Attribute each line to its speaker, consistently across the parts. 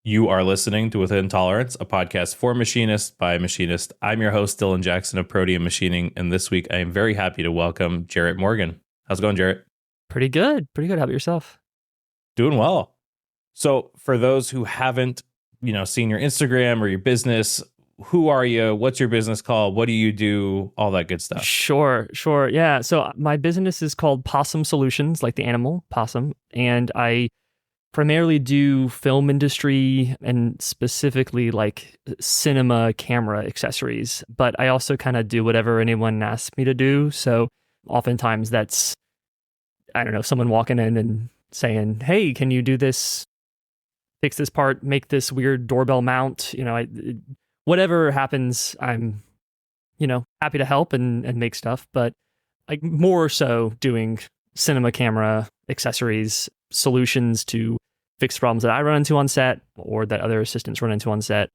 Speaker 1: You are listening to Within Tolerance, a podcast for machinists by machinists. I'm your host, Dylan Jackson of Protean Machining, and this week I am very happy to welcome Jarrett Morgan. How's it going, Jarrett?
Speaker 2: Pretty good. How about yourself?
Speaker 1: Doing well. So for those who haven't, seen your Instagram or your business, who are you? What's your business called? What do you do? All that good stuff.
Speaker 2: Sure. Yeah. So my business is called Possum Solutions, like the animal possum, and I primarily do film industry and specifically like cinema camera accessories, but I also kind of do whatever anyone asks me to do. So oftentimes that's, I don't know, someone walking in and saying, "Hey, can you do this? Fix this part, make this weird doorbell mount." Whatever happens, I'm, happy to help and make stuff, but like more so doing cinema camera accessories, solutions to fix problems that I run into on set or that other assistants run into on set.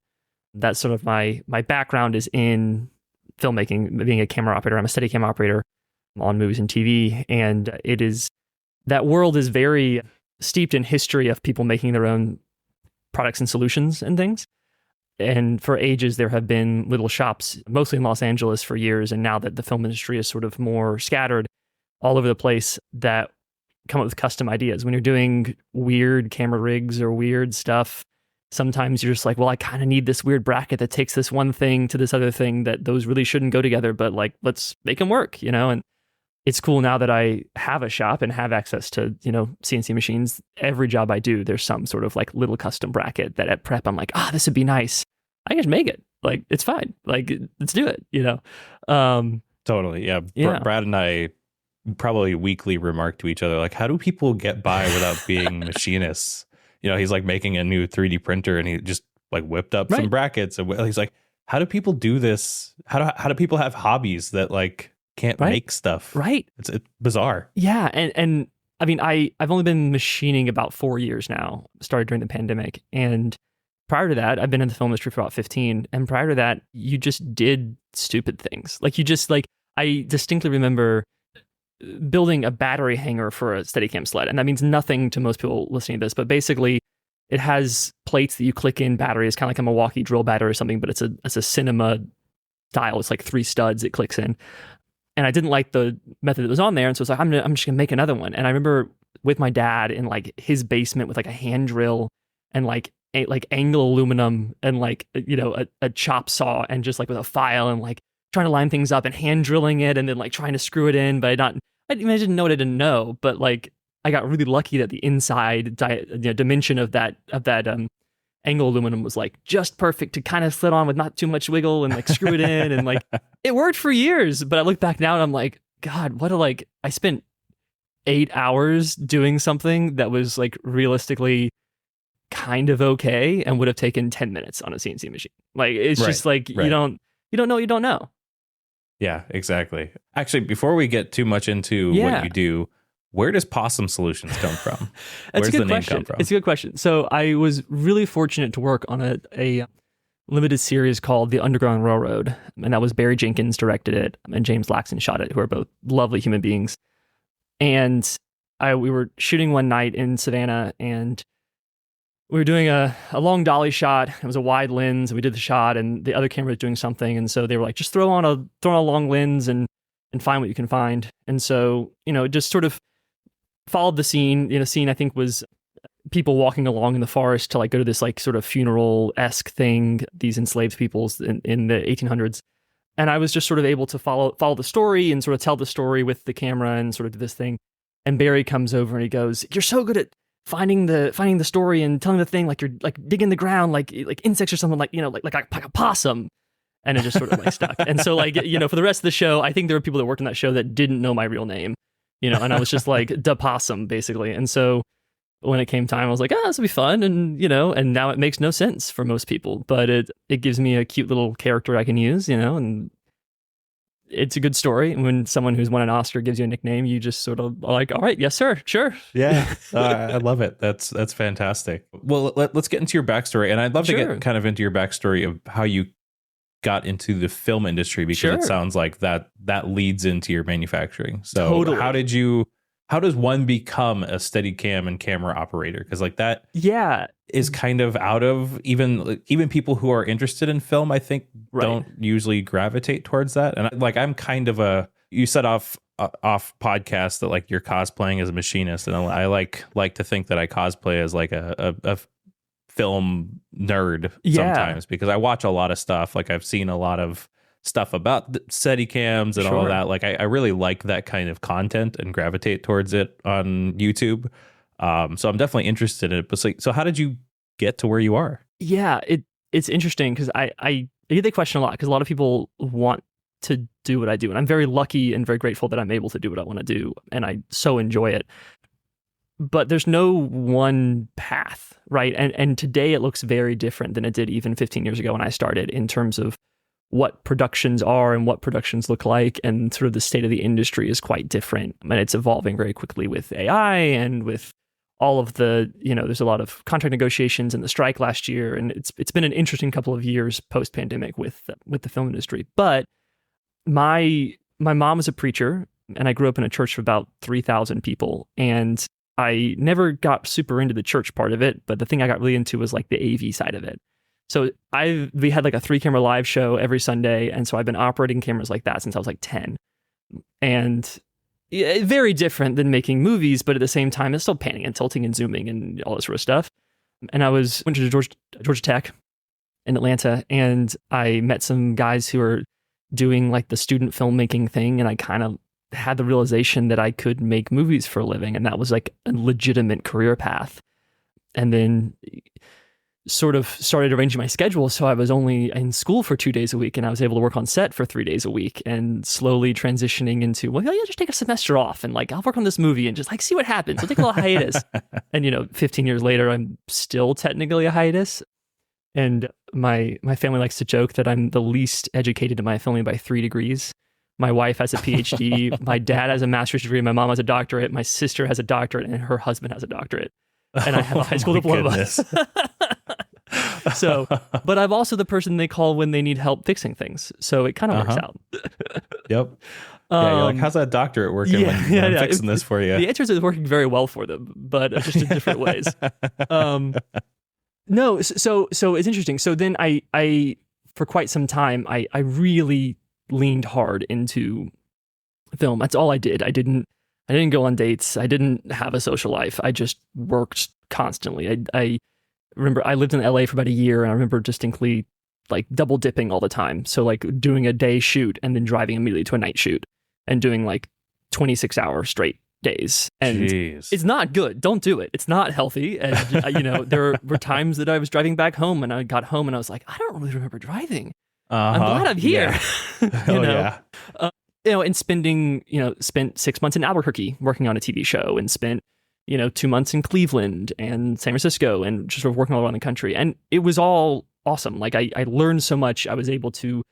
Speaker 2: That's sort of my background is in filmmaking, being a camera operator. I'm a Steadicam operator on movies and TV, and that world is very steeped in history of people making their own products and solutions and things. And for ages, there have been little shops, mostly in Los Angeles for years. And now that the film industry is sort of more scattered all over the place, that come up with custom ideas. When you're doing weird camera rigs or weird stuff, sometimes you're just like, well, I kind of need this weird bracket that takes this one thing to this other thing that those really shouldn't go together, but like, let's make them work, And it's cool now that I have a shop and have access to, CNC machines. Every job I do, there's some sort of like little custom bracket that at prep, I'm like, this would be nice. I can just make it. Like, it's fine. Like, let's do it,
Speaker 1: Totally. Yeah.
Speaker 2: Yeah.
Speaker 1: Brad and I probably weekly remark to each other, like, how do people get by without being machinists? He's like making a new 3D printer and he just like whipped up some brackets. And he's like, how do people do this? How do people have hobbies that like can't make stuff?
Speaker 2: Right.
Speaker 1: It's bizarre.
Speaker 2: Yeah. And I mean, I've only been machining about 4 years now, started during the pandemic. And prior to that, I've been in the film industry for about 15. And prior to that, you just did stupid things. Like I distinctly remember building a battery hanger for a Steadicam sled. And that means nothing to most people listening to this, but basically it has plates that you click in batteries, kind of like a Milwaukee drill battery or something, but it's a cinema style. It's like 3 studs it clicks in. And I didn't like the method that was on there. And so it's like, I'm just gonna make another one. And I remember with my dad in like his basement with like a hand drill and like angle aluminum and like, a chop saw and just like with a file and like trying to line things up and hand drilling it and then like trying to screw it in. But I didn't know what I didn't know, but like I got really lucky that the inside dimension of that angle aluminum was like just perfect to kind of slid on with not too much wiggle and like screw it in and like it worked for years. But I look back now and I'm like, God, I spent 8 hours doing something that was like realistically kind of okay and would have taken 10 minutes on a CNC machine. Like it's just like you don't know you don't know.
Speaker 1: Yeah, exactly. Actually, before we get too much into what you do, where does Possum Solutions come from? Where's the name come from?
Speaker 2: It's a good question. So I was really fortunate to work on a limited series called The Underground Railroad, and that was Barry Jenkins directed it, and James Laxton shot it, who are both lovely human beings. And we were shooting one night in Savannah, and we were doing a long dolly shot. It was a wide lens. We did the shot, and the other camera was doing something, and so they were like, just throw on a long lens and find what you can find. And so, just sort of followed the scene. Scene I think was people walking along in the forest to like go to this like sort of funeral-esque thing, these enslaved peoples in the 1800s. And I was just sort of able to follow the story and sort of tell the story with the camera and sort of do this thing. And Barry comes over and he goes, "You're so good at finding the story and telling the thing like you're like digging the ground like insects or something, like like a possum." And it just sort of like stuck. And so like, for the rest of the show, I think there were people that worked on that show that didn't know my real name, and I was just like the possum basically. And so when it came time, I was like, this will be fun. And, and now it makes no sense for most people, but it gives me a cute little character I can use, and it's a good story. And when someone who's won an Oscar gives you a nickname, you just sort of are like, all right, yes, sir, sure.
Speaker 1: Yeah, I love it. That's fantastic. Well, let's get into your backstory. And I'd love to get kind of into your backstory of how you got into the film industry, because it sounds like that leads into your manufacturing. So How did you how does one become a Steadicam and camera operator? Because like that
Speaker 2: Yeah.
Speaker 1: is kind of out of even people who are interested in film, I think don't usually gravitate towards that. And like I'm kind of you said off podcast that like you're cosplaying as a machinist, and I like to think that I cosplay as like a film nerd sometimes, because I watch a lot of stuff. Like I've seen a lot of stuff about the Steadicams and all of that. Like I really like that kind of content and gravitate towards it on YouTube. So I'm definitely interested in it. But so how did you get to where you are?
Speaker 2: Yeah, it's interesting because I get the question a lot, because a lot of people want to do what I do, and I'm very lucky and very grateful that I'm able to do what I want to do, and I so enjoy it. But there's no one path, right? And today it looks very different than it did even 15 years ago when I started, in terms of what productions are and what productions look like, and sort of the state of the industry is quite different, and it's evolving very quickly with AI and with all of the, there's a lot of contract negotiations and the strike last year, and it's been an interesting couple of years post pandemic with the film industry. But my mom was a preacher, and I grew up in a church of about 3,000 people, and I never got super into the church part of it, but the thing I got really into was like the AV side of it. So we had like a 3-camera live show every Sunday, and so I've been operating cameras like that since I was like 10. And very different than making movies, but at the same time, it's still panning and tilting and zooming and all this sort of stuff. And I went to Georgia Tech in Atlanta, and I met some guys who were doing like the student filmmaking thing, and I kind of had the realization that I could make movies for a living, and that was like a legitimate career path. And then sort of started arranging my schedule so I was only in school for 2 days a week, and I was able to work on set for 3 days a week, and slowly transitioning into, well, yeah, just take a semester off and like I'll work on this movie and just like see what happens. I'll take a little hiatus. And 15 years later, I'm still technically a hiatus. And my family likes to joke that I'm the least educated in my family by 3 degrees. My wife has a PhD, my dad has a master's degree, my mom has a doctorate, my sister has a doctorate, and her husband has a doctorate. And I have a high school diploma. So, but I'm also the person they call when they need help fixing things. So it kind of works out.
Speaker 1: Yep. Yeah, you're like, how's that doctorate working when I'm fixing this for you?
Speaker 2: The answer is working very well for them, but just in different ways. No, so it's interesting. So then I for quite some time, I really leaned hard into film. That's all I did. I didn't go on dates. I didn't have a social life. I just worked constantly. I remember I lived in LA for about a year, and I remember distinctly like double dipping all the time. So like doing a day shoot and then driving immediately to a night shoot and doing like 26-hour straight days. And It's not good. Don't do it. It's not healthy. And there were times that I was driving back home, and I got home and I was like, I don't really remember driving. I'm glad I'm here.
Speaker 1: Yeah.
Speaker 2: And spent 6 months in Albuquerque working on a TV show, and spent 2 months in Cleveland and San Francisco, and just sort of working all around the country. And it was all awesome. Like I learned so much. I was able to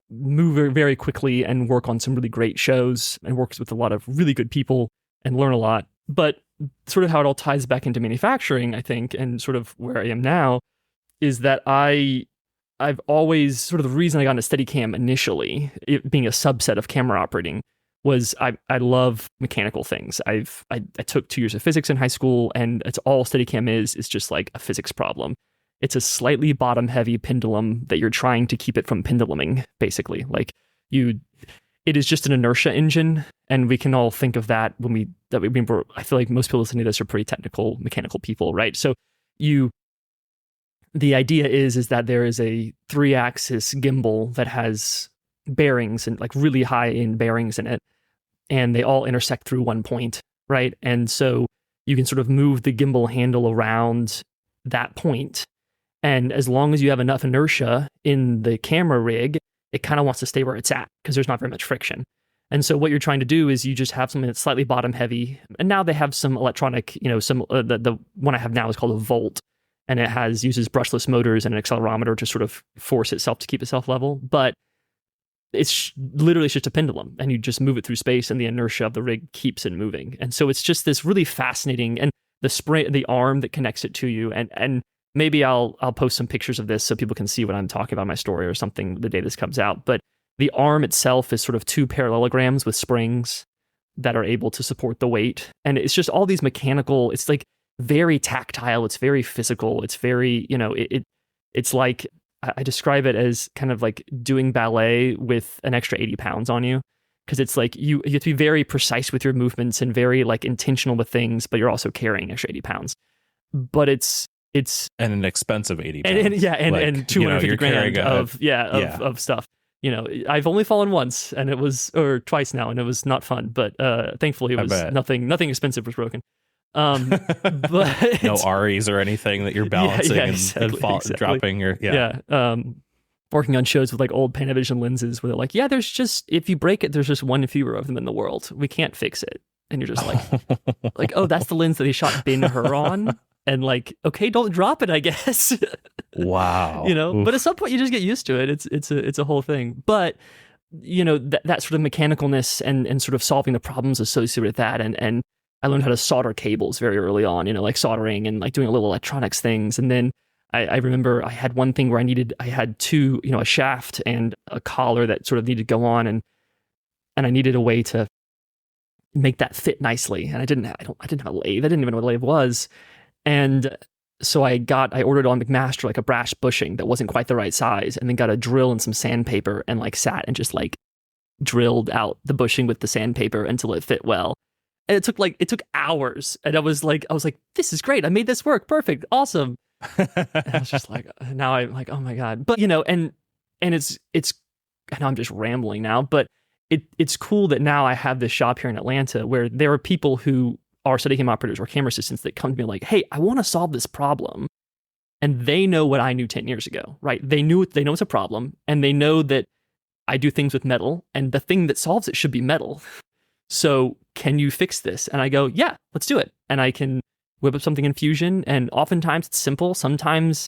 Speaker 2: move very, very quickly and work on some really great shows and work with a lot of really good people and learn a lot. But sort of how it all ties back into manufacturing, I think, and sort of where I am now, is that I've always, sort of the reason I got into Steadicam initially, it being a subset of camera operating, was I love mechanical things. I took 2 years of physics in high school, and it's all Steadicam is just like a physics problem. It's a slightly bottom heavy pendulum that you're trying to keep it from penduluming, basically. Like it is just an inertia engine, and we can all think of that I feel like most people listening to this are pretty technical mechanical people, right? So the idea is that there is a 3-axis gimbal that has bearings, and like really high end bearings in it, and they all intersect through one point, right? And so you can sort of move the gimbal handle around that point, and as long as you have enough inertia in the camera rig, it kind of wants to stay where it's at because there's not very much friction. And so what you're trying to do is you just have something that's slightly bottom heavy, and now they have some electronic, the one I have now is called a Volt, and it uses brushless motors and an accelerometer to sort of force itself to keep itself level. But it's literally just a pendulum, and you just move it through space, and the inertia of the rig keeps it moving. And so it's just this really fascinating, and the arm that connects it to you, and maybe I'll post some pictures of this so people can see what I'm talking about in my story or something the day this comes out. But the arm itself is sort of 2 parallelograms with springs, that are able to support the weight. And it's just all these mechanical, it's like very tactile, it's very physical, it's very, it's like, I describe it as kind of like doing ballet with an extra 80 pounds on you. Because it's like you have to be very precise with your movements and very like intentional with things, but you're also carrying extra 80 pounds. But it's
Speaker 1: and an expensive 80 pounds.
Speaker 2: And 250 grand of stuff. I've only fallen once, and it was, or twice now, and it was not fun. But thankfully, it was nothing expensive was broken. But
Speaker 1: no Aries or anything that you're balancing and dropping your
Speaker 2: working on shows with like old Panavision lenses where they're like, there's just, if you break it, there's just one fewer of them in the world. We can't fix it. And you're just like, oh, that's the lens that they shot Ben-Hur on. And like, okay, don't drop it, I guess.
Speaker 1: Wow.
Speaker 2: But at some point you just get used to it. It's a whole thing. But, that sort of mechanicalness and sort of solving the problems associated with that. And I learned how to solder cables very early on, like soldering and like doing a little electronics things. And then I remember I had one thing where I had two, a shaft and a collar that sort of needed to go on, and I needed a way to make that fit nicely. And I didn't have a lathe. I didn't even know what a lathe was. And so I ordered on McMaster like a brass bushing that wasn't quite the right size, and then got a drill and some sandpaper and like sat and just like drilled out the bushing with the sandpaper until it fit well. And it took hours. And I was like, this is great. I made this work. Perfect. Awesome. And I was just like, now I'm like, oh my God. But, and it's, I know I'm just rambling now, but it's cool that now I have this shop here in Atlanta where there are people who are Steadicam operators or camera assistants that come to me like, hey, I want to solve this problem. And they know what I knew 10 years ago, right? They know it's a problem, and they know that I do things with metal, and the thing that solves it should be metal. So can you fix this? And I go, yeah, let's do it. And I can whip up something in Fusion, and oftentimes it's simple. Sometimes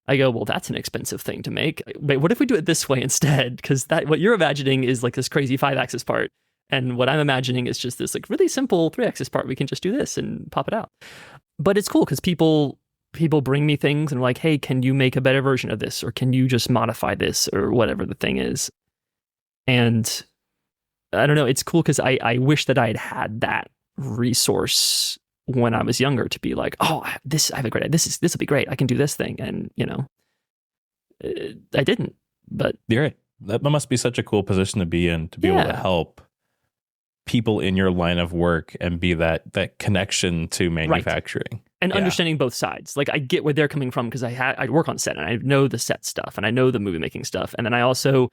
Speaker 2: I go, well, that's an expensive thing to make. Wait, what if we do it this way instead? Because what you're imagining is like this crazy 5-axis part. And what I'm imagining is just this like really simple 3-axis part. We can just do this and pop it out. But it's cool because people bring me things and are like, hey, can you make a better version of this? Or can you just modify this, or whatever the thing is? And I don't know, it's cool because I wish that I had that resource when I was younger to be like, oh, I have a great idea. This will be great. I can do this thing. And, I didn't, but.
Speaker 1: You're right. That must be such a cool position to be in, to be able to help people in your line of work and be that connection to manufacturing. Right.
Speaker 2: And understanding both sides. Like I get where they're coming from because I work on set and I know the set stuff and I know the movie making stuff. And then I also,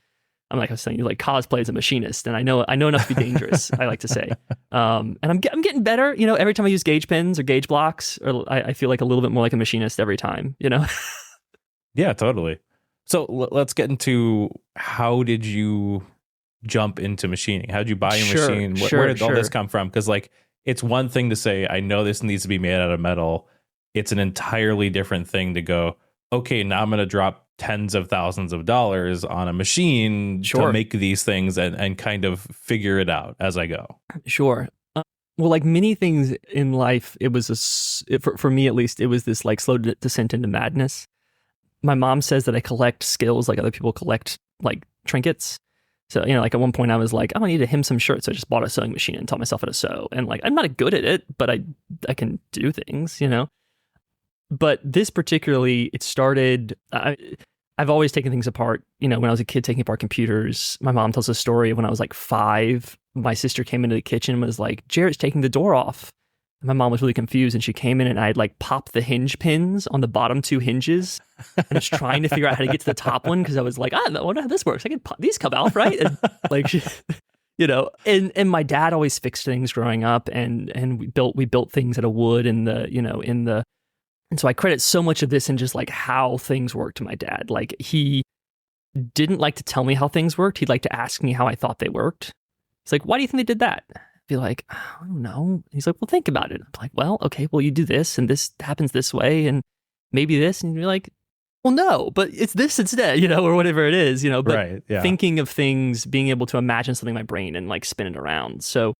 Speaker 2: like I was saying, like cosplay as a machinist, and I know enough to be dangerous. I like to say, and I'm getting better. Every time I use gauge pins or gauge blocks, or I feel like a little bit more like a machinist every time.
Speaker 1: Yeah, totally. So let's get into, how did you jump into machining? How did you buy your machine? Where did all this come from? Because like it's one thing to say, I know this needs to be made out of metal. It's an entirely different thing to go, okay, now I'm going to drop tens of thousands of dollars on a machine to make these things and kind of figure it out as I go.
Speaker 2: Sure. Well, like many things in life, it was for me at least, it was this like slow descent into madness. My mom says that I collect skills like other people collect like trinkets. So, like at one point I was like, oh, I need to hem some shirts. So I just bought a sewing machine and taught myself how to sew. And like, I'm not good at it, but I can do things, But this particularly, it started, I've always taken things apart. When I was a kid taking apart computers, my mom tells a story of when I was like 5, my sister came into the kitchen and was like, Jarrett's taking the door off. And my mom was really confused, and she came in and I'd like popped the hinge pins on the bottom 2 hinges and was trying to figure out how to get to the top one because I was like, I wonder how this works. I can pop, these come out, right? And like, and my dad always fixed things growing up, and we built things out of wood and so I credit so much of this in just like how things worked to my dad. Like he didn't like to tell me how things worked. He'd like to ask me how I thought they worked. He's like, why do you think they did that? I'd be like, I don't know. He's like, well, think about it. I'm like, well, okay, well, you do this and this happens this way and maybe this. And you're like, well, no, but it's this instead, or whatever it is, but thinking of things, being able to imagine something in my brain and like spin it around. So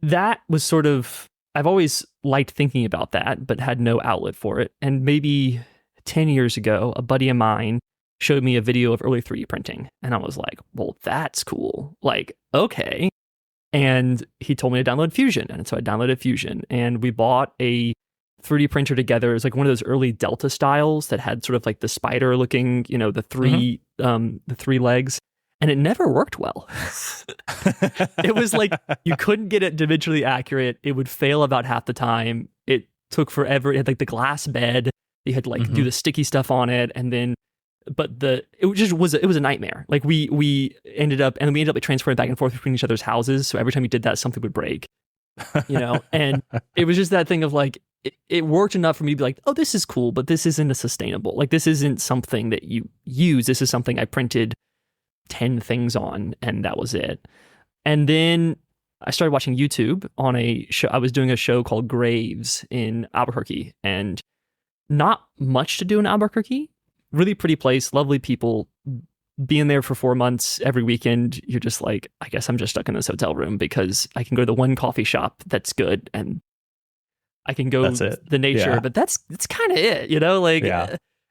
Speaker 2: that was sort of, I've always liked thinking about that, but had no outlet for it. And maybe 10 years ago, a buddy of mine showed me a video of early 3D printing. And I was like, well, that's cool. Like, okay. And he told me to download Fusion. And so I downloaded Fusion, and we bought a 3D printer together. It was like one of those early Delta styles that had sort of like the spider looking, the three legs. And it never worked well. It was like you couldn't get it dimensionally accurate. It would fail about half the time. It took forever. It had like the glass bed. You had to like do the sticky stuff on it, and then, it was a nightmare. Like we ended up like transferring back and forth between each other's houses. So every time we did that, something would break. And it was just that thing of like it worked enough for me to be like, oh, this is cool, but this isn't a sustainable. Like this isn't something that you use. This is something I printed 10 things on, and that was it. And then I started watching YouTube on a show. I was doing a show called Graves in Albuquerque, and not much to do in Albuquerque. Really pretty place, lovely people. Being there for 4 months every weekend, you're just like, I guess I'm just stuck in this hotel room because I can go to the one coffee shop that's good, and I can go the nature, but that's kind of it,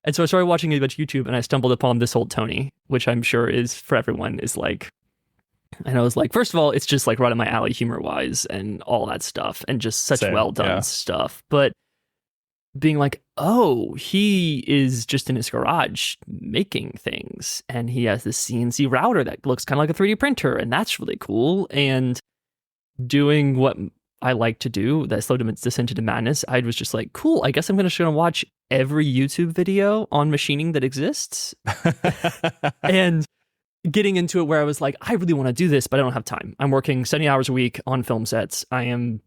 Speaker 2: And so I started watching a bunch of YouTube, and I stumbled upon This Old Tony, which I'm sure is for everyone is like, and I was like, first of all, it's just like right up my alley humor wise and all that stuff, and just such well done stuff. But being like, oh, he is just in his garage making things, and he has this CNC router that looks kind of like a 3D printer, and that's really cool. And doing what I like to do, that slowed him descent into madness, I was just like, cool, I guess I'm going to watch every YouTube video on machining that exists. And getting into it where I was like, I really want to do this, but I don't have time. I'm working 70 hours a week on film sets. I am,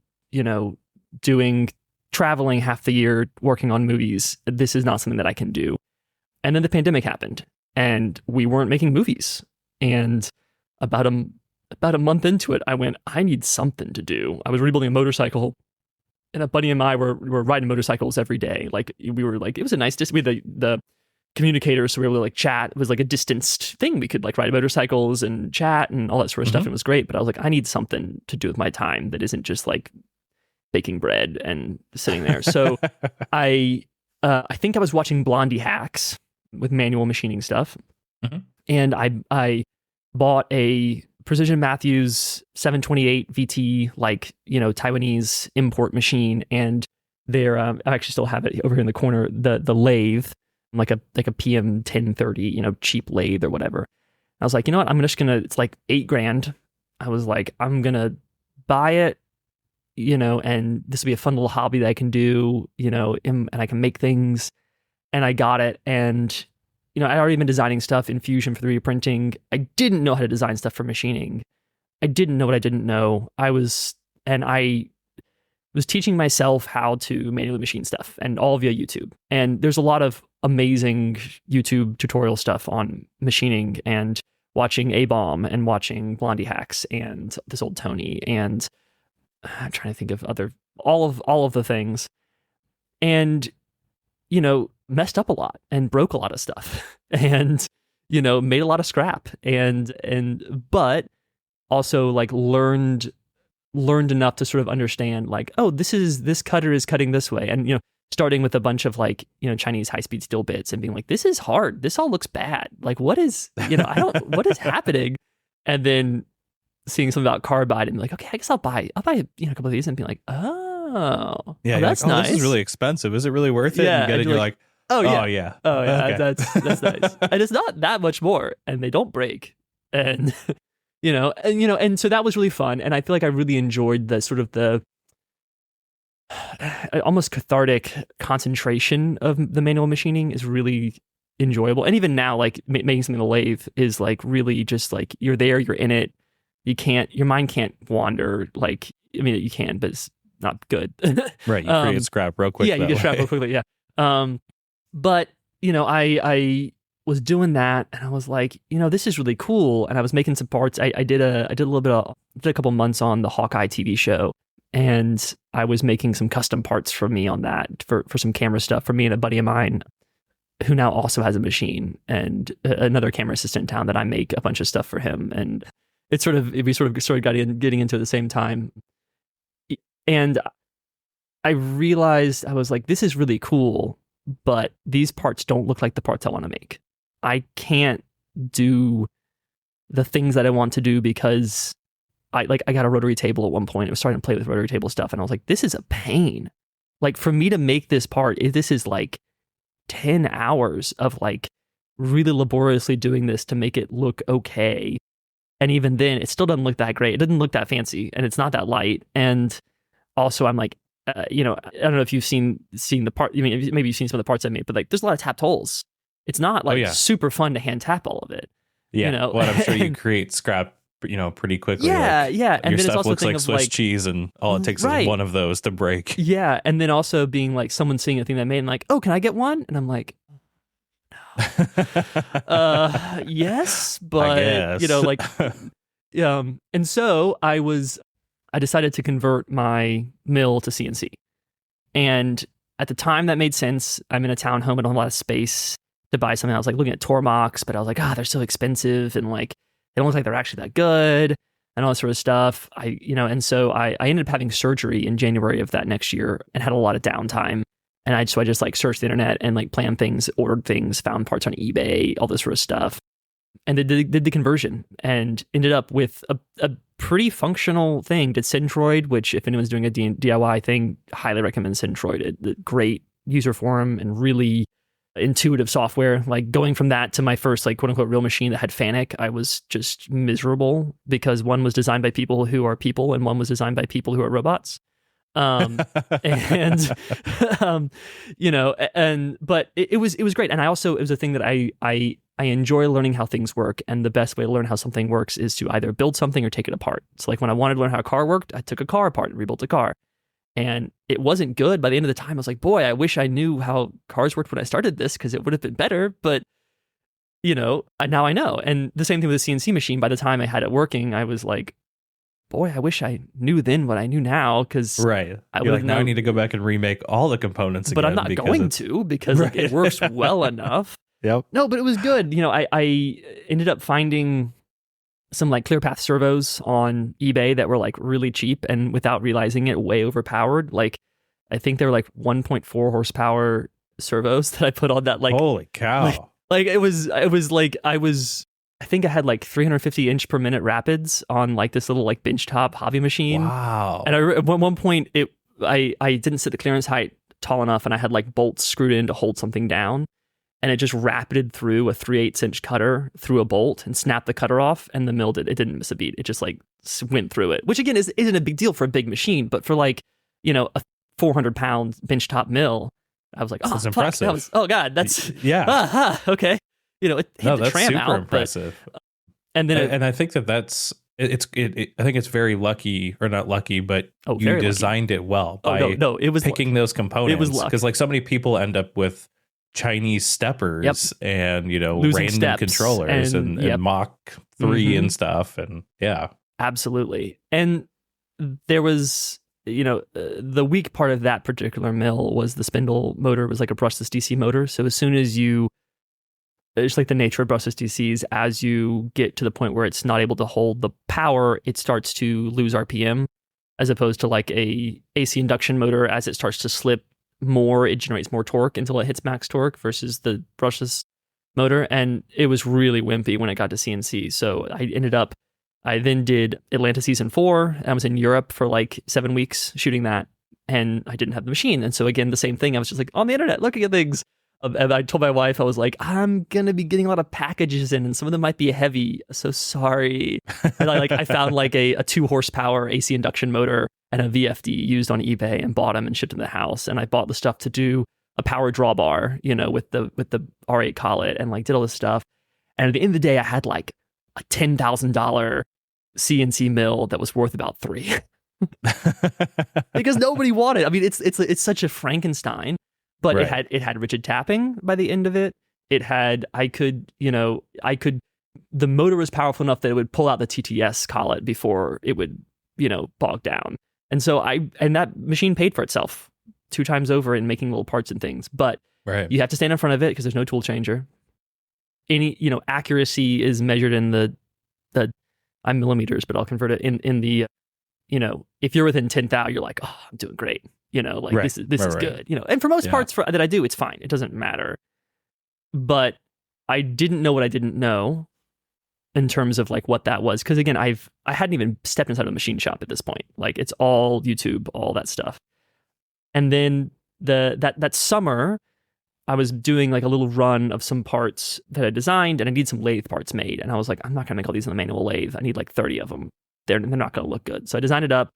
Speaker 2: traveling half the year, working on movies. This is not something that I can do. And then the pandemic happened, and we weren't making movies. And about a month into it, I went, I need something to do. I was rebuilding a motorcycle, and a buddy and I were riding motorcycles every day. Like we were like, it was a nice distance. We had the communicators, so we were able to like chat. It was like a distanced thing. We could like ride motorcycles and chat and all that sort of stuff. And it was great. But I was like, I need something to do with my time that isn't just like baking bread and sitting there. So I think I was watching Blondie hacks with manual machining stuff. And I bought a Precision Matthews 728 VT, like, Taiwanese import machine. And there, I actually still have it over here in the corner, the lathe, like a PM 1030, cheap lathe or whatever. I was like, you know what? It's like $8,000. I was like, I'm going to buy it, and this will be a fun little hobby that I can do, and I can make things. And I got it. And, I'd already been designing stuff in Fusion for 3D printing. I didn't know how to design stuff for machining. I didn't know what I didn't know. I was teaching myself how to manually machine stuff, and all via YouTube. And there's a lot of amazing YouTube tutorial stuff on machining, and watching A-Bomb and watching Blondie hacks and This Old Tony, and I'm trying to think of all of the things, and messed up a lot and broke a lot of stuff, and made a lot of scrap, but also like learned enough to sort of understand like, oh, this cutter is cutting this way, and starting with a bunch of like Chinese high-speed steel bits and being like, this is hard, this all looks bad, like what is what is happening, and then seeing something about carbide and be like, okay, I guess I'll buy a couple of these, and be like, oh yeah, that's nice.
Speaker 1: This is really expensive. Is it really worth it?
Speaker 2: Yeah,
Speaker 1: and you get it, you're like, oh yeah,
Speaker 2: okay. That's nice. And it's not that much more, and they don't break, and and so that was really fun, and I feel like I really enjoyed the sort of the almost cathartic concentration of the manual machining is really enjoyable. And even now, like making something in a lathe is like really just like you're there, you're in it. Your mind can't wander. Like, I mean, you can, but it's not good.
Speaker 1: Right. You create scrap real quick.
Speaker 2: Yeah, you get scrap real quickly. Yeah. But I was doing that, and I was like, this is really cool. And I was making some parts. I did a couple months on the Hawkeye TV show, and I was making some custom parts for me on that for some camera stuff for me and a buddy of mine who now also has a machine, and another camera assistant in town that I make a bunch of stuff for him. And we sort of getting into it at the same time. And I realized, I was like, this is really cool, but these parts don't look like the parts I want to make. I can't do the things that I want to do because I got a rotary table at one point. I was starting to play with rotary table stuff, and I was like, this is a pain. Like, for me to make this part, this is like 10 hours of like really laboriously doing this to make it look okay. And even then, it still doesn't look that great. It doesn't look that fancy, and it's not that light. And also, I'm like, I don't know if you've seen the part. I mean, maybe you've seen some of the parts I made, but like, there's a lot of tapped holes. It's not like super fun to hand tap all of it.
Speaker 1: Yeah. Well, I'm sure you create scrap, pretty quickly.
Speaker 2: Yeah,
Speaker 1: like,
Speaker 2: yeah. And
Speaker 1: your
Speaker 2: then
Speaker 1: stuff
Speaker 2: it's also
Speaker 1: looks like Swiss
Speaker 2: like,
Speaker 1: cheese, and all it takes is one of those to break.
Speaker 2: Yeah, and then also being like someone seeing a thing that I made and like, oh, can I get one? And I'm like, no. Yes, but like, and so I decided to convert my mill to CNC, and at the time that made sense. I'm in a townhome, I don't have a lot of space to buy something. I was like looking at Tormachs, but I was like, they're so expensive, and like, they don't look like they're actually that good, and all this sort of stuff. And so I ended up having surgery in January of that next year and had a lot of downtime. And I just like searched the internet and like planned things, ordered things, found parts on eBay, all this sort of stuff, and did the conversion and ended up with a pretty functional thing. Did Centroid, which if anyone's doing a DIY thing, highly recommend Centroid. Great user forum and really intuitive software. Like, going from that to my first like quote unquote real machine that had FANUC, I was just miserable because one was designed by people who are people and one was designed by people who are robots. But it was great. And I also, it was a thing that I enjoy learning how things work, and the best way to learn how something works is to either build something or take it apart. So like when I wanted to learn how a car worked, I took a car apart and rebuilt a car. And it wasn't good. By the end of the time, I was like, boy, I wish I knew how cars worked when I started this, because it would have been better. But, now I know. And the same thing with the CNC machine. By the time I had it working, I was like, boy, I wish I knew then what I knew now, because
Speaker 1: right. You're like, now I need to go back and remake all the components
Speaker 2: but
Speaker 1: again.
Speaker 2: I'm not going to, because like, it works well enough.
Speaker 1: Yep.
Speaker 2: No, but it was good. I ended up finding some like ClearPath servos on eBay that were like really cheap, and without realizing it, way overpowered. Like, I think they were like 1.4 horsepower servos that I put on that. Like,
Speaker 1: holy cow!
Speaker 2: Like it was like I think I had like 350 inch per minute rapids on like this little like benchtop hobby machine.
Speaker 1: Wow!
Speaker 2: And at one point, I didn't set the clearance height tall enough, and I had like bolts screwed in to hold something down. And it just rapided through a 3/8 inch cutter through a bolt and snapped the cutter off, and the mill it didn't miss a beat. It just like went through it, which again isn't a big deal for a big machine, but for like, a 400-pound benchtop mill, I was like,
Speaker 1: that's
Speaker 2: impressive.
Speaker 1: That was,
Speaker 2: oh God, that's
Speaker 1: okay.
Speaker 2: It hit the tram
Speaker 1: super
Speaker 2: out,
Speaker 1: impressive.
Speaker 2: And then
Speaker 1: and I think that's I think it's very lucky, or not lucky, but you designed it well by
Speaker 2: no, it was
Speaker 1: picking those components.
Speaker 2: It was luck,
Speaker 1: because like so many people end up with Chinese steppers and
Speaker 2: losing
Speaker 1: random controllers and Mach 3 and stuff, and
Speaker 2: absolutely. And there was the weak part of that particular mill was the spindle motor was like a brushless DC motor. So as soon as it's like the nature of brushless DCs, as you get to the point where it's not able to hold the power, it starts to lose RPM, as opposed to like a AC induction motor. As it starts to slip more, it generates more torque until it hits max torque versus the brushless motor. And it was really wimpy when it got to CNC. So I then did Atlanta season 4. I was in Europe for like 7 weeks shooting that, and I didn't have the machine. And so again, the same thing. I was just like on the internet looking at things. And I told my wife, I was like, I'm going to be getting a lot of packages in, and some of them might be heavy. So sorry. And I found like a 2 horsepower AC induction motor and a VFD used on eBay, and bought them and shipped them to the house. And I bought the stuff to do a power drawbar, with the R8 collet, and like did all this stuff. And at the end of the day, I had like a $10,000 CNC mill that was worth about $3 because nobody wanted. I mean, it's such a Frankenstein. But
Speaker 1: right.
Speaker 2: it had rigid tapping by the end of it. It had, the motor was powerful enough that it would pull out the TTS collet before it would, bog down. And so and that machine paid for itself 2 times over in making little parts and things. But
Speaker 1: right.
Speaker 2: You have to stand in front of it because there's no tool changer. Any, accuracy is measured in the I'm millimeters, but I'll convert it in the, if you're within 10,000, you're like, oh, I'm doing great.
Speaker 1: Right.
Speaker 2: This is good, and for most parts that I do, it's fine. It doesn't matter. But I didn't know what I didn't know in terms of like what that was. Because again, I hadn't even stepped inside a machine shop at this point. Like it's all YouTube, all that stuff. And then that summer, I was doing like a little run of some parts that I designed, and I need some lathe parts made. And I was like, I'm not going to make all these in the manual lathe. I need like 30 of them. They're not going to look good. So I designed it up,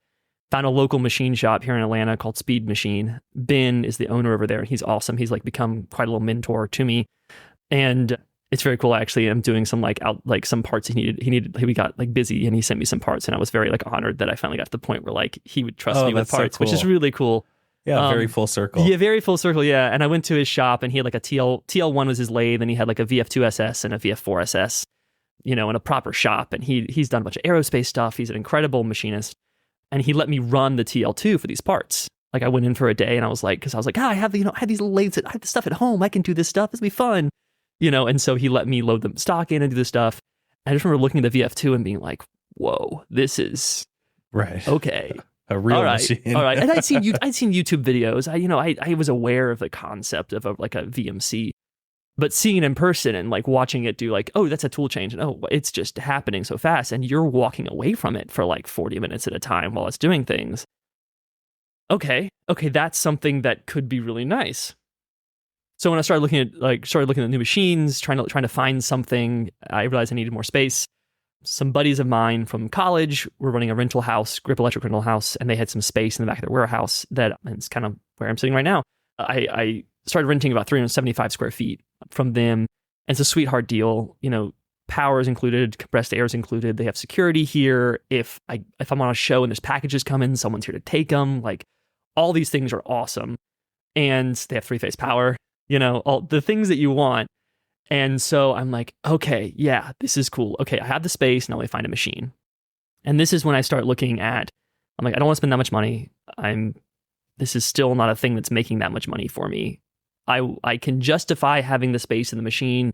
Speaker 2: found a local machine shop here in Atlanta called Speed Machine. Ben is the owner over there. He's awesome. He's like become quite a little mentor to me. And it's very cool. Actually, I'm doing some some parts we got like busy, and he sent me some parts, and I was very like honored that I finally got to the point where like he would trust me with parts, which is really cool.
Speaker 1: Yeah, very full circle.
Speaker 2: Yeah, very full circle. Yeah, and I went to his shop, and he had like a TL1 was his lathe, and he had like a VF2SS and a VF4SS, in a proper shop. And he's done a bunch of aerospace stuff. He's an incredible machinist, and he let me run the TL2 for these parts. Like I went in for a day, and I was like, I have these little lathes. I have this stuff at home. I can do this stuff. This will be fun, And so he let me load the stock in and do this stuff. I just remember looking at the VF2 and being like, "Whoa, this is
Speaker 1: right.
Speaker 2: Okay."
Speaker 1: A real machine.
Speaker 2: All right. And I'd seen YouTube videos. I was aware of the concept of a VMC, but seeing it in person and like watching it do like, oh, that's a tool change. And oh, it's just happening so fast. And you're walking away from it for like 40 minutes at a time while it's doing things. Okay. That's something that could be really nice. So when I started looking at new machines, trying to find something, I realized I needed more space. Some buddies of mine from college were running a rental house, Grip Electric rental house, and they had some space in the back of their warehouse and it's kind of where I'm sitting right now. I started renting about 375 square feet from them. And it's a sweetheart deal. Power is included, compressed air is included. They have security here. If I'm on a show and there's packages coming, someone's here to take them. Like all these things are awesome. And they have 3-phase power, all the things that you want. And so I'm like, okay, yeah, this is cool. Okay, I have the space. Now we find a machine. And this is when I start looking at, I'm like, I don't want to spend that much money. This is still not a thing that's making that much money for me. I can justify having the space in the machine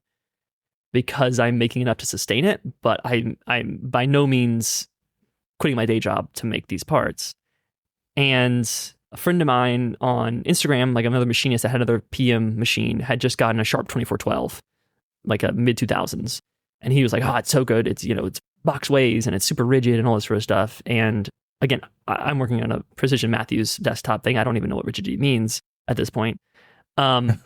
Speaker 2: because I'm making enough to sustain it, but I'm by no means quitting my day job to make these parts. And a friend of mine on Instagram, like another machinist that had another PM machine, had just gotten a Sharp 2412. Like a mid 2000s. And he was like, oh, it's so good. It's, it's box ways and it's super rigid and all this sort of stuff. And again, I'm working on a Precision Matthews desktop thing. I don't even know what rigidity means at this point. But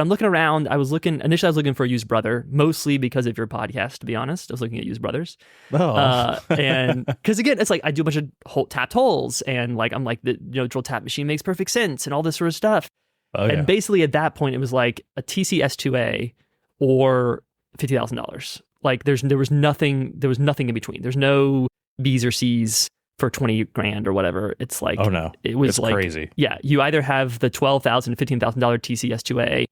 Speaker 2: I'm looking around. Initially I was looking for a used brother, mostly because of your podcast, to be honest. I was looking at used brothers.
Speaker 1: Oh.
Speaker 2: And because again, it's like I do a bunch of tapped holes and like, I'm like, the drill tap machine makes perfect sense and all this sort of stuff.
Speaker 1: Oh, yeah.
Speaker 2: And basically at that point, it was like a TC-S2A or $50,000. Like there was nothing in between. There's no B's or C's for 20 grand or whatever. It's like,
Speaker 1: oh no,
Speaker 2: it was
Speaker 1: it's
Speaker 2: like
Speaker 1: crazy.
Speaker 2: Yeah. You either have the $12,000, $15,000 TC-S2A,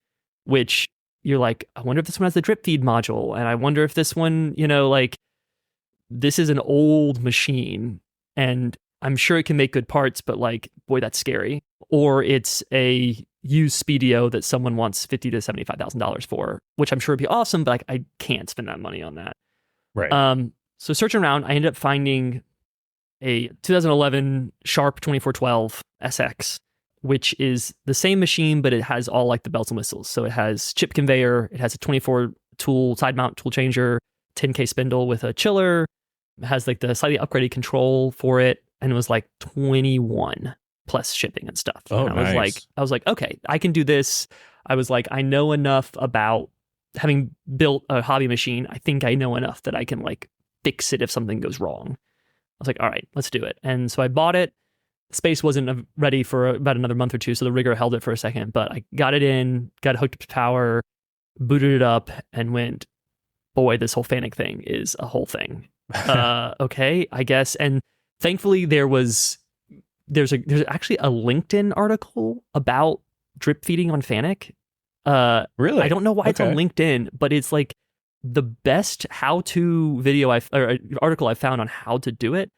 Speaker 2: which you're like, I wonder if this one has the drip feed module. And I wonder if this one, like this is an old machine and I'm sure it can make good parts, but like, boy, that's scary. Or it's a used Speedio that someone wants $50,000 to $75,000 for, which I'm sure would be awesome, but like, I can't spend that money on that.
Speaker 1: Right.
Speaker 2: So searching around, I ended up finding a 2011 Sharp 2412 SX, which is the same machine, but it has all like the bells and whistles. So it has chip conveyor, it has a 24 tool side mount tool changer, 10K spindle with a chiller, it has like the slightly upgraded control for it, and it was like 21 plus shipping and stuff.
Speaker 1: Oh,
Speaker 2: and
Speaker 1: nice.
Speaker 2: I was like, okay, I can do this. I was like, I know enough about having built a hobby machine. I think I know enough that I can like fix it if something goes wrong. I was like, all right, let's do it. And so I bought it. The space wasn't ready for about another month or two, so the rigger held it for a second, but I got it in, got it hooked up to power, booted it up, and went, boy, this whole Fanuc thing is a whole thing. Okay, I guess. And thankfully there's actually a LinkedIn article about drip feeding on Fanuc.
Speaker 1: Really?
Speaker 2: I don't know why it's on LinkedIn, but it's like the best how-to video article I found on how to do it.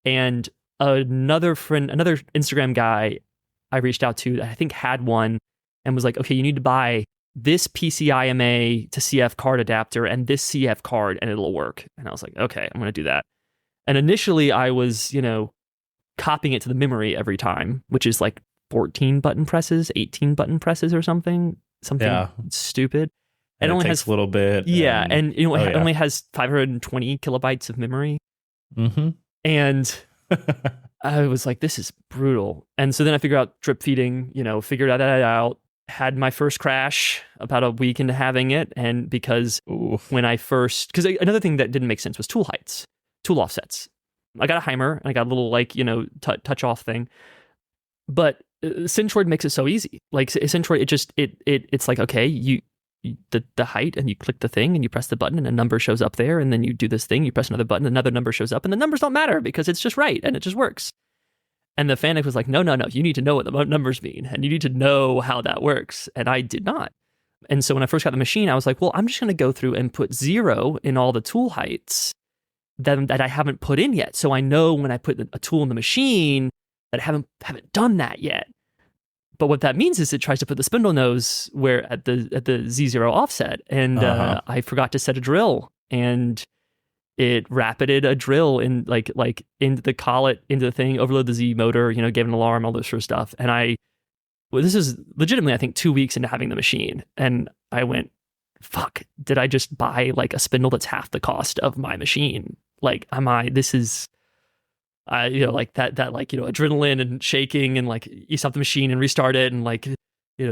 Speaker 2: And another Instagram guy I reached out to that I think had one and was like, okay, you need to buy this PCIMA to CF card adapter and this CF card and it'll work. And I was like, okay, I'm going to do that. And initially I was, copying it to the memory every time, which is like 14 button presses, 18 button presses or something stupid.
Speaker 1: And it
Speaker 2: only
Speaker 1: takes
Speaker 2: has
Speaker 1: a little bit.
Speaker 2: and it only has 520 kilobytes of memory.
Speaker 1: Mm-hmm.
Speaker 2: And I was like, this is brutal. And so then I figured out drip feeding, figured that out, had my first crash about a week into having it. And because because another thing that didn't make sense was tool heights, tool offsets. I got a Heimer and I got a little touch off thing, but Centroid makes it so easy. Like Centroid, it's like, okay, the height, and you click the thing and you press the button and a number shows up there, and then you do this thing, you press another button, another number shows up, and the numbers don't matter because it's just right and it just works. And the Fanic was like, no, you need to know what the numbers mean and you need to know how that works. And I did not. And so when I first got the machine, I was like, well, I'm just going to go through and put 0 in all the tool heights that I haven't put in yet. So I know when I put a tool in the machine that I haven't done that yet. But what that means is it tries to put the spindle nose where at the Z0 offset, and I forgot to set a drill, and it rapided a drill in like into the collet, into the thing, overload the Z motor, gave an alarm, all this sort of stuff. And this is legitimately, I think, 2 weeks into having the machine, and I went, fuck, did I just buy like a spindle that's half the cost of my machine? Like, this is, like that adrenaline and shaking, and like you stop the machine and restart it and like,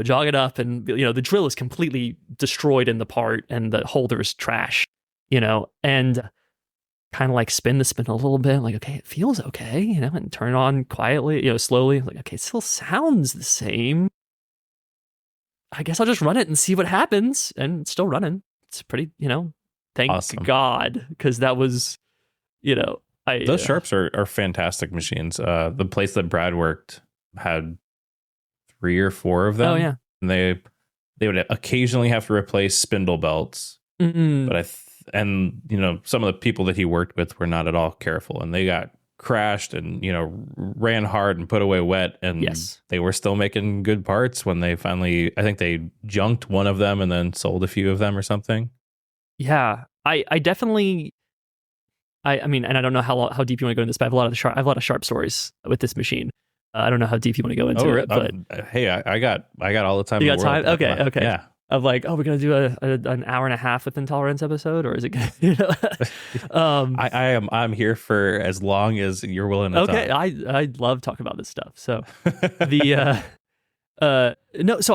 Speaker 2: jog it up, and, the drill is completely destroyed in the part and the holder's trash, and kind of like spin the spindle a little bit, like, okay, it feels okay, and turn on quietly, slowly, like, okay, it still sounds the same. I guess I'll just run it and see what happens, and it's still running. It's pretty, thank
Speaker 1: awesome.
Speaker 2: God, because that was,
Speaker 1: those Sharps are fantastic machines. The place that Brad worked had 3 or 4 of them.
Speaker 2: Oh yeah,
Speaker 1: and they would occasionally have to replace spindle belts. But some of the people that he worked with were not at all careful, and they got crashed and ran hard and put away wet, and they were still making good parts when they finally, I think they junked one of them and then sold a few of them or something.
Speaker 2: Yeah, I definitely. I mean, and I don't know how deep you want to go into this, but I have a lot of Sharp stories with this machine. I don't know how deep you want to go into it, but
Speaker 1: hey, I got all the time.
Speaker 2: You
Speaker 1: in
Speaker 2: got
Speaker 1: the world.
Speaker 2: time? Okay.
Speaker 1: Yeah.
Speaker 2: Of like, we're gonna do an hour and a half with Intolerance episode, or is it gonna?
Speaker 1: I'm here for as long as you're willing to.
Speaker 2: Okay,
Speaker 1: talk.
Speaker 2: I love talking about this stuff. So so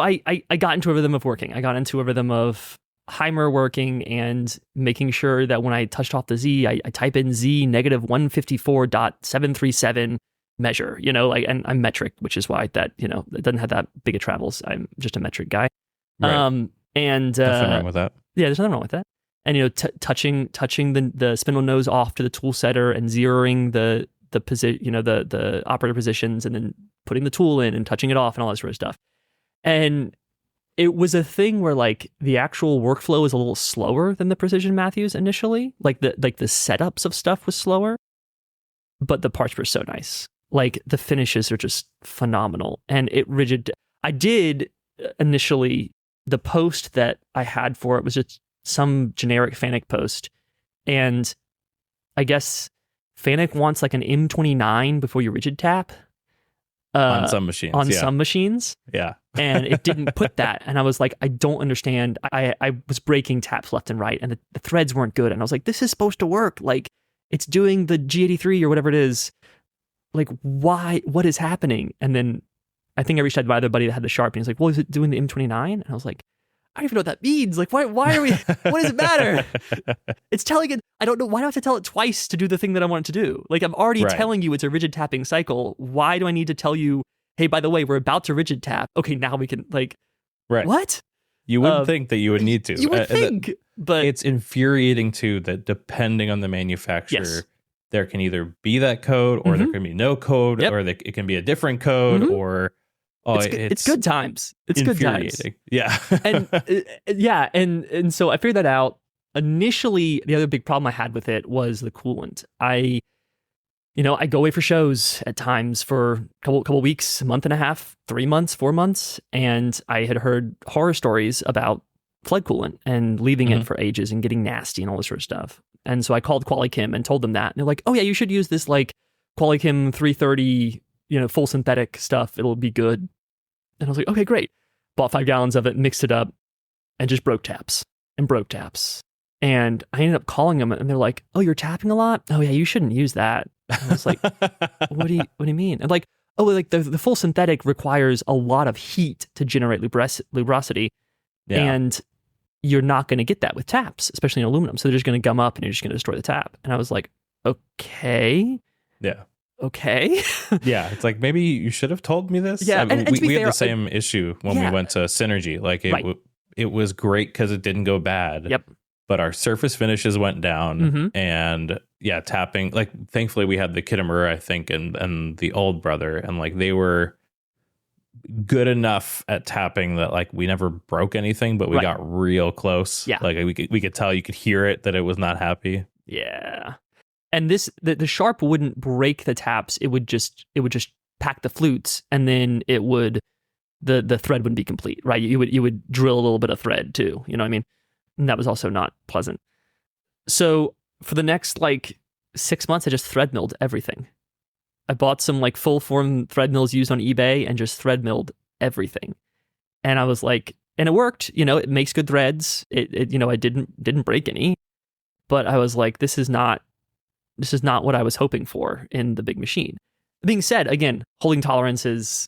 Speaker 2: I got into a rhythm of working. I got into a rhythm of Heimer working and making sure that when I touched off the Z, I type in Z negative 154.737 measure, and I'm metric, which is why that, it doesn't have that big of travels. I'm just a metric guy.
Speaker 1: Right.
Speaker 2: And
Speaker 1: nothing wrong with that.
Speaker 2: Yeah, there's nothing wrong with that. And, touching the spindle nose off to the tool setter and zeroing the position, the operator positions, and then putting the tool in and touching it off and all that sort of stuff. And it was a thing where like the actual workflow was a little slower than the Precision Matthews initially. Like the setups of stuff was slower, but the parts were so nice. Like the finishes are just phenomenal. And I did initially, the post that I had for it was just some generic Fanic post. And I guess Fanic wants like an M29 before you rigid tap.
Speaker 1: On some machines.
Speaker 2: Some machines.
Speaker 1: Yeah.
Speaker 2: And it didn't put that. And I was like, I don't understand. I was breaking taps left and right, and the threads weren't good. And I was like, this is supposed to work. Like, it's doing the G83 or whatever it is. Like, why? What is happening? And then I think I reached out to my other buddy that had the Sharp, and he's like, well, is it doing the M29? And I was like, I don't even know what that means. Like, why are we, what does it matter? It's telling it, I don't know. Why do I have to tell it twice to do the thing that I want it to do? Like, I'm already telling you it's a rigid tapping cycle. Why do I need to tell you, hey, by the way, we're about to rigid tap. Okay, now we can, like, what?
Speaker 1: You wouldn't think that you would need to.
Speaker 2: You would think, but
Speaker 1: it's infuriating too that depending on the manufacturer, there can either be that code or there can be no code, or it can be a different code, or
Speaker 2: it's good times. It's good times.
Speaker 1: Yeah.
Speaker 2: And so I figured that out. Initially, the other big problem I had with it was the coolant. I go away for shows at times for a couple weeks, a month and a half, 3 months, 4 months, and I had heard horror stories about flood coolant and leaving it for ages and getting nasty and all this sort of stuff. And so I called Qualichem and told them that. And they're like, oh yeah, you should use this like Qualichem 330, full synthetic stuff. It'll be good. And I was like, okay, great. Bought 5 gallons of it, mixed it up, and just broke taps. and broke taps. And I ended up calling them, and they're like, "Oh, you're tapping a lot? Oh yeah, you shouldn't use that." And I was like, what do you mean? And like, oh, like the full synthetic requires a lot of heat to generate lubrosity.
Speaker 1: Yeah.
Speaker 2: And you're not going to get that with taps, especially in aluminum. So they're just going to gum up and you're just going to destroy the tap. And I was like, okay.
Speaker 1: Yeah.
Speaker 2: Okay.
Speaker 1: Yeah. It's like, maybe you should have told me this.
Speaker 2: Yeah.
Speaker 1: I mean,
Speaker 2: and
Speaker 1: we had the same issue when we went to Synergy. Like it was great because it didn't go bad.
Speaker 2: Yep.
Speaker 1: But our surface finishes went down, and yeah, tapping. Like, thankfully, we had the Kitamura, I think, and the old brother, and like they were good enough at tapping that like we never broke anything, but we got real close.
Speaker 2: Yeah,
Speaker 1: like we could tell, you could hear it that it was not happy.
Speaker 2: Yeah, and the sharp wouldn't break the taps; it would just pack the flutes, and then it would the thread wouldn't be complete, right? You would drill a little bit of thread too. You know what I mean? And that was also not pleasant. So for the next like 6 months, I just thread milled everything. I bought some like full form thread mills used on eBay and just thread milled everything. And I was like, and it worked, it makes good threads. It I didn't break any, but I was like, this is not what I was hoping for in the big machine. Being said, again, holding tolerances,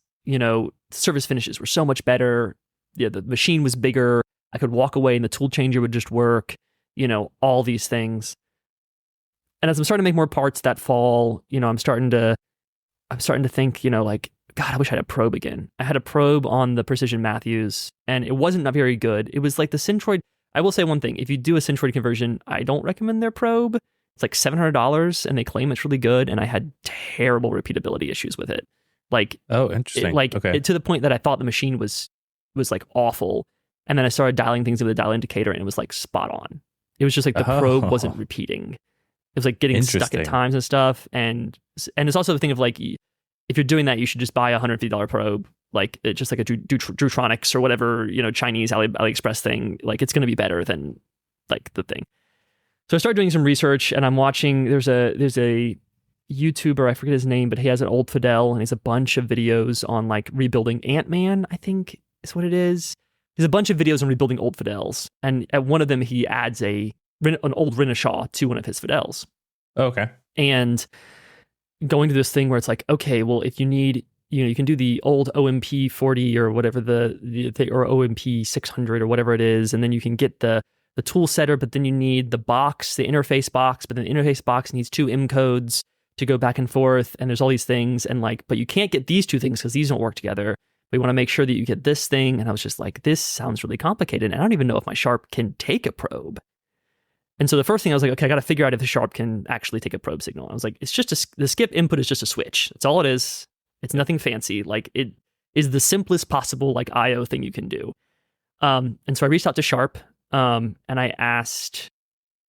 Speaker 2: surface finishes were so much better. Yeah, the machine was bigger. I could walk away and the tool changer would just work, all these things. And as I'm starting to make more parts that fall, I'm starting to think, like, God, I wish I had a probe again. I had a probe on the Precision Matthews and it wasn't very good. It was like the Centroid. I will say one thing. If you do a Centroid conversion, I don't recommend their probe. It's like $700 and they claim it's really good. And I had terrible repeatability issues with it. Like,
Speaker 1: oh, interesting.
Speaker 2: Okay. To the point that I thought the machine was like awful. And then I started dialing things with a dial indicator and it was like spot on. It was just like the probe wasn't repeating. It was like getting stuck at times and stuff. And it's also the thing of like, if you're doing that, you should just buy a $150 probe, like just like a Drutronics or whatever, Chinese AliExpress thing. Like it's going to be better than like the thing. So I started doing some research and I'm watching, there's a YouTuber, I forget his name, but he has an old Fidel and he has a bunch of videos on like rebuilding Ant-Man, I think is what it is. There's a bunch of videos on rebuilding old Fidels, and at one of them he adds an old Renishaw to one of his Fidels.
Speaker 1: Okay.
Speaker 2: And going to this thing where it's like, okay, well, if you need, you can do the old OMP 40 or whatever or OMP 600 or whatever it is, and then you can get the tool setter, but then you need the box, the interface box, but then the interface box needs 2 M codes to go back and forth, and there's all these things, and like, but you can't get these 2 things because these don't work together. We want to make sure that you get this thing. And I was just like, this sounds really complicated. And I don't even know if my Sharp can take a probe. And so the first thing I was like, okay, I got to figure out if the Sharp can actually take a probe signal. I was like, it's just the skip input is just a switch. That's all it is. It's nothing fancy. Like it is the simplest possible like IO thing you can do. And so I reached out to Sharp and I asked,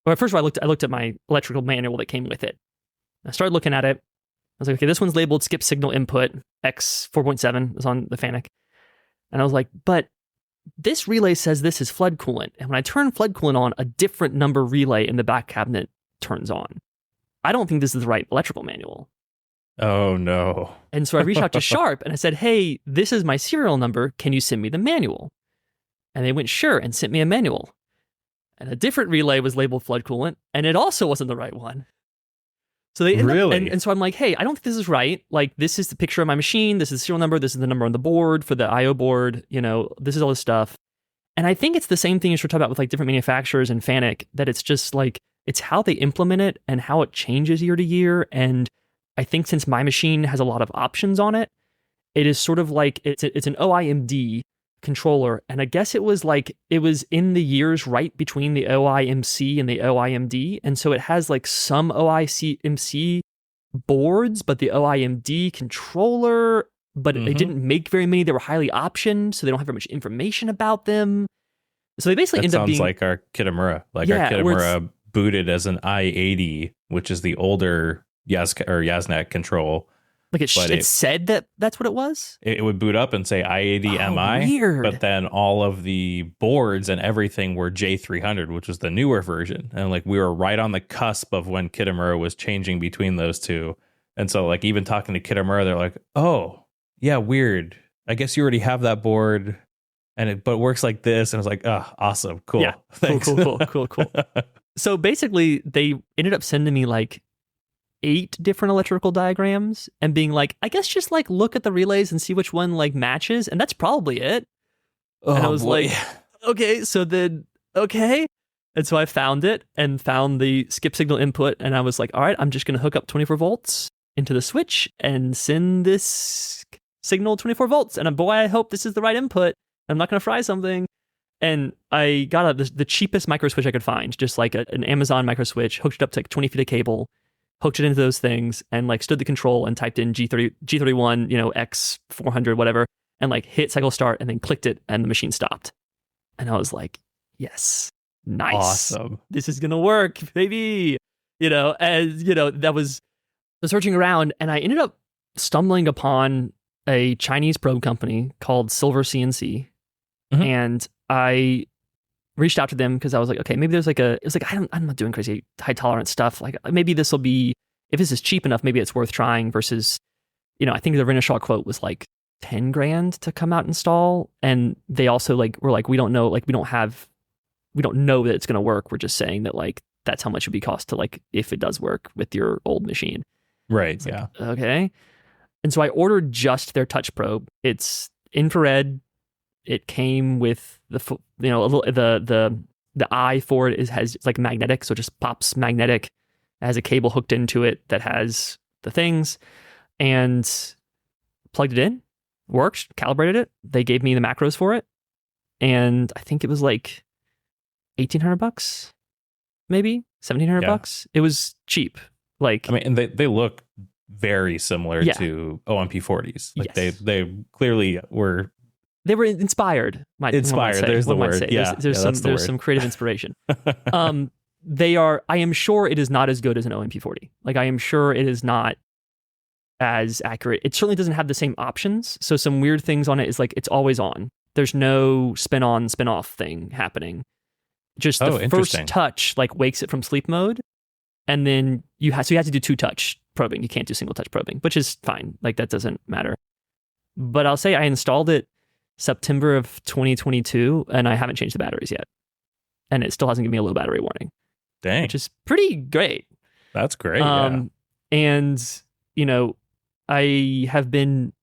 Speaker 2: well, first of all, I looked at my electrical manual that came with it. I started looking at it. I was like, okay, this one's labeled skip signal input X 4.7 is on the FANUC. And I was like, but this relay says this is flood coolant. And when I turn flood coolant on, a different number relay in the back cabinet turns on. I don't think this is the right electrical manual.
Speaker 1: Oh, no.
Speaker 2: And so I reached out to Sharp and I said, hey, this is my serial number. Can you send me the manual? And they went, sure, and sent me a manual. And a different relay was labeled flood coolant, and it also wasn't the right one. So they
Speaker 1: really?
Speaker 2: And so I'm like, hey, I don't think this is right. Like, this is the picture of my machine. This is the serial number. This is the number on the board for the IO board. This is all this stuff. And I think it's the same thing as we're talking about with like different manufacturers and FANUC, that it's just like, it's how they implement it and how it changes year to year. And I think since my machine has a lot of options on it, it is sort of like, it's an OIMD controller. And I guess it was in the years right between the OIMC and the OIMD. And so it has like some OIMC boards, but the OIMD controller, but they didn't make very many. They were highly optioned, so they don't have very much information about them. So they basically end up being...
Speaker 1: sounds like our Kitamura. Our Kitamura booted as an I-80, which is the older Yasnak control.
Speaker 2: Like it said that's what it was?
Speaker 1: It would boot up and say I-80MI,
Speaker 2: weird.
Speaker 1: But then all of the boards and everything were J300, which was the newer version. And like we were right on the cusp of when Kitamura was changing between those two. And so like even talking to Kitamura, they're like, oh, yeah, weird. I guess you already have that board. but it works like this. And I was like, oh, awesome. Cool.
Speaker 2: Yeah.
Speaker 1: Thanks.
Speaker 2: Cool. So basically they ended up sending me like 8 different electrical diagrams and being like, I guess just like look at the relays and see which one like matches. And that's probably it. And I was like, okay, so then, okay. And so I found it and found the skip signal input. And I was like, all right, I'm just going to hook up 24 volts into the switch and send this signal 24 volts. And boy, I hope this is the right input. I'm not going to fry something. And I got the cheapest micro switch I could find, just like an Amazon micro switch, hooked it up to like 20 feet of cable, hooked it into those things, and like stood the control and typed in G31, X400, whatever, and like hit cycle start and then clicked it and the machine stopped. And I was like, yes, nice.
Speaker 1: Awesome.
Speaker 2: This is going to work, baby. That was searching around, and I ended up stumbling upon a Chinese probe company called Silver CNC. Mm-hmm. And I reached out to them because I was like, okay, maybe there's I'm not doing crazy high tolerance stuff. Like maybe this will be, if this is cheap enough, maybe it's worth trying versus, I think the Renishaw quote was like 10 grand to come out and install. And they also were like, we don't know, we don't know that it's going to work. We're just saying that that's how much it would be cost to if it does work with your old machine.
Speaker 1: Right. Yeah.
Speaker 2: Okay. And so I ordered just their touch probe. It's infrared. It came with the eye for it has magnetic, so it just pops magnetic. It has a cable hooked into it that has the things, and plugged it in, worked, calibrated it. They gave me the macros for it, and I think it was like $1,800, maybe $1,700. It was cheap.
Speaker 1: And they look very similar to OMP40s. They clearly were.
Speaker 2: They were inspired.
Speaker 1: There's the word.
Speaker 2: There's some creative inspiration. I am sure it is not as good as an OMP40. I am sure it is not as accurate. It certainly doesn't have the same options. So some weird things on it is it's always on. There's no spin on, spin off thing happening. Just the first touch wakes it from sleep mode. And then you have to do 2-touch probing. You can't do single touch probing, which is fine. That doesn't matter. But I'll say I installed it September of 2022, and I haven't changed the batteries yet. And it still hasn't given me a low battery warning.
Speaker 1: Dang.
Speaker 2: Which is pretty great.
Speaker 1: That's great.
Speaker 2: And, I have been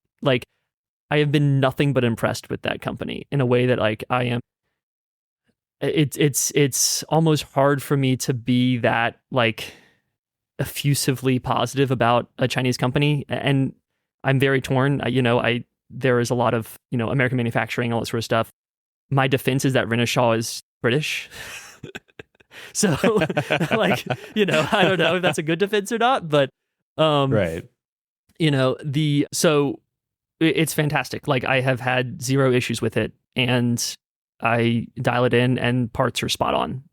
Speaker 2: nothing but impressed with that company in a way that I am. It's almost hard for me to be that effusively positive about a Chinese company, and I'm very torn. There is a lot of American manufacturing, all that sort of stuff. My defense is that Renishaw is British, so I don't know if that's a good defense or not, but
Speaker 1: right.
Speaker 2: So it's fantastic. I have had zero issues with it, and I dial it in and parts are spot on,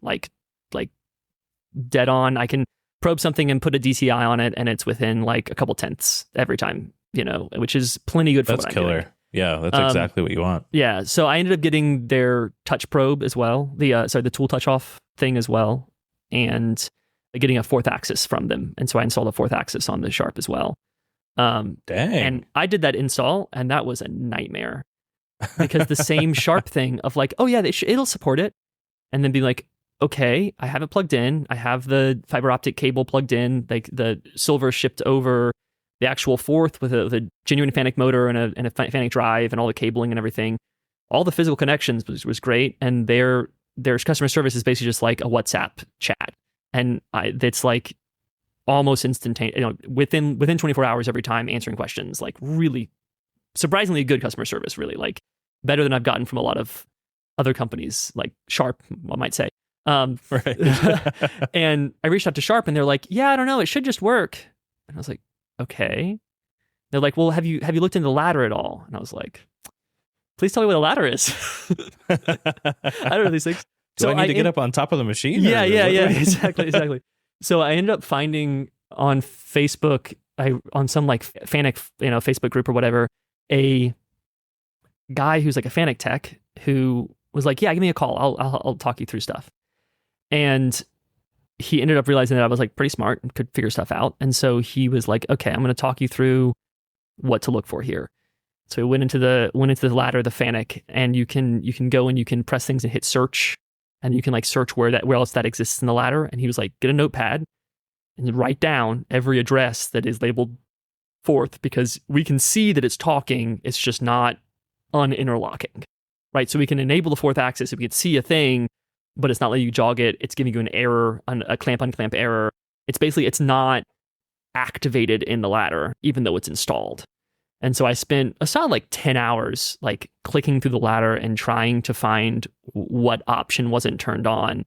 Speaker 2: dead on. I can probe something and put a DCI on it and it's within a couple tenths every time, which is plenty good for
Speaker 1: that's
Speaker 2: what
Speaker 1: killer.
Speaker 2: I'm doing.
Speaker 1: Yeah, that's exactly what you want.
Speaker 2: Yeah, so I ended up getting their touch probe as well, the tool touch off thing as well, and getting a 4th axis from them. And so I installed a 4th axis on the Sharp as well.
Speaker 1: Dang.
Speaker 2: And I did that install, and that was a nightmare. Because the same Sharp thing of oh yeah, it'll support it, and then be okay, I have it plugged in, I have the fiber optic cable plugged in, the Silver shipped over the actual 4th with a genuine FANUC motor and a FANUC drive and all the cabling and everything. All the physical connections was great, and their customer service is basically just a WhatsApp chat, and it's almost instantaneous. Within 24 hours every time, answering questions. Really surprisingly good customer service. Really better than I've gotten from a lot of other companies, like Sharp, I might say.
Speaker 1: Right.
Speaker 2: And I reached out to Sharp, and they're yeah, I don't know, it should just work. And I was okay. They're well, have you looked into the ladder at all? And I was please tell me what a ladder is. I don't know these things.
Speaker 1: Do I need to get up on top of the machine?
Speaker 2: Yeah, exactly. So I ended up finding on Facebook, on some FANUC, Facebook group or whatever, a guy who's a FANUC tech who was yeah, give me a call. I'll talk you through stuff. And he ended up realizing that I was pretty smart and could figure stuff out. And so he was okay, I'm going to talk you through what to look for here. So we went into the ladder, the FANUC, and you can go and you can press things and hit search, and you can like search where else that exists in the ladder. And he was like, get a notepad and write down every address that is labeled fourth, because we can see that it's talking, it's just not uninterlocking, right? So we can enable the fourth axis, we can see a thing, but it's not letting you jog it. It's giving you an error, a clamp unclamp error. It's not activated in the ladder, even though it's installed. And so I spent a solid like 10 hours like clicking through the ladder and trying to find what option wasn't turned on,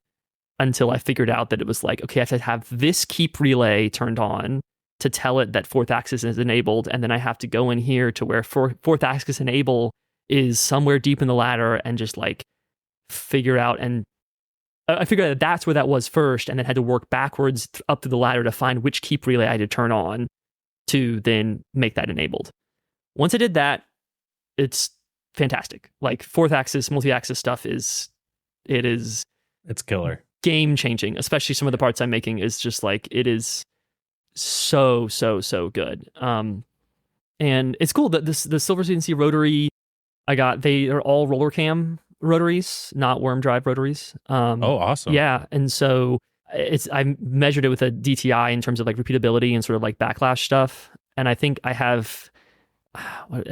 Speaker 2: until I figured out that it was like, okay, I have to have this keep relay turned on to tell it that fourth axis is enabled. And then I have to go in here to where fourth axis enable is somewhere deep in the ladder and just like figure out. And I figured out that that's where that was first, and then had to work backwards up through the ladder to find which keep relay I had to turn on to then make that enabled. Once I did that, it's fantastic. Like fourth axis, multi-axis stuff it's
Speaker 1: killer.
Speaker 2: Game changing, especially some of the parts I'm making is just like, it is so good. And it's cool that the Silver CNC rotary they are all roller cam rotaries, not worm drive rotaries.
Speaker 1: Awesome.
Speaker 2: Yeah. And so I measured it with a DTI in terms of like repeatability and sort of like backlash stuff. And I think I want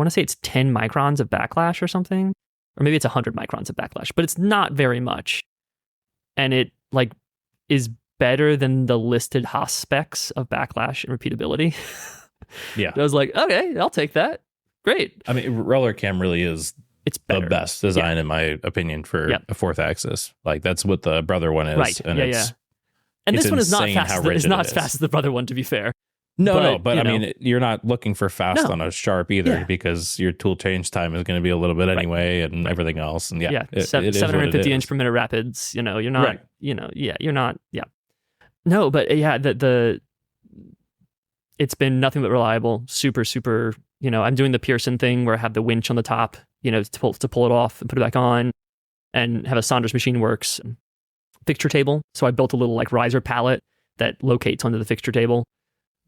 Speaker 2: to say it's 10 microns of backlash or something, or maybe it's 100 microns of backlash, but it's not very much. And it like is better than the listed Haas specs of backlash and repeatability.
Speaker 1: Yeah.
Speaker 2: I was like, okay, I'll take that. Great.
Speaker 1: I mean, roller cam really is the best design in my opinion for a fourth axis. Like that's what the Brother one is.
Speaker 2: Right.
Speaker 1: And
Speaker 2: And this one is not fast. It's not as
Speaker 1: is.
Speaker 2: fast as the Brother one, to be fair.
Speaker 1: But I mean, you're not looking for fast on a Sharp either, because your tool change time is going to be a little bit anyway, and everything else. And it
Speaker 2: 750 inch per minute rapids. You're not. You're not. Yeah. No, but it's been nothing but reliable. Super. I'm doing the Pearson thing where I have the winch on the top, to pull it off and put it back on, and have a Saunders Machine Works fixture table. So I built a little like riser pallet that locates onto the fixture table,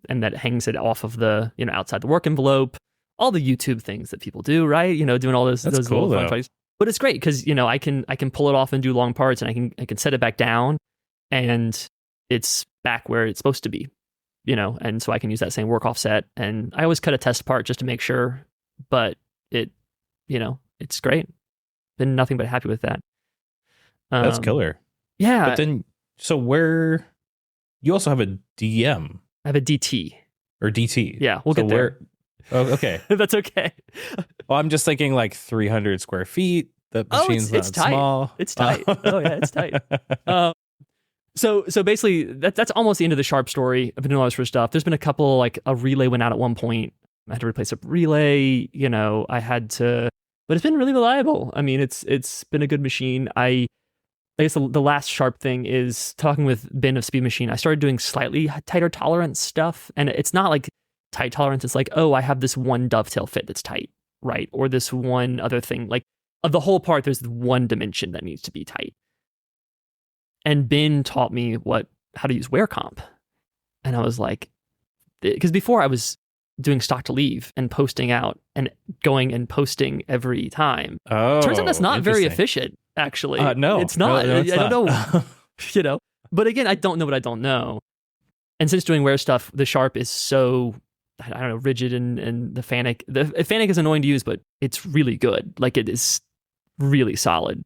Speaker 2: and that hangs it off of the, outside the work envelope, all the YouTube things that people do, right? Doing all those
Speaker 1: cool,
Speaker 2: little fun things. But it's great because, I can pull it off and do long parts, and I can set it back down, and it's back where it's supposed to be, and so I can use that same work offset. And I always cut a test part just to make sure, but it's great. Been nothing but happy with that.
Speaker 1: That's killer.
Speaker 2: Yeah.
Speaker 1: But then, so you also have a DM.
Speaker 2: I have a DT.
Speaker 1: Or DT.
Speaker 2: Yeah, we'll get there.
Speaker 1: Okay.
Speaker 2: That's okay.
Speaker 1: Well, I'm just thinking like 300 square feet. The machine's
Speaker 2: it's
Speaker 1: not
Speaker 2: tight.
Speaker 1: small.
Speaker 2: It's tight. Oh yeah, it's tight. So basically, that's almost the end of the Sharp story. I've been doing all this for stuff. There's been a couple, like a relay went out at one point. I had to replace a relay. I had to, but it's been really reliable. I mean, it's been a good machine. I guess the last Sharp thing is talking with Ben of Speed Machine. I started doing slightly tighter tolerance stuff, and it's not like tight tolerance. It's like, oh, I have this one dovetail fit that's tight, right? Or this one other thing. Like of the whole part, there's one dimension that needs to be tight. And Ben taught me how to use wear comp, and I was like, because before I was doing stock to leave and posting out and going and posting every time.
Speaker 1: Oh,
Speaker 2: turns out that's not very efficient. Actually,
Speaker 1: no,
Speaker 2: it's not.
Speaker 1: No,
Speaker 2: I don't know, But again, I don't know what I don't know. And since doing wear stuff, the Sharp is so, I don't know, rigid, and the FANUC is annoying to use, but it's really good. Like it is really solid,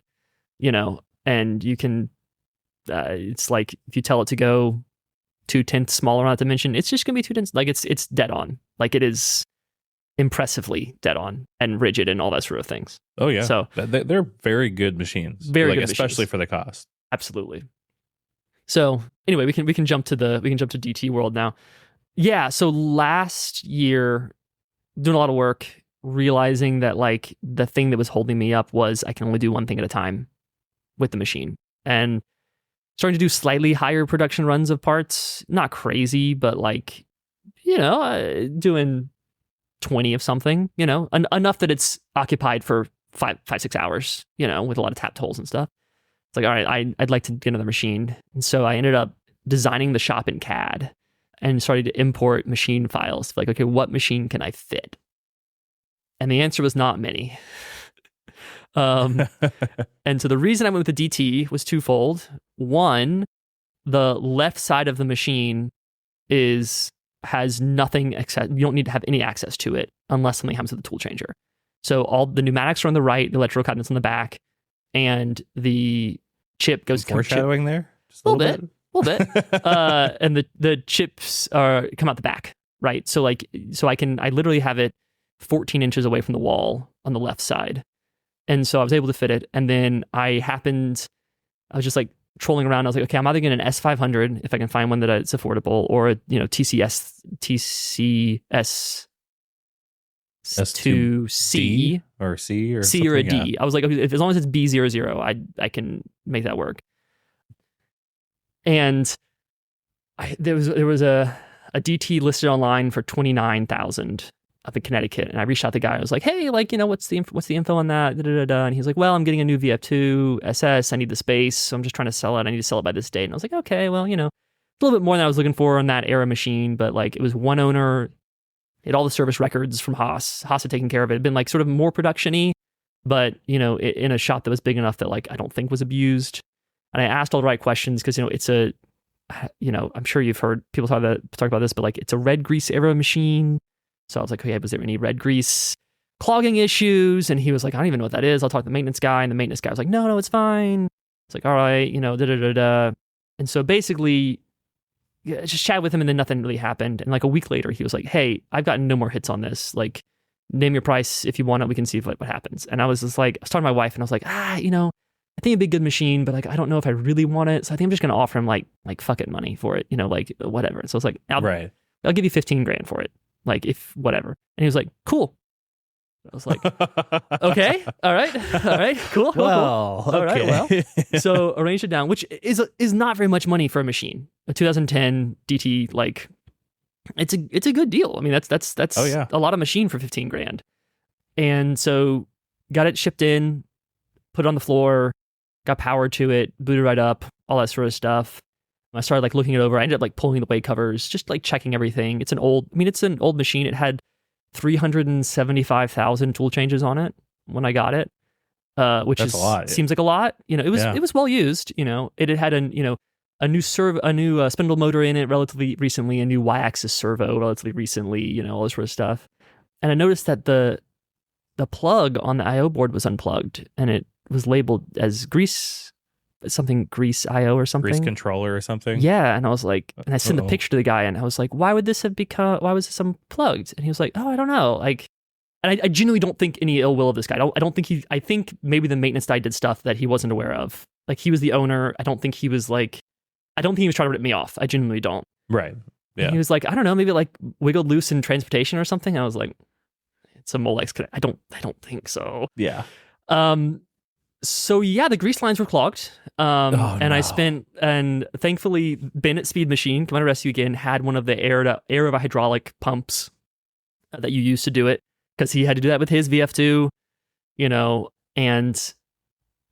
Speaker 2: and you can, it's like if you tell it to go 2/10 smaller on that dimension, it's just going to be 2/10. Like it's dead on. Like it is impressively dead on and rigid and all that sort of things.
Speaker 1: Oh yeah.
Speaker 2: So
Speaker 1: they're very good machines.
Speaker 2: Very good
Speaker 1: especially
Speaker 2: machines.
Speaker 1: For the cost.
Speaker 2: Absolutely. So anyway, we can jump to DT world now. Yeah. So last year, doing a lot of work, realizing that like the thing that was holding me up was I can only do one thing at a time with the machine, and starting to do slightly higher production runs of parts. Not crazy, but like, doing 20 of something, enough that it's occupied for 5-6 hours, with a lot of tapped holes and stuff. It's like, all right, I'd like to get another machine. And so I ended up designing the shop in CAD and started to import machine files. Like, okay, what machine can I fit? And the answer was not many. And so the reason I went with the DT was twofold. One, the left side of the machine has nothing access. You don't need to have any access to it unless something happens to the tool changer. So all the pneumatics are on the right, the electrical cabinet's on the back, and the chip goes
Speaker 1: foreshadowing there.
Speaker 2: Just a little bit. And the chips come out the back, right? So I literally have it 14 inches away from the wall on the left side. And so I was able to fit it. And then I was just like trolling around. I was like, okay, I'm either getting an S500 if I can find one that's affordable, or a TCS S2C
Speaker 1: or C or
Speaker 2: C or a D. Yeah. I was like, okay, as long as it's B00, I can make that work. And there was a DT listed online for $29,000 up in Connecticut, and I reached out to the guy. I was like, hey, like, what's the info on that? And he's like, well, I'm getting a new VF2 SS. I need the space, so I'm just trying to sell it. I need to sell it by this date. And I was like, okay, well, a little bit more than I was looking for on that era machine, but like it was one owner. It had all the service records from Haas. Haas had taken care of it. It had been like sort of more production-y, but in a shop that was big enough that like I don't think was abused. And I asked all the right questions because it's a, I'm sure you've heard people talk about this, but like it's a red grease era machine. So I was like, okay, was there any red grease clogging issues? And he was like, I don't even know what that is. I'll talk to the maintenance guy. And the maintenance guy was like, no, it's fine. It's like, all right, And so basically, just chat with him, and then nothing really happened. And like a week later, he was like, hey, I've gotten no more hits on this. Like, name your price if you want it. We can see what happens. And I was just like, I was talking to my wife, and I was like, I think it'd be a good machine, but like, I don't know if I really want it. So I think I'm just going to offer him like fuck it money for it, like whatever. So I was like, I'll give you $15,000 for it. Like if whatever. And he was like, cool. I was like, okay, all right, cool.
Speaker 1: Well,
Speaker 2: cool. All right, well. So arrange it down, which is not very much money for a machine. A 2010 DT, like it's a good deal. I mean, that's a lot of machine for $15,000. And so got it shipped in, put it on the floor, got power to it, booted right up, all that sort of stuff. I started like looking it over. I ended up like pulling the weight covers, just like checking everything. It's an old machine. It had 375,000 tool changes on it when I got it, which is a lot. Seems like a lot. It was well used. It had a new spindle motor in it relatively recently, a new Y-axis servo relatively recently. All this sort of stuff. And I noticed that the plug on the I/O board was unplugged, and it was labeled as grease IO or something.
Speaker 1: Grease controller or something.
Speaker 2: Yeah. And I was like, and I sent the picture to the guy, and I was like, why was this unplugged? And he was like, oh, I don't know. Like, and I genuinely don't think any ill will of this guy. I think maybe the maintenance guy did stuff that he wasn't aware of. Like, he was the owner. I don't think he was trying to rip me off. I genuinely don't.
Speaker 1: Right. Yeah.
Speaker 2: And he was like, I don't know, maybe like wiggled loose in transportation or something. And I was like, it's a Molex connect. I don't think so.
Speaker 1: Yeah.
Speaker 2: So yeah, the grease lines were clogged. And thankfully Bennett Speed Machine, Come On to Rescue Again, had one of the air of a hydraulic pumps that you use to do it, because he had to do that with his VF2, and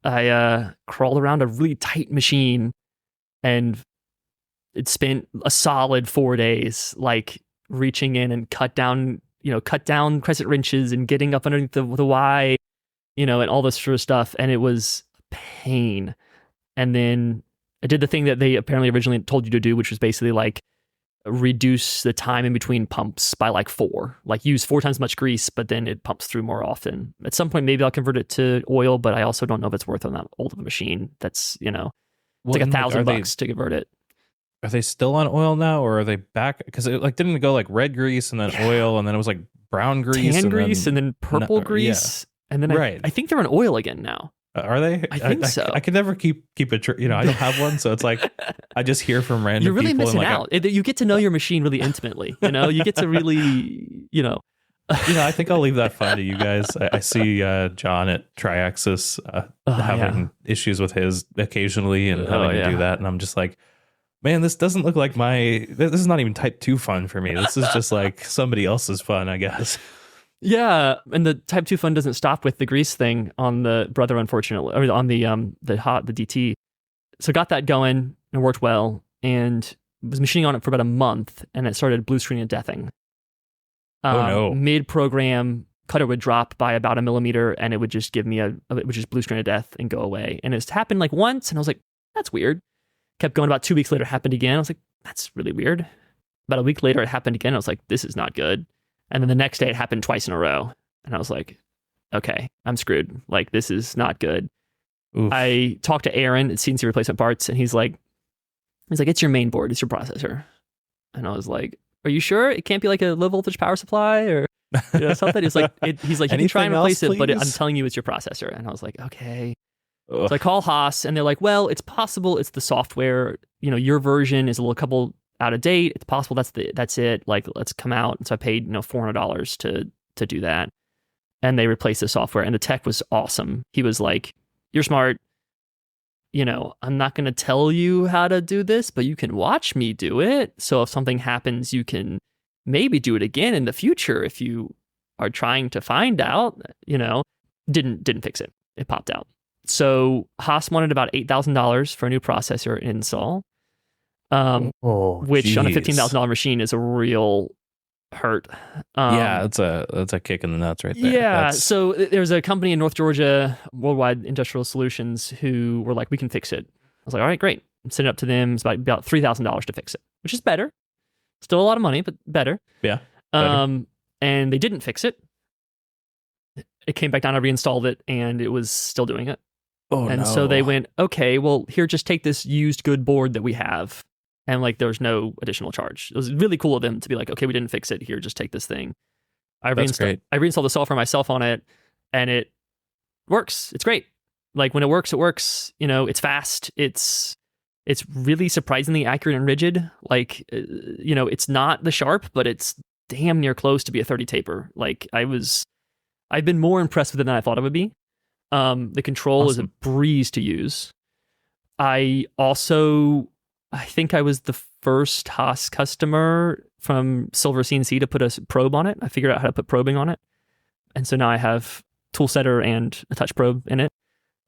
Speaker 2: I crawled around a really tight machine, and it spent a solid 4 days, like reaching in and cut down crescent wrenches and getting up underneath the Y, and all this sort of stuff. And it was a pain. And then I did the thing that they apparently originally told you to do, which was basically like reduce the time in between pumps by like 4. Like use 4 times as much grease, but then it pumps through more often. At some point, maybe I'll convert it to oil, but I also don't know if it's worth on that old of a machine. That's, it's like $1,000 to convert it.
Speaker 1: Are they still on oil now, or are they back? Because it like didn't go like red grease and then oil, and then it was like brown grease,
Speaker 2: tan grease, and then purple grease. Yeah. And then I think they're on oil again now.
Speaker 1: Are they?
Speaker 2: I think so.
Speaker 1: I can never keep it. I don't have one, so it's like I just hear from random people.
Speaker 2: You're really missing out. You get to know your machine really intimately. You get to really,
Speaker 1: I think I'll leave that fun to you guys. I see John at Triaxis having issues with his occasionally and having to do that, and I'm just like, man, this doesn't look like this is not even type 2 fun for me. This is just like somebody else's fun, I guess.
Speaker 2: Yeah, and the Type 2 fun doesn't stop with the grease thing on the Brother, unfortunately, or on the DT. So got that going, and it worked well, and was machining on it for about a month, and it started blue screening and deathing.
Speaker 1: Oh no!
Speaker 2: Mid-program, cutter would drop by about a millimeter and it would just give me it would just blue screen of death and go away. And it's happened like once and I was like, that's weird. Kept going. About 2 weeks later, it happened again. I was like, that's really weird. About a week later, it happened again. I was like, this is not good. And then the next day it happened twice in a row. And I was like, okay, I'm screwed. Like, this is not good. Oof. I talked to Aaron at CNC Replacement Parts, and he's like, it's your main board, it's your processor. And I was like, are you sure it can't be like a low voltage power supply or something? He's like, you can try and replace it, but I'm telling you, it's your processor. And I was like, okay. Ugh. So I call Haas, and they're like, well, it's possible it's the software. Your version is a little couple out of date. It's possible that's it. Like, let's come out. And so I paid $400 to do that. And they replaced the software, and the tech was awesome. He was like, you're smart. I'm not going to tell you how to do this, but you can watch me do it. So if something happens, you can maybe do it again in the future if you are trying to find out. Didn't fix it. It popped out. So Haas wanted about $8,000 for a new processor install, which on a $15,000 machine is a real hurt.
Speaker 1: That's a kick in the nuts right there.
Speaker 2: Yeah. So there's a company in North Georgia, Worldwide Industrial Solutions, who were like, we can fix it. I was like, all right, great. Send it up to them. It's about $3,000 to fix it, which is better. Still a lot of money, but better.
Speaker 1: Yeah. Better.
Speaker 2: And they didn't fix it. It came back down. I reinstalled it, and it was still doing it.
Speaker 1: Oh,
Speaker 2: and so they went, okay, well, here, just take this used good board that we have. And like, there was no additional charge. It was really cool of them to be like, okay, we didn't fix it. Here, just take this thing. I reinstalled the software myself on it, and it works. It's great. Like, when it works, it works. It's fast. It's really surprisingly accurate and rigid. Like, it's not the Sharp, but it's damn near close to be a 30 taper. Like, I've been more impressed with it than I thought it would be. The control is a breeze to use. I think I was the first Haas customer from Silver CNC to put a probe on it. I figured out how to put probing on it. And so now I have tool setter and a touch probe in it.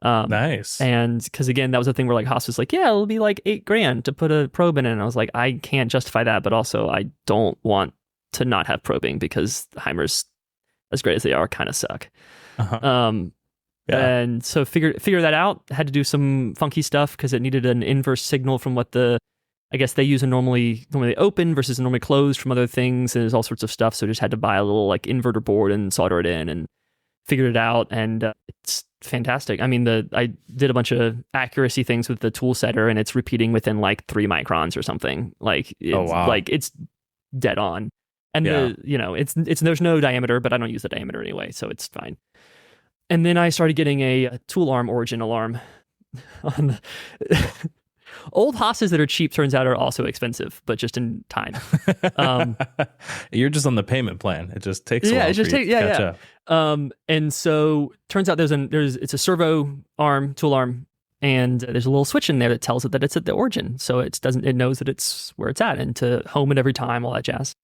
Speaker 1: Nice.
Speaker 2: And because again, that was the thing where like Haas was like, yeah, it'll be like $8,000 to put a probe in it. And I was like, I can't justify that, but also I don't want to not have probing because the Heimers, as great as they are, kind of suck.
Speaker 1: Uh-huh.
Speaker 2: Yeah. And so figure that out. Had to do some funky stuff because it needed an inverse signal from what I guess they use a normally open versus normally closed from other things. And there's all sorts of stuff. So just had to buy a little like inverter board and solder it in and figured it out. And it's fantastic. I mean, I did a bunch of accuracy things with the tool setter, and it's repeating within like 3 microns or something. Like, it's dead on. And it's there's no diameter, but I don't use the diameter anyway, so it's fine. And then I started getting a tool arm origin alarm on the old Haas's that are cheap, turns out, are also expensive, but just in time.
Speaker 1: You're just on the payment plan. It just takes a while to catch up.
Speaker 2: And so turns out it's a servo arm, tool arm, and there's a little switch in there that tells it that it's at the origin. So it knows that it's where it's at and to home it every time, all that jazz.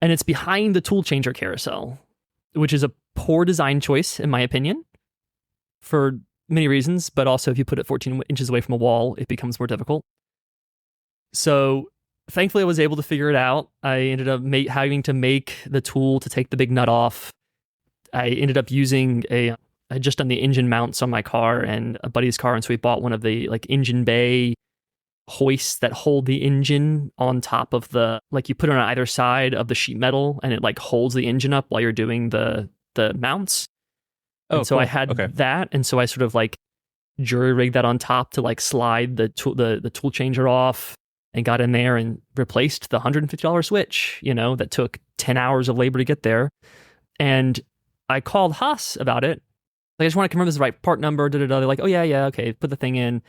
Speaker 2: And it's behind the tool changer carousel, which is a poor design choice, in my opinion, for many reasons, but also if you put it 14 inches away from a wall, it becomes more difficult. So thankfully, I was able to figure it out. I ended up having to make the tool to take the big nut off. I ended up using I had just done the engine mounts on my car and a buddy's car, and so we bought one of the like engine bay hoists that hold the engine on top of you put it on either side of the sheet metal, and it like holds the engine up while you're doing the mounts. Oh, and so cool. I had that, and so I sort of like jury rigged that on top to like slide the tool changer off, and got in there and replaced the $150 switch, that took 10 hours of labor to get there. And I called Haas about it. Like, I just want to confirm this is the right part number. They're like, oh yeah, okay, put the thing in,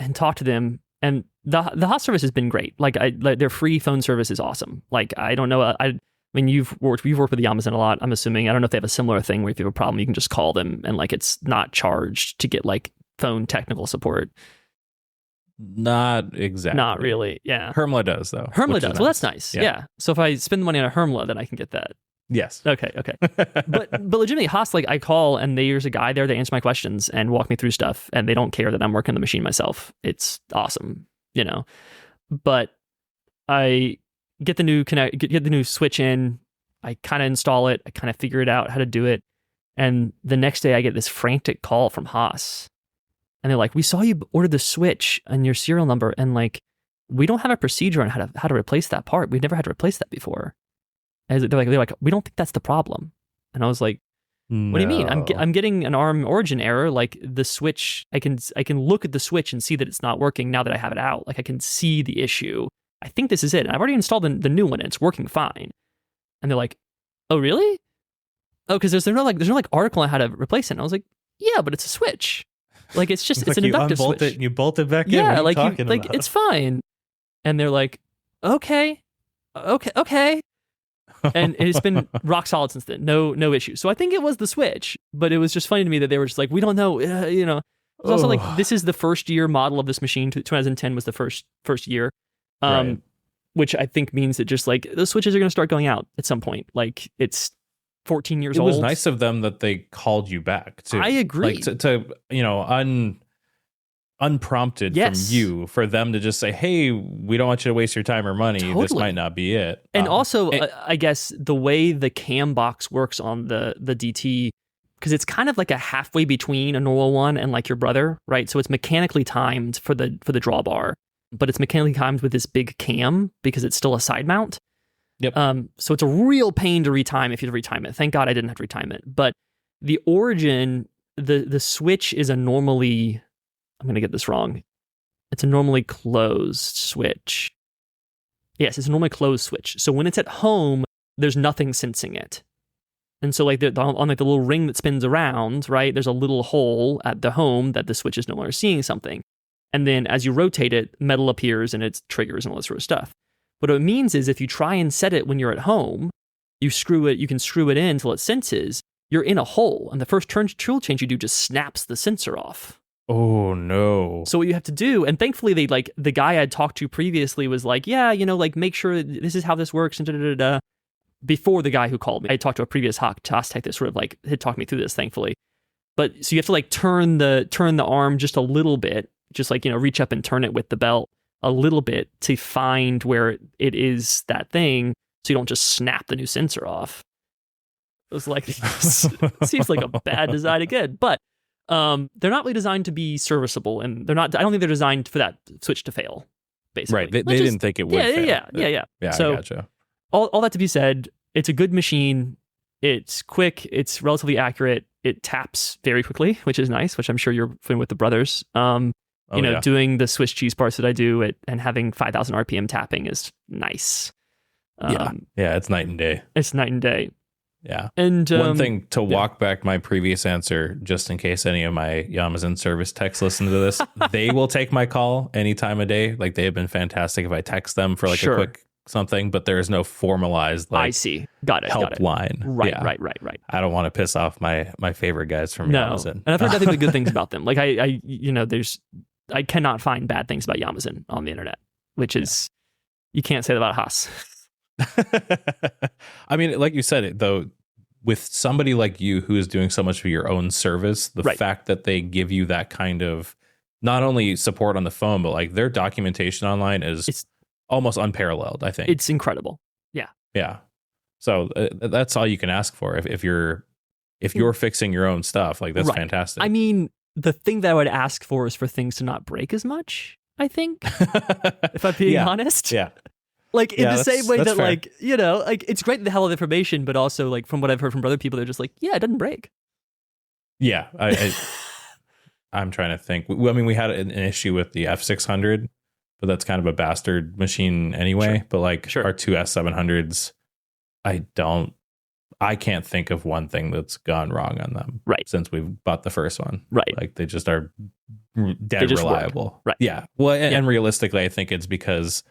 Speaker 2: and talk to them. And the Haas service has been great. Like, their free phone service is awesome. Like, I don't know, I mean, we've worked with the Amazon a lot, I'm assuming. I don't know if they have a similar thing where if you have a problem, you can just call them and like it's not charged to get like phone technical support.
Speaker 1: Not exactly.
Speaker 2: Not really, yeah.
Speaker 1: Hermla does, though.
Speaker 2: Hermla does. Nice. Well, that's nice. Yeah. So if I spend the money on a Hermla, then I can get that.
Speaker 1: Yes.
Speaker 2: Okay. But legitimately, Haas, like, I call and there's a guy there that answers my questions and walk me through stuff, and they don't care that I'm working the machine myself. It's awesome, But I get the new switch in, I kind of install it. I kind of figure it out how to do it. And the next day I get this frantic call from Haas. And they're like, we saw you order the switch and your serial number. And like, we don't have a procedure on how to replace that part. We've never had to replace that before. And they're like, we don't think that's the problem. And I was like, what do you mean? I'm getting an ARM origin error. Like the switch, I can look at the switch and see that it's not working now that I have it out. Like I can see the issue. I think this is it. And I've already installed the new one and it's working fine. And they're like, oh really? Oh, because there's no article on how to replace it. And I was like, yeah, but it's a switch. Like it's just it's an inductive switch.
Speaker 1: It and you bolt it back in.
Speaker 2: Yeah,
Speaker 1: what are you talking
Speaker 2: like
Speaker 1: about?
Speaker 2: it's fine. And they're like, okay. And it's been rock solid since then. No issue. So I think it was the switch, but it was just funny to me that they were just like, we don't know. You know, it's also like this is the first year model of this machine. 2010 was the first year,
Speaker 1: Right.
Speaker 2: which I think means that just like the switches are going to start going out at some point. Like it's 14 years old.
Speaker 1: It was nice of them that they called you back too.
Speaker 2: I agree.
Speaker 1: Like to you know, unprompted from you, for them to just say, hey, we don't want you to waste your time or money.
Speaker 2: Totally.
Speaker 1: This might not be it.
Speaker 2: And also, I guess the way the cam box works on the DT, because it's kind of like a halfway between a normal one and like your brother, right? So it's mechanically timed for the drawbar, but it's mechanically timed with this big cam because it's still a side mount.
Speaker 1: Yep.
Speaker 2: So it's a real pain to retime if you have to retime it. Thank God I didn't have to retime it. But the origin, the switch is a normally, I'm going to get this wrong. It's a normally closed switch. Yes, it's a normally closed switch. So when it's at home, there's nothing sensing it. And so like on like the little ring that spins around, right, there's a little hole at the home that the switch is no longer seeing something. And then as you rotate it, metal appears and it triggers and all this sort of stuff. What it means is if you try and set it when you're at home, you can screw it in until it senses, you're in a hole. And the first tool change you do just snaps the sensor off.
Speaker 1: Oh no.
Speaker 2: So what you have to do, and thankfully they like the guy I'd talked to previously was like, yeah, you know, like make sure this is how this works and da-da-da-da. Before the guy who called me, I talked to a previous Haas tech that sort of like had talked me through this, thankfully. But so you have to like turn the arm just a little bit, just like, you know, reach up and turn it with the belt a little bit to find where it is that thing, so you don't just snap the new sensor off. It was like, it seems like a bad design again, but they're not really designed to be serviceable, and I don't think they're designed for that switch to fail, basically.
Speaker 1: Right. They didn't think it would fail.
Speaker 2: Yeah.
Speaker 1: So, I gotcha.
Speaker 2: All that to be said, it's a good machine. It's quick. It's relatively accurate. It taps very quickly, which is nice, which I'm sure you're familiar with the brothers. Doing the Swiss cheese parts that I do and having 5,000 RPM tapping is nice.
Speaker 1: Yeah, it's night and day.
Speaker 2: It's night and day.
Speaker 1: Yeah.
Speaker 2: And
Speaker 1: one thing to walk back my previous answer, just in case any of my Yamazin service techs listen to this, they will take my call any time of day. Like, they have been fantastic if I text them for like a quick something, but there is no formalized like
Speaker 2: I see. Got it.
Speaker 1: helpline.
Speaker 2: Right.
Speaker 1: I don't want to piss off my favorite guys from Yamazin.
Speaker 2: And I've heard nothing but good things about them. Like I cannot find bad things about Yamazin on the internet, which is you can't say that about Haas.
Speaker 1: I mean, like you said, though, with somebody like you who is doing so much for your own service, the fact that they give you that kind of not only support on the phone, but like their documentation online is almost unparalleled, I think.
Speaker 2: It's incredible. Yeah.
Speaker 1: So that's all you can ask for if you're fixing your own stuff. Like, that's fantastic.
Speaker 2: I mean, the thing that I would ask for is for things to not break as much, I think. If I'm being honest.
Speaker 1: Yeah.
Speaker 2: Like, in the same way that,
Speaker 1: fair.
Speaker 2: like, you know, like, it's great to have all the information, but also, like, from what I've heard from other people, they're just like, yeah, it doesn't break.
Speaker 1: Yeah. I'm trying to think. I mean, we had an issue with the F600, but that's kind of a bastard machine anyway.
Speaker 2: Sure.
Speaker 1: But, like, our two S700s, I can't think of one thing that's gone wrong on them.
Speaker 2: Right.
Speaker 1: Since we've bought the first one.
Speaker 2: Right.
Speaker 1: Like, they just are dead reliable.
Speaker 2: Work. Right.
Speaker 1: Yeah. Well, and realistically, I think it's because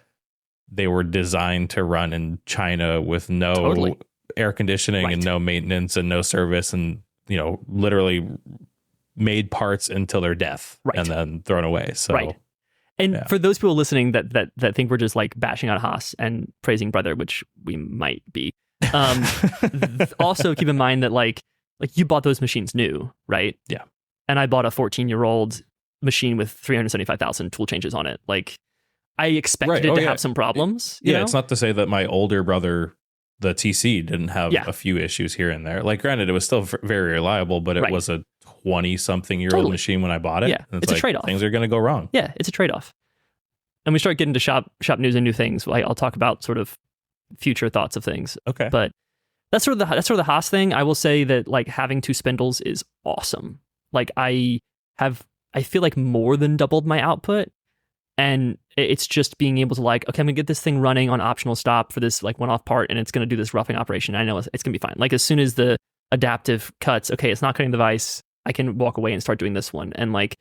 Speaker 1: they were designed to run in China with no air conditioning and no maintenance and no service, and, you know, literally made parts until their death and then thrown away. So,
Speaker 2: and for those people listening that think we're just like bashing on Haas and praising Brother, which we might be, also keep in mind that like you bought those machines new, right?
Speaker 1: Yeah.
Speaker 2: And I bought a 14-year-old machine with 375,000 tool changes on it. Like, I expected it to have some problems. You know?
Speaker 1: It's not to say that my older brother the TC didn't have a few issues here and there. Like, granted, it was still very reliable, but it was a 20-something-year-old machine when I bought it.
Speaker 2: Yeah,
Speaker 1: and
Speaker 2: it's a trade-off.
Speaker 1: Things are going to go wrong.
Speaker 2: Yeah, it's a trade-off. And we start getting to shop news and new things. I'll talk about sort of future thoughts of things.
Speaker 1: Okay,
Speaker 2: but that's sort of the Haas thing. I will say that like having 2 spindles is awesome. Like I feel like more than doubled my output, and it's just being able to like, okay, I'm gonna get this thing running on optional stop for this like one-off part, and it's gonna do this roughing operation. I know it's gonna be fine. Like as soon as the adaptive cuts, okay, it's not cutting the vise, I can walk away and start doing this one. And like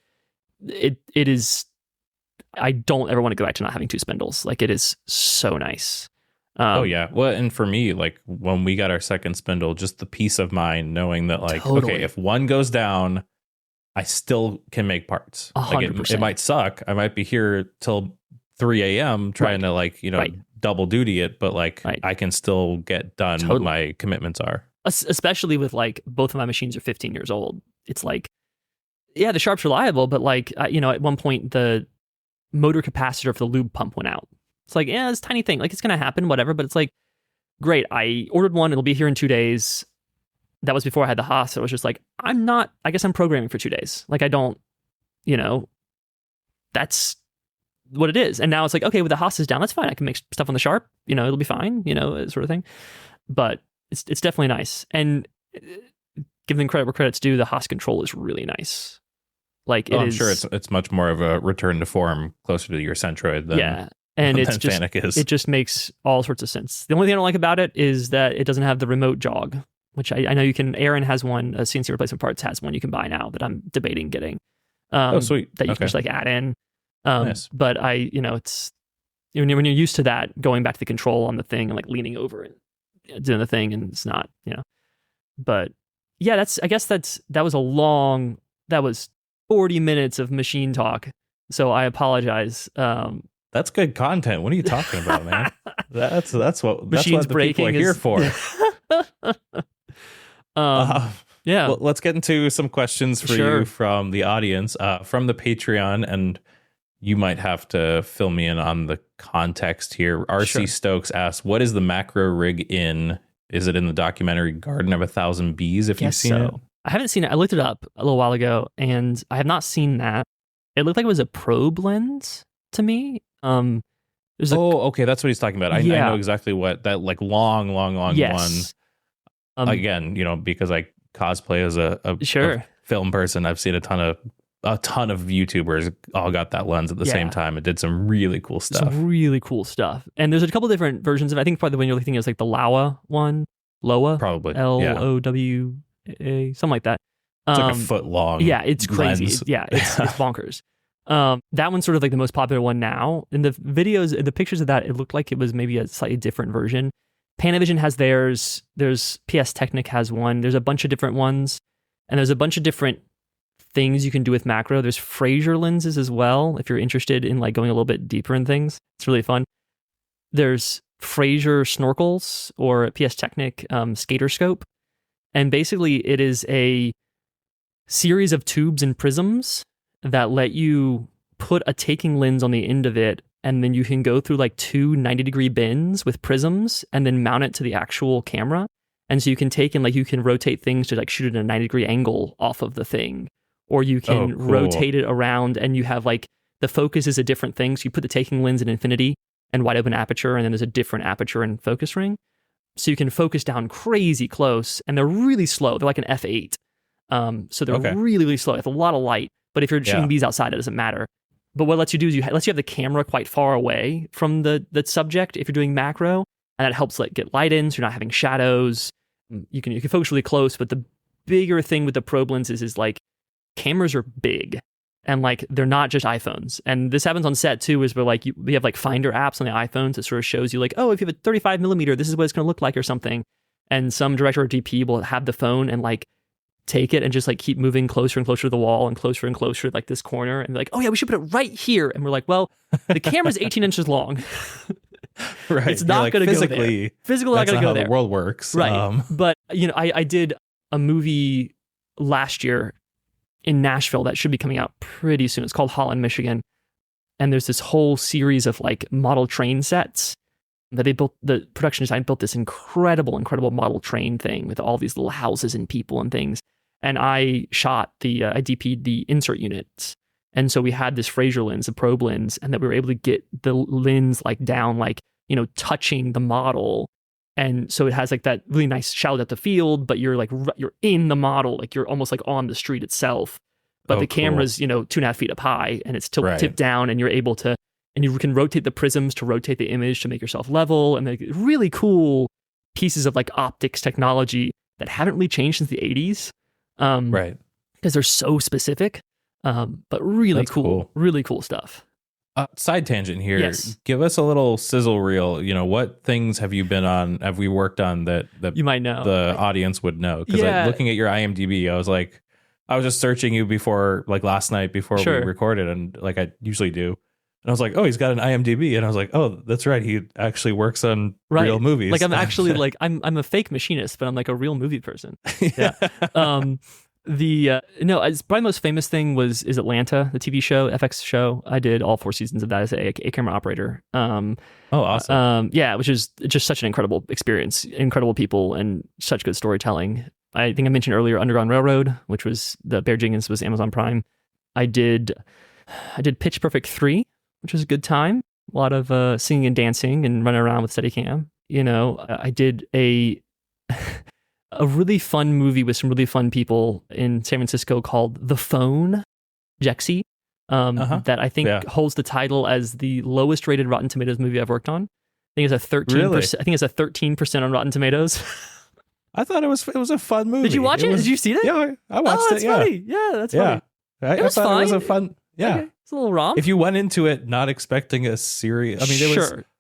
Speaker 2: it is, I don't ever want to go back to not having 2 spindles. Like it is so nice.
Speaker 1: Oh yeah. Well, and for me, like when we got our second spindle, just the peace of mind knowing that like, okay, if one goes down, I still can make parts.
Speaker 2: 100%.
Speaker 1: Like it might suck. I might be here till 3 a.m. trying to like, double duty it, but like I can still get done what my commitments are.
Speaker 2: Especially with like both of my machines are 15 years old. It's like, yeah, the Sharp's reliable, but like, at one point the motor capacitor for the lube pump went out. It's like, yeah, it's a tiny thing. Like it's going to happen, whatever. But it's like, great. I ordered one. It'll be here in 2 days. That was before I had the Haas. So it was just like, I guess I'm programming for 2 days. Like I don't, that's what it is. And now it's like, okay, with the Haas is down, that's fine. I can make stuff on the Sharp, it'll be fine, sort of thing. But it's definitely nice. And give them credit where credit's due. The Haas control is really nice. Like
Speaker 1: I'm sure it's much more of a return to form closer to your Centroid than
Speaker 2: and
Speaker 1: than
Speaker 2: it's just
Speaker 1: Fanuc is.
Speaker 2: It just makes all sorts of sense. The only thing I don't like about it is that it doesn't have the remote jog, which I know you can. Aaron has one. CNC Replacement Parts has one you can buy now that I'm debating getting.
Speaker 1: Sweet.
Speaker 2: That you can just like add in.
Speaker 1: Nice.
Speaker 2: But it's when you're used to that, going back to the control on the thing and like leaning over it, doing the thing, and it's not, But yeah, that was 40 minutes of machine talk. So I apologize.
Speaker 1: That's good content. What are you talking about, man? That's what
Speaker 2: machines
Speaker 1: the people are here for.
Speaker 2: Yeah.
Speaker 1: Well, let's get into some questions for you from the audience, from the Patreon, and you might have to fill me in on the context here. RC Stokes asks, "What is the macro rig in? Is it in the documentary Garden of 1,000 Bees? If you've seen it."
Speaker 2: I haven't seen it. I looked it up a little while ago, and I have not seen that. It looked like it was a probe lens to me.
Speaker 1: Okay, that's what he's talking about. I know exactly what that like long one. Again, because I cosplay as a film person, I've seen a ton of YouTubers all got that lens at the same time. It did some really cool stuff. And there's a couple different versions of it. I think probably the one you're thinking is like the Lowa one. Lowa? Probably.
Speaker 2: LOWA, something like that.
Speaker 1: It's like a foot long.
Speaker 2: Yeah, it's crazy.
Speaker 1: Lens.
Speaker 2: It's bonkers. That one's sort of like the most popular one now. In the videos, in the pictures of that, it looked like it was maybe a slightly different version. Panavision has theirs. There's PS Technic has one. There's a bunch of different ones. And there's a bunch of different things you can do with macro. There's Fraser lenses as well, if you're interested in like going a little bit deeper in things. It's really fun. There's Fraser snorkels or PS Technic skater scope. And basically it is a series of tubes and prisms that let you put a taking lens on the end of it, and then you can go through like 2 90-degree bends with prisms and then mount it to the actual camera. And so you can take and like you can rotate things to like shoot it at a 90-degree angle off of the thing, or you can rotate it around and you have like the focus is a different thing. So you put the taking lens in infinity and wide open aperture, and then there's a different aperture and focus ring. So you can focus down crazy close, and they're really slow. They're like an F8. So they're really, really slow. It's a lot of light. But if you're shooting bees outside, it doesn't matter. But what it lets you do is lets you have the camera quite far away from the subject if you're doing macro, and that helps like get light in, so you're not having shadows. You can focus really close, but the bigger thing with the probe lenses is like cameras are big, and like they're not just iPhones. And this happens on set too, is where like we have like Finder apps on the iPhones that sort of shows you like, oh, if you have a 35 millimeter, this is what it's going to look like or something. And some director or DP will have the phone and like take it and just like keep moving closer and closer to the wall and closer to like this corner, and be like, oh yeah, we should put it right here. And we're like, well, the camera's 18 inches long.
Speaker 1: Right.
Speaker 2: It's not going to go there. Physically not going to go there.
Speaker 1: The world works.
Speaker 2: Right. But I did a movie last year in Nashville that should be coming out pretty soon. It's called Holland, Michigan. And there's this whole series of like model train sets. that they built, the production design built this incredible model train thing with all these little houses and people and things. And I shot I DP'd the insert units. And so we had this Fraser lens, a probe lens, and that we were able to get the lens like down, like, touching the model. And so it has like that really nice shallow depth of field, but you're in the model, like you're almost like on the street itself. But the camera's, 2.5 feet up high, and it's tipped down, and you're able to, and you can rotate the prisms to rotate the image to make yourself level, and like really cool pieces of like optics technology that haven't really changed since the 80s. Because they're so specific, but really cool, really cool stuff.
Speaker 1: Side tangent here.
Speaker 2: Yes.
Speaker 1: Give us a little sizzle reel. What things have you been on? Have we worked on that you might know? The audience would know. Because looking at your IMDb, I was like, I was just searching you before, like last night before we recorded, and like I usually do. And I was like, oh, he's got an IMDb, and I was like, oh, that's right. He actually works on real movies.
Speaker 2: Like I'm actually like I'm a fake machinist, but I'm like a real movie person. Yeah. It's probably most famous thing is Atlanta, the TV show, FX show. I did all 4 seasons of that as a camera operator.
Speaker 1: Awesome.
Speaker 2: Which is just such an incredible experience, incredible people, and such good storytelling. I think I mentioned earlier Underground Railroad, which was Bear Jenkins was Amazon Prime. I did Pitch Perfect 3, which was a good time. A lot of singing and dancing and running around with Steadicam. I did a really fun movie with some really fun people in San Francisco called The Phone, Jexy, that I think holds the title as the lowest rated Rotten Tomatoes movie I've worked on. I think it's a 13%. Really? I think it's a 13% on Rotten Tomatoes.
Speaker 1: I thought it was a fun movie.
Speaker 2: Did you watch it? Did you see it?
Speaker 1: Yeah, I watched it.
Speaker 2: That's funny. Yeah, that's funny.
Speaker 1: It was fun. It was a fun. Yeah,
Speaker 2: okay. It's a little romp.
Speaker 1: If you went into it not expecting a serious,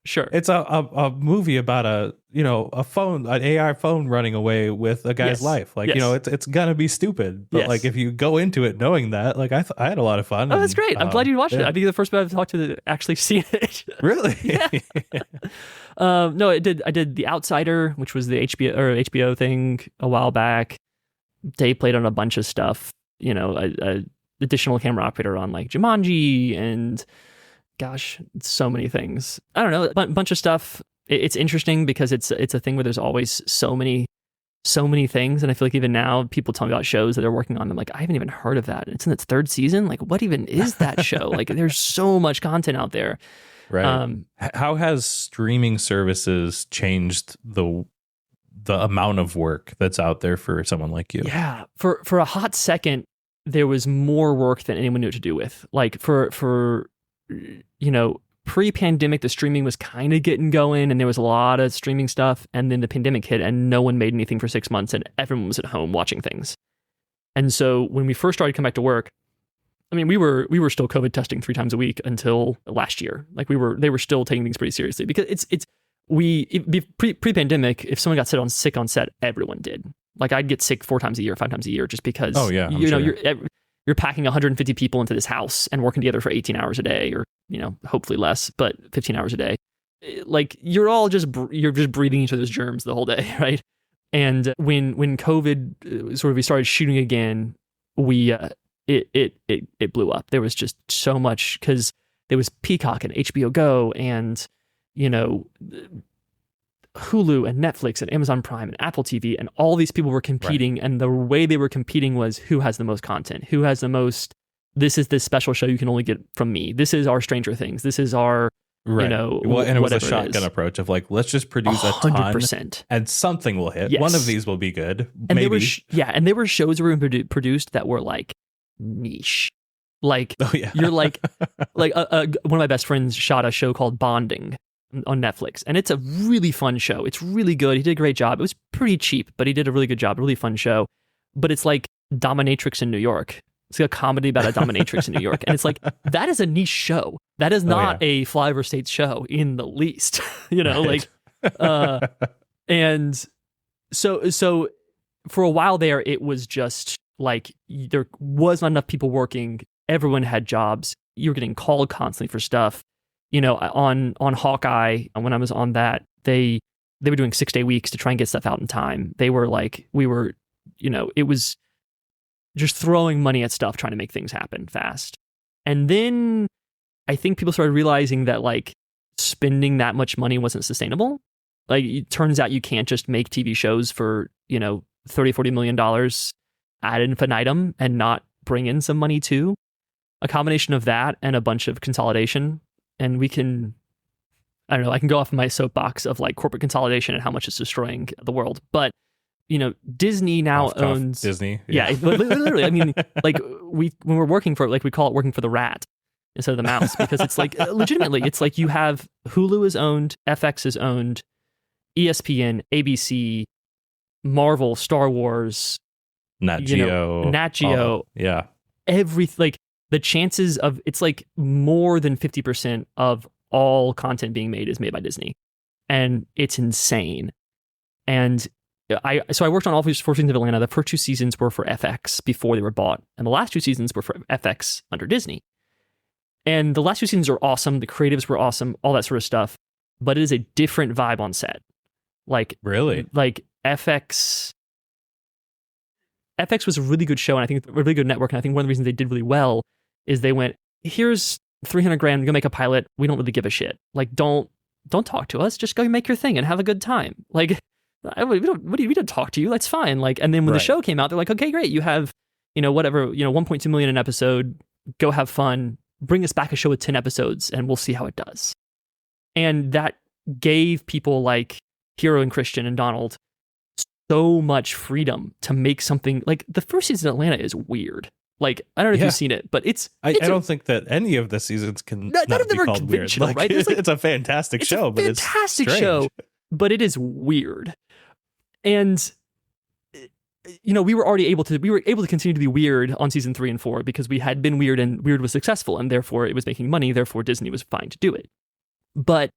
Speaker 2: sure.
Speaker 1: It's a movie about a phone, an AI phone running away with a guy's life. Like it's gonna be stupid, but like if you go into it knowing that, like I had a lot of fun.
Speaker 2: Oh, that's great. I'm glad you watched it. I think you're the first person I've talked to that actually seen it.
Speaker 1: Really?
Speaker 2: Yeah. No, I did The Outsider, which was the HBO thing a while back. Dave played on a bunch of stuff. A additional camera operator on like Jumanji and gosh, so many things. I don't know, a bunch of stuff. It's interesting because it's a thing where there's always so many things, and I feel like even now people tell me about shows that they're working on. I'm like, I haven't even heard of that. It's in its 3rd season. Like, what even is that show? Like, there's so much content out there.
Speaker 1: Right. How has streaming services changed the amount of work that's out there for someone like you?
Speaker 2: Yeah, for a hot second, there was more work than anyone knew what to do with. Like for pre-pandemic, the streaming was kind of getting going, and there was a lot of streaming stuff. And then the pandemic hit, and no one made anything for 6 months, and everyone was at home watching things. And so when we first started to come back to work, I mean, we were still COVID testing 3 times a week until last year. Like they were still taking things pretty seriously because pre-pandemic, if someone got sick on set, everyone did. Like I'd get sick 4 times a year, 5 times a year, just because.
Speaker 1: Oh yeah,
Speaker 2: you're packing 150 people into this house and working together for 18 hours a day, or hopefully less, but 15 hours a day. Like you're just breathing each other's germs the whole day, right? And when COVID sort of we started shooting again, it blew up. There was just so much because there was Peacock and HBO Go and Hulu and Netflix and Amazon Prime and Apple TV, and all these people were competing. Right. And the way they were competing was who has the most content, who has the most. This is this special show you can only get from me. This is our Stranger Things. This is our.
Speaker 1: Right. And it was a shotgun approach of like, let's just produce 100%, and something will hit. Yes. One of these will be good.
Speaker 2: And
Speaker 1: maybe.
Speaker 2: There were shows that were produced that were like niche. Like you're like one of my best friends shot a show called Bonding on Netflix, and it's a really fun show. It's really good. He did a great job. It was pretty cheap, but he did a really good job. Really fun show. But it's like Dominatrix in New York. It's like a comedy about a dominatrix in New York. And it's like, that is a niche show. That is not a flyover state show in the least, right. And so for a while there, it was just like, there was not enough people working. Everyone had jobs. You were getting called constantly for stuff. On Hawkeye, when I was on that, they were doing 6-day weeks to try and get stuff out in time. They were like, it was just throwing money at stuff, trying to make things happen fast. And then I think people started realizing that spending that much money wasn't sustainable. Like, it turns out you can't just make TV shows for, $30-40 million ad infinitum and not bring in some money too. A combination of that and a bunch of consolidation. And we can, I don't know, I can go off of my soapbox of like corporate consolidation and how much it's destroying the world. But, Disney now owns
Speaker 1: Disney.
Speaker 2: Yeah, literally. I mean, like when we're working for it, like we call it working for the rat instead of the mouse, because it's like legitimately, it's like you have Hulu is owned, FX is owned, ESPN, ABC, Marvel, Star Wars,
Speaker 1: Nat Geo. Yeah.
Speaker 2: Like the chances of, it's like more than 50% of all content being made is made by Disney. And it's insane. And I worked on all 4 seasons of Atlanta. The first 2 seasons were for FX before they were bought. And the last 2 seasons were for FX under Disney. And the last 2 seasons are awesome. The creatives were awesome, all that sort of stuff. But it is a different vibe on set. Like,
Speaker 1: really?
Speaker 2: Like FX was a really good show, and I think a really good network. And I think one of the reasons they did really well is they went, here's $300,000, go make a pilot. We don't really give a shit. Like, don't talk to us. Just go make your thing and have a good time. Like, we don't talk to you. That's fine. Like, and then when the show came out, they're like, okay, great. You have, whatever, 1.2 million an episode. Go have fun. Bring us back a show with 10 episodes, and we'll see how it does. And that gave people like Hero and Christian and Donald so much freedom to make something. Like, the first season of Atlanta is weird. Like, I don't know if you've seen it, but I
Speaker 1: don't think that any of the seasons can not be called weird. Like,
Speaker 2: right?
Speaker 1: It's a fantastic show, but it's
Speaker 2: fantastic show, but it is weird. And we were able to continue to be weird on season 3 and 4 because we had been weird, and weird was successful, and therefore it was making money. Therefore, Disney was fine to do it. But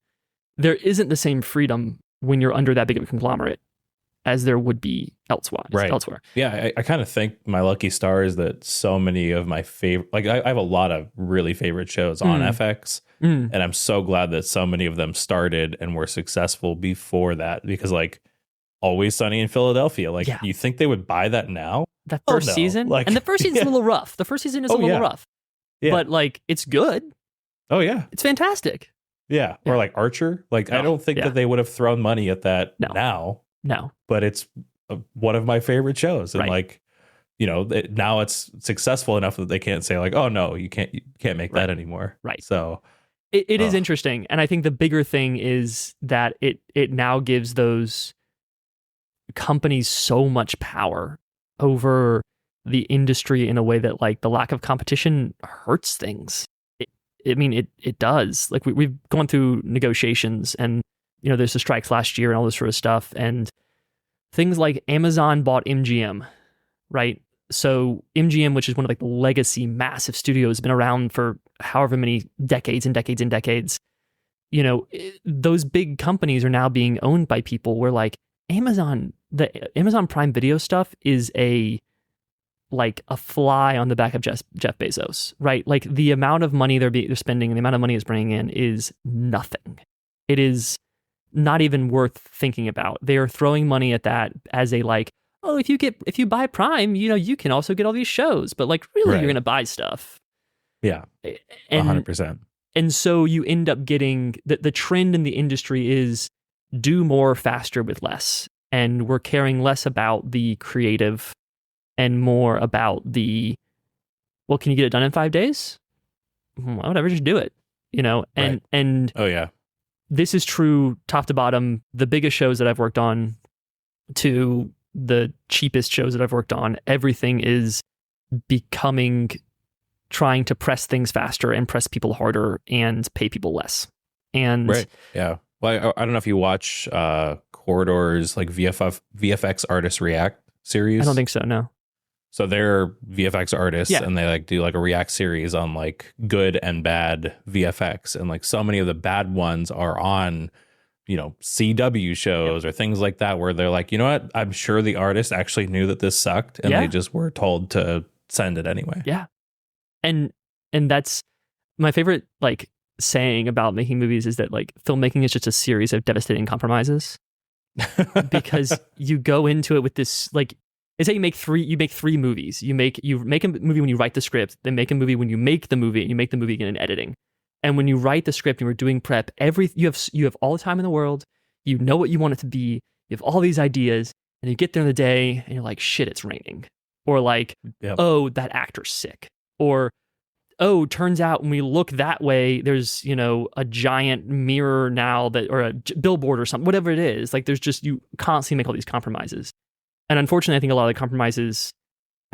Speaker 2: there isn't the same freedom when you're under that big of a conglomerate as there would be elsewhere.
Speaker 1: Yeah, I kind of think my lucky star is that so many of my favorite, like I have a lot of really favorite shows on FX, and I'm so glad that so many of them started and were successful before that, because like Always Sunny in Philadelphia, like you think they would buy that now?
Speaker 2: That first season? Like, and the first season's a little rough. The first season is a little rough. Yeah. But like, it's good.
Speaker 1: Oh yeah.
Speaker 2: It's fantastic.
Speaker 1: Yeah. Or like Archer. Like, I don't think that they would have thrown money at that now.
Speaker 2: No.
Speaker 1: But it's one of my favorite shows. And like, now it's successful enough that they can't say like, oh no, you can't make that anymore.
Speaker 2: Right.
Speaker 1: So
Speaker 2: it is interesting. And I think the bigger thing is that it now gives those companies so much power over the industry in a way that like the lack of competition hurts things. It does. Like we've gone through negotiations, and there's the strikes last year and all this sort of stuff, and things like Amazon bought MGM, right? So MGM, which is one of like the legacy massive studios, been around for however many decades and decades and decades. Those big companies are now being owned by people where like the Amazon Prime Video stuff is a fly on the back of Jeff Bezos, right? Like the amount of money they're spending and the amount of money it's bringing in is nothing. It is not even worth thinking about. They are throwing money at that as a like, oh, if you buy Prime, you can also get all these shows, but like really you're going to buy stuff.
Speaker 1: Yeah. 100%.
Speaker 2: And so you end up getting the trend in the industry is do more faster with less. And we're caring less about the creative and more about the, well, can you get it done in 5 days? Whatever, just do it. And
Speaker 1: oh yeah,
Speaker 2: this is true top to bottom. The biggest shows that I've worked on to the cheapest shows that I've worked on, everything is trying to press things faster and press people harder and pay people less. And
Speaker 1: yeah. Well, I don't know if you watch Corridor's like VFX artists react series.
Speaker 2: I don't think so. No.
Speaker 1: So they're VFX artists, and they like do like a react series on like good and bad VFX, and like so many of the bad ones are on, CW shows or things like that, where they're like, you know what, I'm sure the artist actually knew that this sucked, and they just were told to send it anyway.
Speaker 2: Yeah, and that's my favorite like saying about making movies is that like filmmaking is just a series of devastating compromises, because you go into it with this like. It's how you make three movies. You make a movie when you write the script, then make a movie when you make the movie, and you make the movie again in editing. And when you write the script and you're doing prep, you have all the time in the world. You know what you want it to be. You have all these ideas, and you get there in the day, and you're like, shit, it's raining. Or like, oh, that actor's sick. Or, oh, turns out when we look that way, there's, a giant mirror now or a billboard or something, whatever it is. Like, there's just, you constantly make all these compromises. And unfortunately, I think a lot of the compromises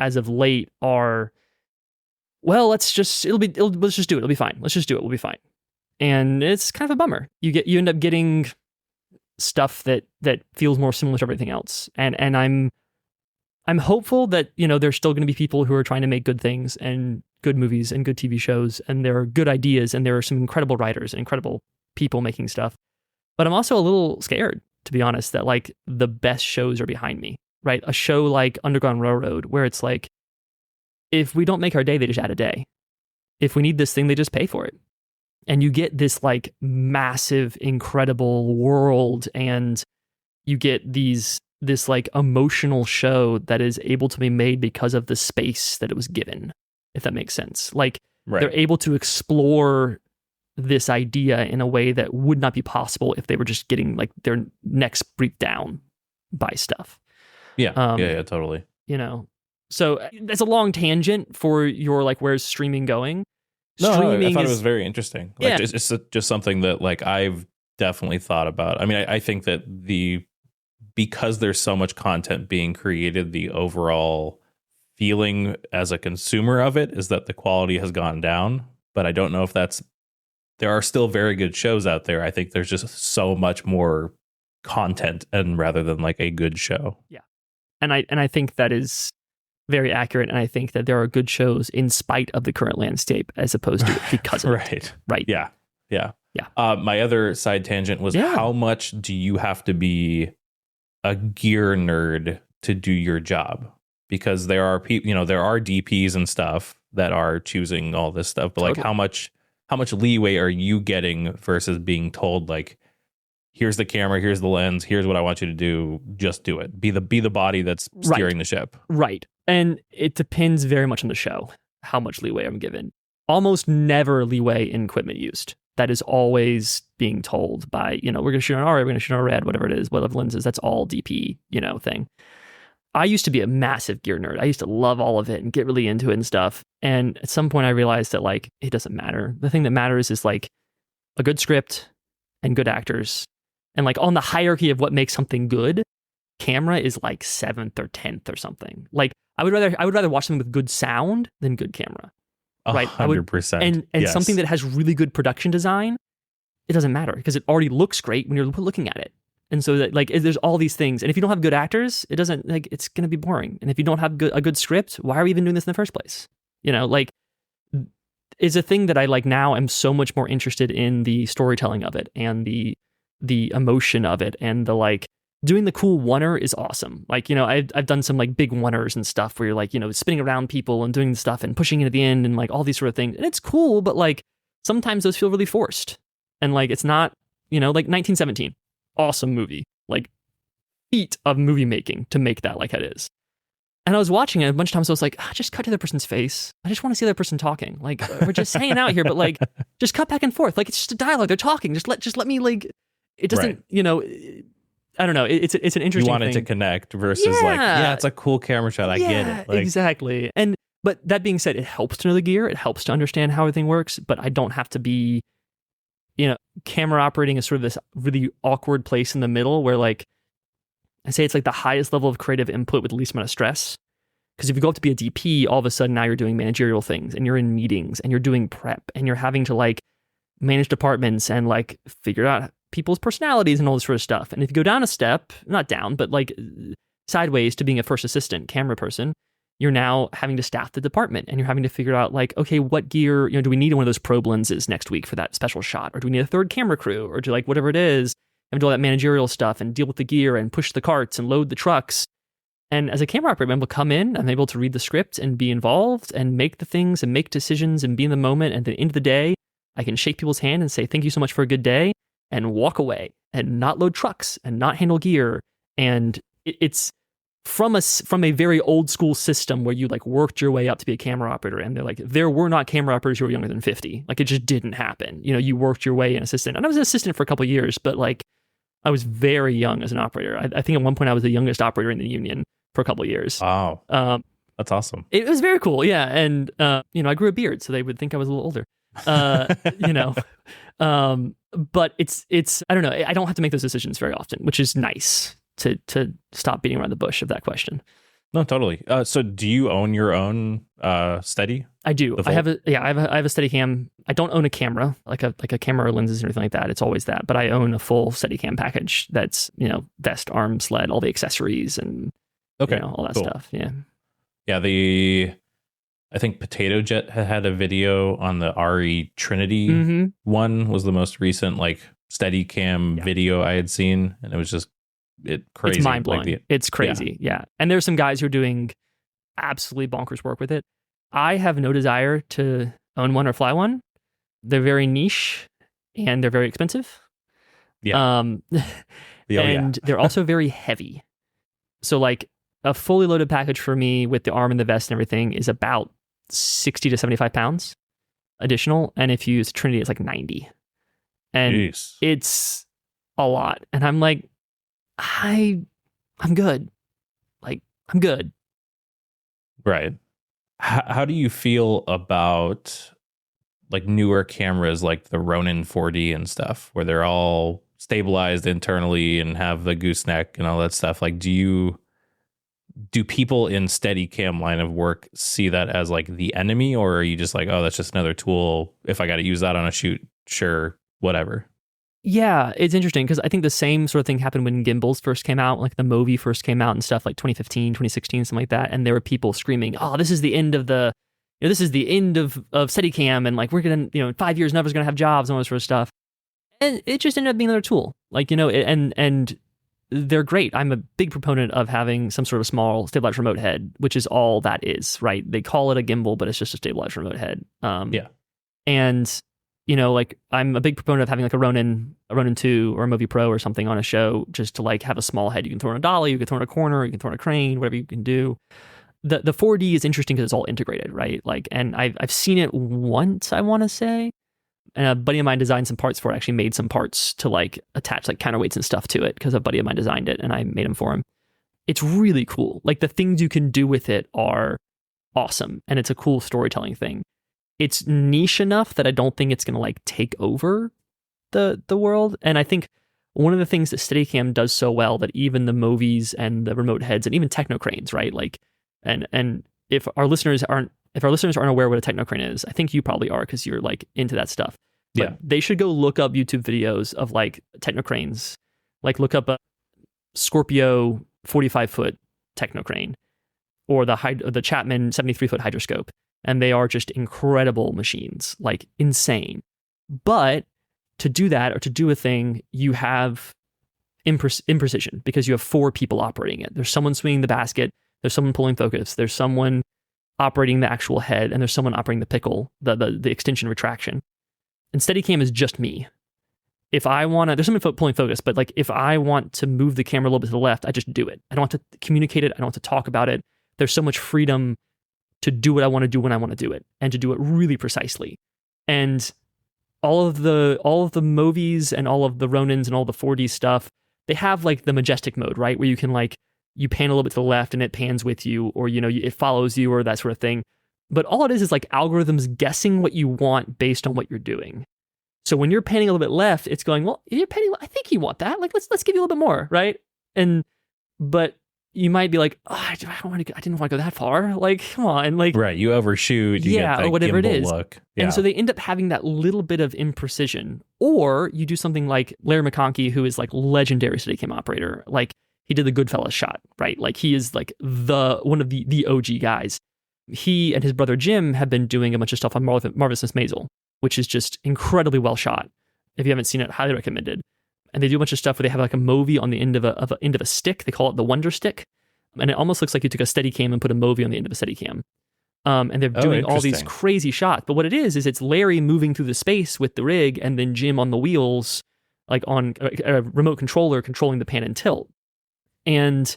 Speaker 2: as of late are, well, let's just do it. It'll be fine. Let's just do it. We'll be fine. And it's kind of a bummer. You end up getting stuff that feels more similar to everything else. And I'm hopeful that, there's still going to be people who are trying to make good things and good movies and good TV shows, and there are good ideas, and there are some incredible writers and incredible people making stuff. But I'm also a little scared, to be honest, that like the best shows are behind me, right? A show like Underground Railroad, where it's like, if we don't make our day, they just add a day. If we need this thing, they just pay for it. And you get this like massive, incredible world, and you get this like emotional show that is able to be made because of the space that it was given, if that makes sense. Like they're able to explore this idea in a way that would not be possible if they were just getting like their necks breathed down by stuff.
Speaker 1: Yeah, totally.
Speaker 2: So that's a long tangent for your like, where's streaming going?
Speaker 1: No, I thought it was very interesting. Like, it's just something that like I've definitely thought about. I mean, I think that because there's so much content being created, the overall feeling as a consumer of it is that the quality has gone down. But I don't know if there are still very good shows out there. I think there's just so much more content, and rather than like a good show. Yeah.
Speaker 2: And I think that is very accurate. And I think that there are good shows in spite of the current landscape, as opposed to because of it. Right.
Speaker 1: Yeah. My other side tangent was, how much do you have to be a gear nerd to do your job? Because there are people, there are DPs and stuff that are choosing all this stuff, but like how much leeway are you getting versus being told like, here's the camera, here's the lens, here's what I want you to do, just do it. Be the body that's steering the ship. Right.
Speaker 2: And it depends very much on the show, how much leeway I'm given. Almost never leeway in equipment used. That is always being told by, we're going to shoot on RA, we're going to shoot on red, whatever it is, whatever lenses, that's all DP, thing. I used to be a massive gear nerd. I used to love all of it and get really into it and stuff. And at some point I realized that like, it doesn't matter. The thing that matters is like a good script and good actors. And like on the hierarchy of what makes something good, camera is like 7th or 10th or something. Like I would rather watch something with good sound than good camera. Right.
Speaker 1: 100%.
Speaker 2: And something that has really good production design, it doesn't matter because it already looks great when you're looking at it. And so that like there's all these things. And if you don't have good actors, it doesn't like it's going to be boring. And if you don't have a good script, why are we even doing this in the first place? Like is a thing that I like now. I'm so much more interested in the storytelling of it and the emotion of it, and the like doing the cool oneer is awesome. Like, I've done some like big oneers and stuff where you're like, spinning around people and doing stuff and pushing it at the end and like all these sort of things. And it's cool, but like sometimes those feel really forced. And like it's not, like 1917, awesome movie, like feat of movie making to make that like it is. And I was watching it a bunch of times. I was like, just cut to the other person's face. I just want to see the other person talking. Like we're just hanging out here, but like just cut back and forth. Like it's just a dialogue. They're talking. Just let me like. It doesn't. I don't know. It's an interesting.
Speaker 1: You want it to connect versus it's a cool camera shot. I get it. Like,
Speaker 2: exactly. But that being said, it helps to know the gear. It helps to understand how everything works. But I don't have to be. Camera operating is sort of this really awkward place in the middle where like I say it's like the highest level of creative input with the least amount of stress. Because if you go up to be a DP, all of a sudden now you're doing managerial things and you're in meetings and you're doing prep and you're having to like manage departments and like figure out people's personalities and all this sort of stuff. And if you go down a step, not down, but like sideways to being a first assistant camera person, you're now having to staff the department and you're having to figure out like, okay, what gear, do we need one of those probe lenses next week for that special shot? Or do we need a third camera crew? Or do like whatever it is, and do all that managerial stuff and deal with the gear and push the carts and load the trucks. And as a camera operator, I'm able to come in, I'm able to read the script and be involved and make the things and make decisions and be in the moment. And at the end of the day, I can shake people's hand and say, thank you so much for a good day, and walk away and not load trucks and not handle gear. And it's from a very old school system where you like worked your way up to be a camera operator, and they're like, there were not camera operators who were younger than 50. Like, it just didn't happen. You know, you worked your way in assistant, and I was an assistant for a couple of years, but like I was very young as an operator. I think at one point I was the youngest operator in the union for a couple of years.
Speaker 1: Wow. That's awesome.
Speaker 2: It was very cool. Yeah. And, you know, I grew a beard, so they would think I was a little older, you know, but it's, I don't know. I don't have to make those decisions very often, which is nice to stop beating around the bush of that question.
Speaker 1: No, totally. So do you own your own Steady?
Speaker 2: I do. I have a Steadicam. I don't own a camera, like a camera or lenses or anything like that. It's always that. But I own a full Steadicam package that's, you know, vest, arm, sled, all the accessories and you know, all that stuff. Yeah.
Speaker 1: Yeah, I think Potato Jet had a video on the RE Trinity one was the most recent like Steadicam video I had seen, and it was just crazy.
Speaker 2: It's mind blowing. It's crazy. Yeah. And there's some guys who are doing absolutely bonkers work with it. I have no desire to own one or fly one. They're very niche and they're very expensive.
Speaker 1: Yeah.
Speaker 2: And they're also very heavy. So like a fully loaded package for me with the arm and the vest and everything is about 60 to 75 pounds additional. And if you use Trinity, it's like 90. And it's a lot. And I'm like, I'm good. Like, I'm good.
Speaker 1: Right. How do you feel about like newer cameras like the Ronin 4D and stuff, where they're all stabilized internally and have the gooseneck and all that stuff? Like, do people in Steadicam line of work see that as like the enemy, or are you just like, oh, that's just another tool. If I got to use that on a shoot, sure, whatever.
Speaker 2: Yeah, it's interesting because I think the same sort of thing happened when gimbals first came out, like the Movi first came out and stuff, like 2015, 2016, something like that. And there were people screaming, oh, this is the end of this is the end of Steadicam, and like we're going to, you know, in 5 years, nobody's going to have jobs and all this sort of stuff. And it just ended up being another tool. Like, you know, and they're great. I'm a big proponent of having some sort of small stabilized remote head, which is all that is, right? They call it a gimbal, but it's just a stabilized remote head. And you know, like I'm a big proponent of having like a Ronin 2 or a Movi Pro or something on a show, just to like have a small head. You can throw in a dolly, you can throw in a corner, you can throw in a crane, whatever you can do. The 4D is interesting because it's all integrated, right? Like, and I've seen it once, I want to say, and a buddy of mine designed some parts for it. Actually made some parts to like attach like counterweights and stuff to it because a buddy of mine designed it and I made them for him. It's really cool. Like the things you can do with it are awesome, and it's a cool storytelling thing. It's niche enough that I don't think it's going to like take over the world. And I think one of the things that Steadicam does so well that even the Movies and the remote heads and even techno cranes, right? Like, and if our listeners aren't aware what a techno crane is, I think you probably are because you're like into that stuff. But they should go look up YouTube videos of like techno cranes. Like look up a Scorpio 45-foot techno crane or the Chapman 73-foot hydroscope. And they are just incredible machines, like insane. But to do that or to do a thing, you have imprecision because you have 4 people operating it. There's someone swinging the basket, there's someone pulling focus, there's someone operating the actual head, and there's someone operating the pickle, the extension retraction. And Steadicam is just me. If I want to, there's someone pulling focus, but like if I want to move the camera a little bit to the left, I just do it. I don't have to communicate it. I don't have to talk about it. There's so much freedom to do what I want to do when I want to do it, and to do it really precisely. And all of the Movies and all of the Ronins and all the 4D stuff, they have like the majestic mode, right? Where you can like, you pan a little bit to the left and it pans with you, or, you know, it follows you or that sort of thing. But all it is like algorithms guessing what you want based on what you're doing. So when you're panning a little bit left, it's going, well, you're panning, I think you want that. Like, let's give you a little bit more, right? But you might be like, oh, I didn't want to go that far. Like, come on. Like,
Speaker 1: right. You overshoot. You get that
Speaker 2: or whatever it is.
Speaker 1: Look. Yeah.
Speaker 2: And so they end up having that little bit of imprecision. Or you do something like Larry McConkey, who is like legendary Steadicam operator. Like he did the Goodfellas shot, right? Like he is like one of the OG guys. He and his brother Jim have been doing a bunch of stuff on Marvelous Miss Maisel, which is just incredibly well shot. If you haven't seen it, highly recommended. And they do a bunch of stuff where they have like a Movi on the end of a stick. They call it the Wonder Stick. And it almost looks like you took a Steadicam and put a Movi on the end of a Steadicam. And they're doing all these crazy shots. But what it is it's Larry moving through the space with the rig, and then Jim on the wheels, like on a remote controller controlling the pan and tilt. And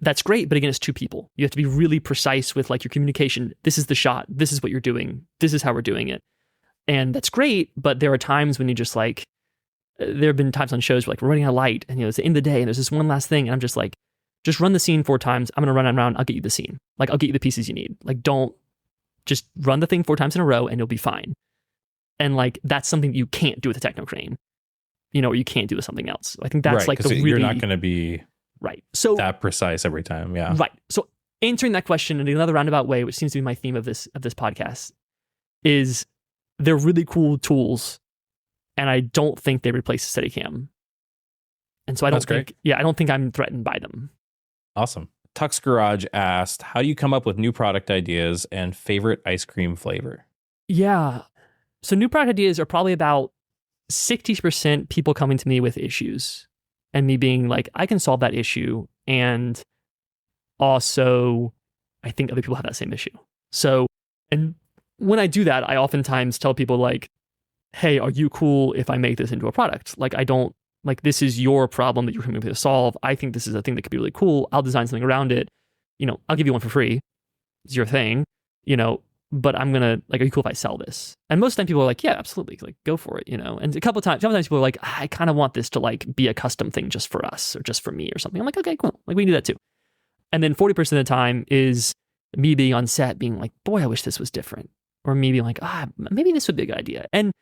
Speaker 2: that's great. But again, it's two people. You have to be really precise with like your communication. This is the shot. This is what you're doing. This is how we're doing it. And that's great. But there are times when you just like, there have been times on shows where like we're running out of light and it's the end of the day and there's this one last thing. And I'm just like, just run the scene 4 times. I'm going to run around. I'll get you the scene. Like, I'll get you the pieces you need. Like, don't just run the thing 4 times in a row and you'll be fine. And like, that's something you can't do with a techno crane, or you can't do with something else. I think that's like the really,
Speaker 1: you're not going to be
Speaker 2: right. So
Speaker 1: that precise every time. Yeah.
Speaker 2: Right. So answering that question in another roundabout way, which seems to be my theme of this podcast, is they're really cool tools. And I don't think they replace the Steadicam. And so I don't think I'm threatened by them.
Speaker 1: Awesome. Tux Garage asked, how do you come up with new product ideas and favorite ice cream flavor?
Speaker 2: Yeah. So new product ideas are probably about 60% people coming to me with issues and me being like, I can solve that issue. And also, I think other people have that same issue. So, and when I do that, I oftentimes tell people like, hey, are you cool if I make this into a product? Like, I don't, like, this is your problem that you're coming to solve. I think this is a thing that could be really cool. I'll design something around it. I'll give you one for free. It's your thing, but I'm going to, like, are you cool if I sell this? And most of the time people are like, yeah, absolutely. Like, go for it, And a couple times people are like, I kind of want this to, like, be a custom thing just for us or just for me or something. I'm like, okay, cool. Like, we can do that too. And then 40% of the time is me being on set being like, boy, I wish this was different. Or me being like, maybe this would be a good idea. And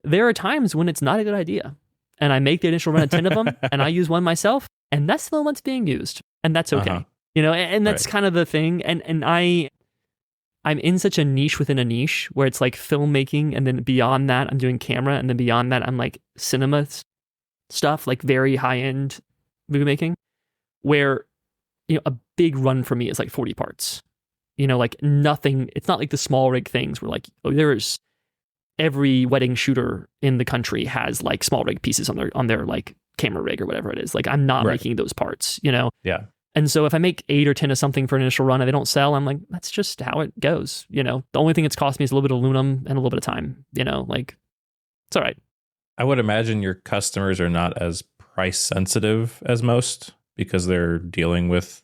Speaker 2: there are times when it's not a good idea. And I make the initial run of 10 of them and I use one myself and that's the one that's being used. And that's okay. And that's kind of the thing. And I'm in such a niche within a niche where it's like filmmaking. And then beyond that, I'm doing camera. And then beyond that, I'm like cinema stuff, like very high end movie making where, a big run for me is like 40 parts, like nothing. It's not like the small rig things where like, there's every wedding shooter in the country has like small rig pieces on their like camera rig or whatever it is. Like I'm not making those parts,
Speaker 1: Yeah.
Speaker 2: And so if I make 8 or 10 of something for an initial run and they don't sell, I'm like, that's just how it goes. The only thing it's cost me is a little bit of aluminum and a little bit of time, like it's all right.
Speaker 1: I would imagine your customers are not as price sensitive as most because they're dealing with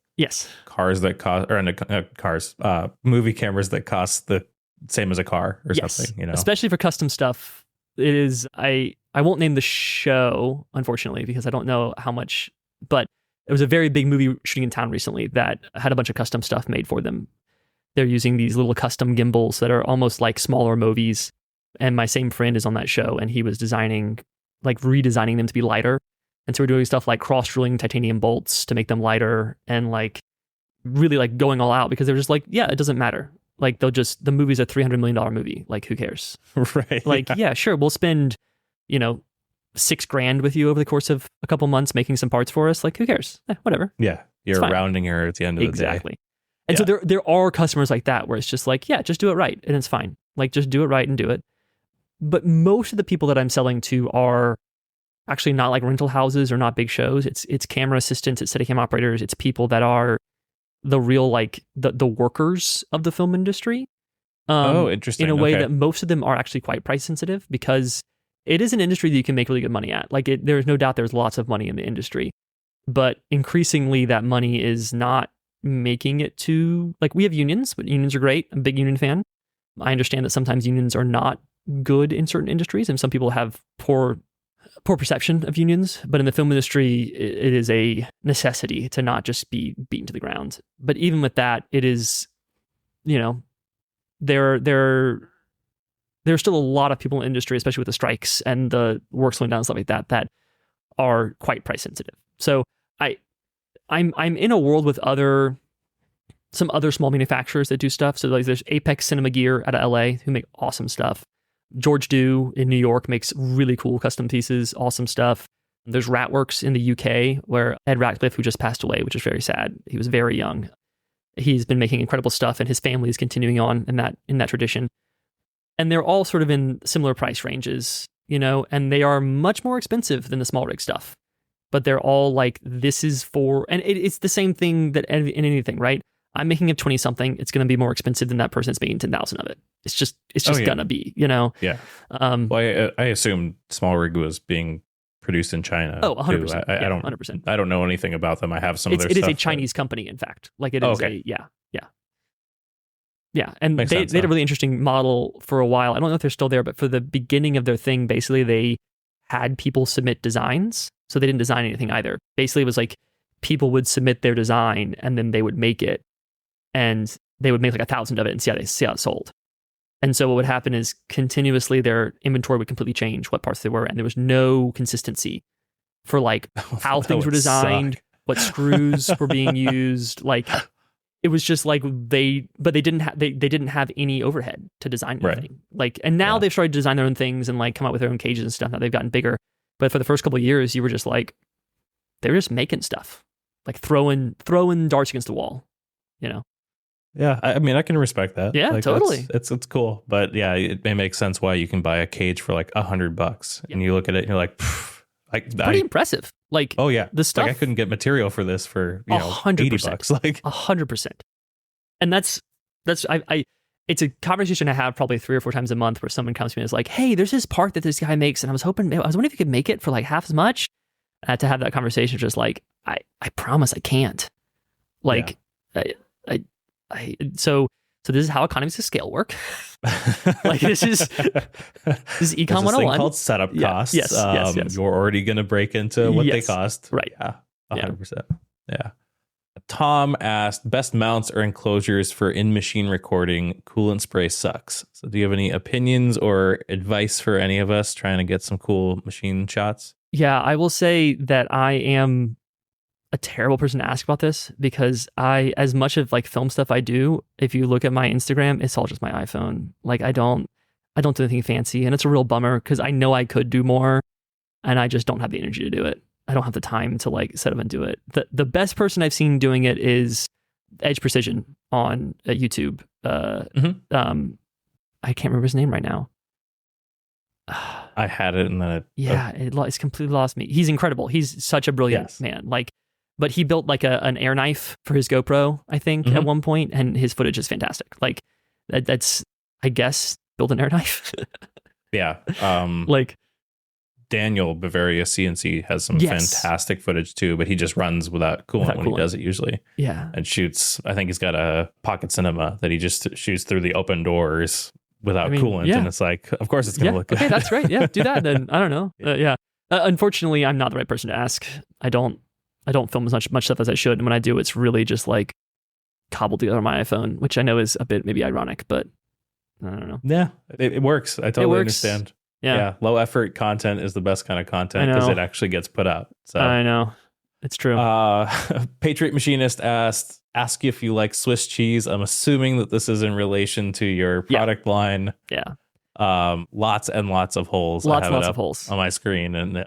Speaker 1: cars that cost, or movie cameras that cost the same as a car or something,
Speaker 2: Especially for custom stuff. It is, I won't name the show, unfortunately, because I don't know how much, but it was a very big movie shooting in town recently that had a bunch of custom stuff made for them. They're using these little custom gimbals that are almost like smaller movies. And my same friend is on that show and he was redesigning them to be lighter. And so we're doing stuff like cross-drilling titanium bolts to make them lighter and like really like going all out because they're just like, yeah, it doesn't matter. Like the movie's a $300 million movie. Like who cares?
Speaker 1: Right.
Speaker 2: Like, yeah, sure. We'll spend, $6,000 with you over the course of a couple months making some parts for us. Like who cares? Whatever.
Speaker 1: Yeah. You're a rounding error at the end of the day.
Speaker 2: Exactly. And so there are customers like that where it's just like, yeah, just do it right. And it's fine. Like just do it right and do it. But most of the people that I'm selling to are actually not like rental houses or not big shows. It's camera assistants, it's Steadicam operators, it's people that are the real like the workers of the film industry.
Speaker 1: Interesting.
Speaker 2: In a way that most of them are actually quite price sensitive because it is an industry that you can make really good money at. Like there's no doubt there's lots of money in the industry, but increasingly that money is not making it to, like, we have unions, but unions are great. I'm a big union fan. I understand that sometimes unions are not good in certain industries and some people have poor perception of unions, but in the film industry, it is a necessity to not just be beaten to the ground. But even with that, it is, there's still a lot of people in the industry, especially with the strikes and the work slowing down and stuff like that, that are quite price sensitive. So I'm in a world with some other small manufacturers that do stuff. So like there's Apex Cinema Gear out of LA who make awesome stuff. George Dew in New York makes really cool custom pieces, awesome stuff. There's Ratworks in the UK where Ed Ratcliffe, who just passed away, which is very sad. He was very young. He's been making incredible stuff and his family is continuing on in that tradition. And they're all sort of in similar price ranges, and they are much more expensive than the small rig stuff. But they're all like, this is for, and it's the same thing that in anything, right? I'm making a 20 something. It's going to be more expensive than that person that's making 10,000 of it. It's just gonna be,
Speaker 1: Yeah. Well, I assumed small rig was being produced in China.
Speaker 2: Oh, 100%.
Speaker 1: Too. I don't
Speaker 2: 100%.
Speaker 1: I don't know anything about them. I have some of their
Speaker 2: It
Speaker 1: stuff.
Speaker 2: Is a Chinese company, in fact. Like it is yeah. And
Speaker 1: Makes
Speaker 2: they
Speaker 1: sense,
Speaker 2: had a really interesting model for a while. I don't know if they're still there, but for the beginning of their thing, basically they had people submit designs. So they didn't design anything either. Basically, it was like people would submit their design and then they would make it, and they would make like 1,000 of it and see how it sold. And so what would happen is continuously their inventory would completely change what parts they were, and there was no consistency for like how things were designed, what screws were being used. Like it was just like they didn't have any overhead to design anything. Right. Like, and now they've started to design their own things and like come out with their own cages and stuff. Now they've gotten bigger, but for the first couple of years, you were just like, they were just making stuff, like throwing darts against the wall, you know?
Speaker 1: Yeah, I mean, I can respect that.
Speaker 2: Yeah,
Speaker 1: like,
Speaker 2: totally.
Speaker 1: It's cool, but yeah, it makes sense why you can buy a cage for like $100, and you look at it and you're like,
Speaker 2: pretty impressive. Like,
Speaker 1: oh yeah,
Speaker 2: the stuff.
Speaker 1: Like I couldn't get material for this for $80. Like
Speaker 2: 100%. And that's it's a conversation I have probably 3 or 4 times a month where someone comes to me and is like, hey, there's this part that this guy makes, and I was wondering if you could make it for like half as much. To have that conversation, just like I promise I can't. Like so this is how economies of scale work. Like this is econ 101
Speaker 1: called setup costs.
Speaker 2: Yes.
Speaker 1: You're already going to break into what they cost.
Speaker 2: Right.
Speaker 1: Yeah. 100%. Yeah. Tom asked, best mounts or enclosures for in-machine recording. Coolant spray sucks. So do you have any opinions or advice for any of us trying to get some cool machine shots?
Speaker 2: Yeah, I will say that I am a terrible person to ask about this, because as much of like film stuff I do, if you look at my Instagram, it's all just my iPhone. Like I don't do anything fancy, and it's a real bummer because I know I could do more and I just don't have the energy to do it. I don't have the time to like set up and do it. The best person I've seen doing it is Edge Precision on YouTube. I can't remember his name right now.
Speaker 1: I had it and then
Speaker 2: it's completely lost me. He's incredible. He's such a brilliant man. Like, but he built like an air knife for his GoPro, I think, at one point, and his footage is fantastic. Like that's, I guess, build an air knife.
Speaker 1: Yeah.
Speaker 2: Like
Speaker 1: Daniel Bavaria CNC has some fantastic footage too, but he just runs without coolant when he does it usually.
Speaker 2: Yeah.
Speaker 1: And shoots, I think he's got a pocket cinema that he just shoots through the open doors without coolant. And it's like, of course it's going to look good.
Speaker 2: Okay, that's right. Yeah, do that then. I don't know. Unfortunately, I'm not the right person to ask. I don't film as much stuff as I should. And when I do, it's really just like cobbled together on my iPhone, which I know is a bit maybe ironic, but I don't know.
Speaker 1: Yeah, it works. I totally understand.
Speaker 2: Yeah.
Speaker 1: Low effort content is the best kind of content because it actually gets put out. So
Speaker 2: I know. It's true.
Speaker 1: Patriot Machinist ask you if you like Swiss cheese. I'm assuming that this is in relation to your product line.
Speaker 2: Yeah.
Speaker 1: Lots and lots of holes.
Speaker 2: Lots of holes
Speaker 1: on my screen. And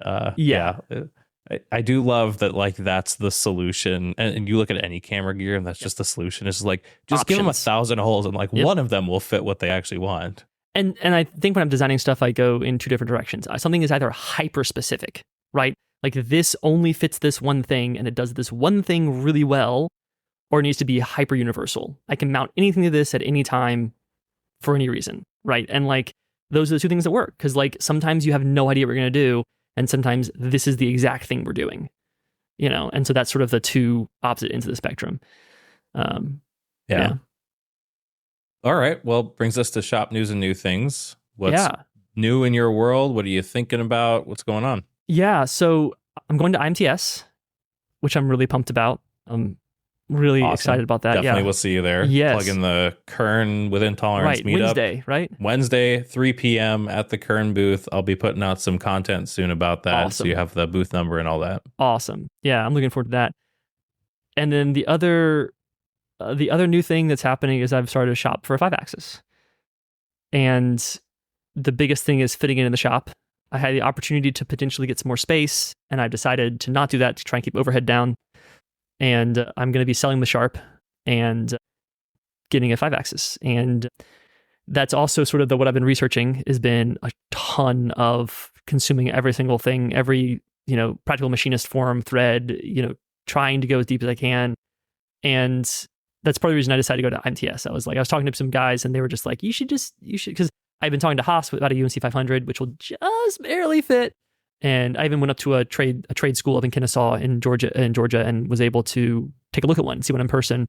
Speaker 1: I do love that, like, that's the solution. And you look at any camera gear and that's just the solution. It's like, just give them 1,000 holes and like one of them will fit what they actually want.
Speaker 2: And I think when I'm designing stuff, I go in 2 different directions. Something is either hyper specific, right? Like this only fits this one thing and it does this one thing really well, or it needs to be hyper universal. I can mount anything to this at any time for any reason, right? And like those are the 2 things that work, because like sometimes you have no idea what you're going to do, and sometimes this is the exact thing we're doing, you know? And so that's sort of the 2 opposite ends of the spectrum. Yeah.
Speaker 1: All right. Well, brings us to shop news and new things. What's new in your world? What are you thinking about? What's going on? Yeah.
Speaker 2: So I'm going to IMTS, which I'm really pumped about. I'm really excited about that.
Speaker 1: Definitely we'll see you there.
Speaker 2: Yes.
Speaker 1: Plug in the Kern Within Tolerance meetup. Wednesday, 3 p.m. at the Kern booth. I'll be putting out some content soon about that.
Speaker 2: Awesome.
Speaker 1: So you have the booth number and all that.
Speaker 2: Awesome. Yeah, I'm looking forward to that. And then the other new thing that's happening is I've started a shop for a 5-axis. And the biggest thing is fitting it in the shop. I had the opportunity to potentially get some more space, and I decided to not do that to try and keep overhead down. And I'm going to be selling the Sharp and getting a 5-axis. And that's also sort of what I've been researching has been a ton of consuming every single thing, every, practical machinist forum thread, trying to go as deep as I can. And that's part of the reason I decided to go to IMTS. I was talking to some guys and they were just like, you should, because I've been talking to Haas about a UNC 500, which will just barely fit. And I even went up to a trade school up in Kennesaw in Georgia, and was able to take a look at one, see one in person.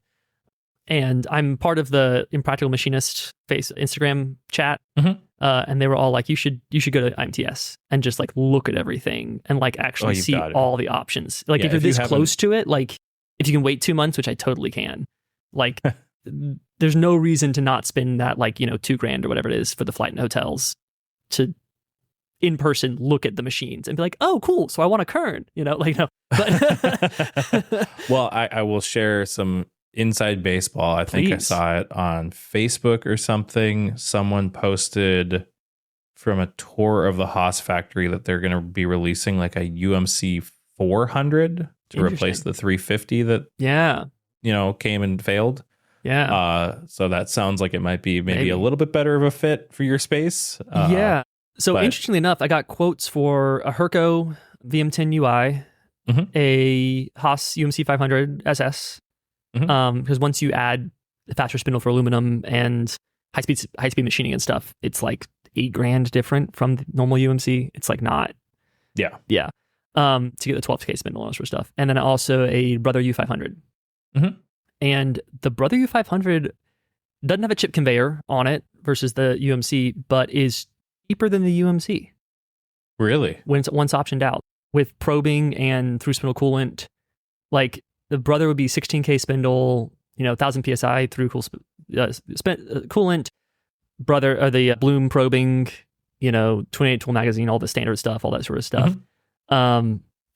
Speaker 2: And I'm part of the Impractical Machinist Instagram chat.
Speaker 1: Mm-hmm.
Speaker 2: And they were all like, you should go to IMTS and just like look at everything and like actually see all the options. Like if you're this close to it, like if you can wait 2 months, which I totally can, like there's no reason to not spend that like, $2,000 or whatever it is for the flight and hotels to in person look at the machines and be like, oh, cool. So I want a Kern, like, no. But
Speaker 1: well, I will share some inside baseball. I think I saw it on Facebook or something. Someone posted from a tour of the Haas factory that they're going to be releasing like a UMC 400 to replace the 350 that came and failed.
Speaker 2: Yeah.
Speaker 1: So that sounds like it might be maybe a little bit better of a fit for your space.
Speaker 2: So interestingly enough, I got quotes for a Herco VM10 UI, a Haas UMC 500 SS. Because once you add the faster spindle for aluminum and high speed machining and stuff, it's like $8,000 different from the normal UMC. It's like not.
Speaker 1: Yeah.
Speaker 2: To get the 12K spindle and all that sort of stuff. And then also a Brother U500. And the Brother U500 doesn't have a chip conveyor on it versus the UMC, but is cheaper than the UMC.
Speaker 1: Really?
Speaker 2: Once optioned out with probing and through spindle coolant. Like the Brother would be 16K spindle, 1000 PSI through coolant. Brother, or the Bloom probing, 28 tool magazine, all the standard stuff, all that sort of stuff.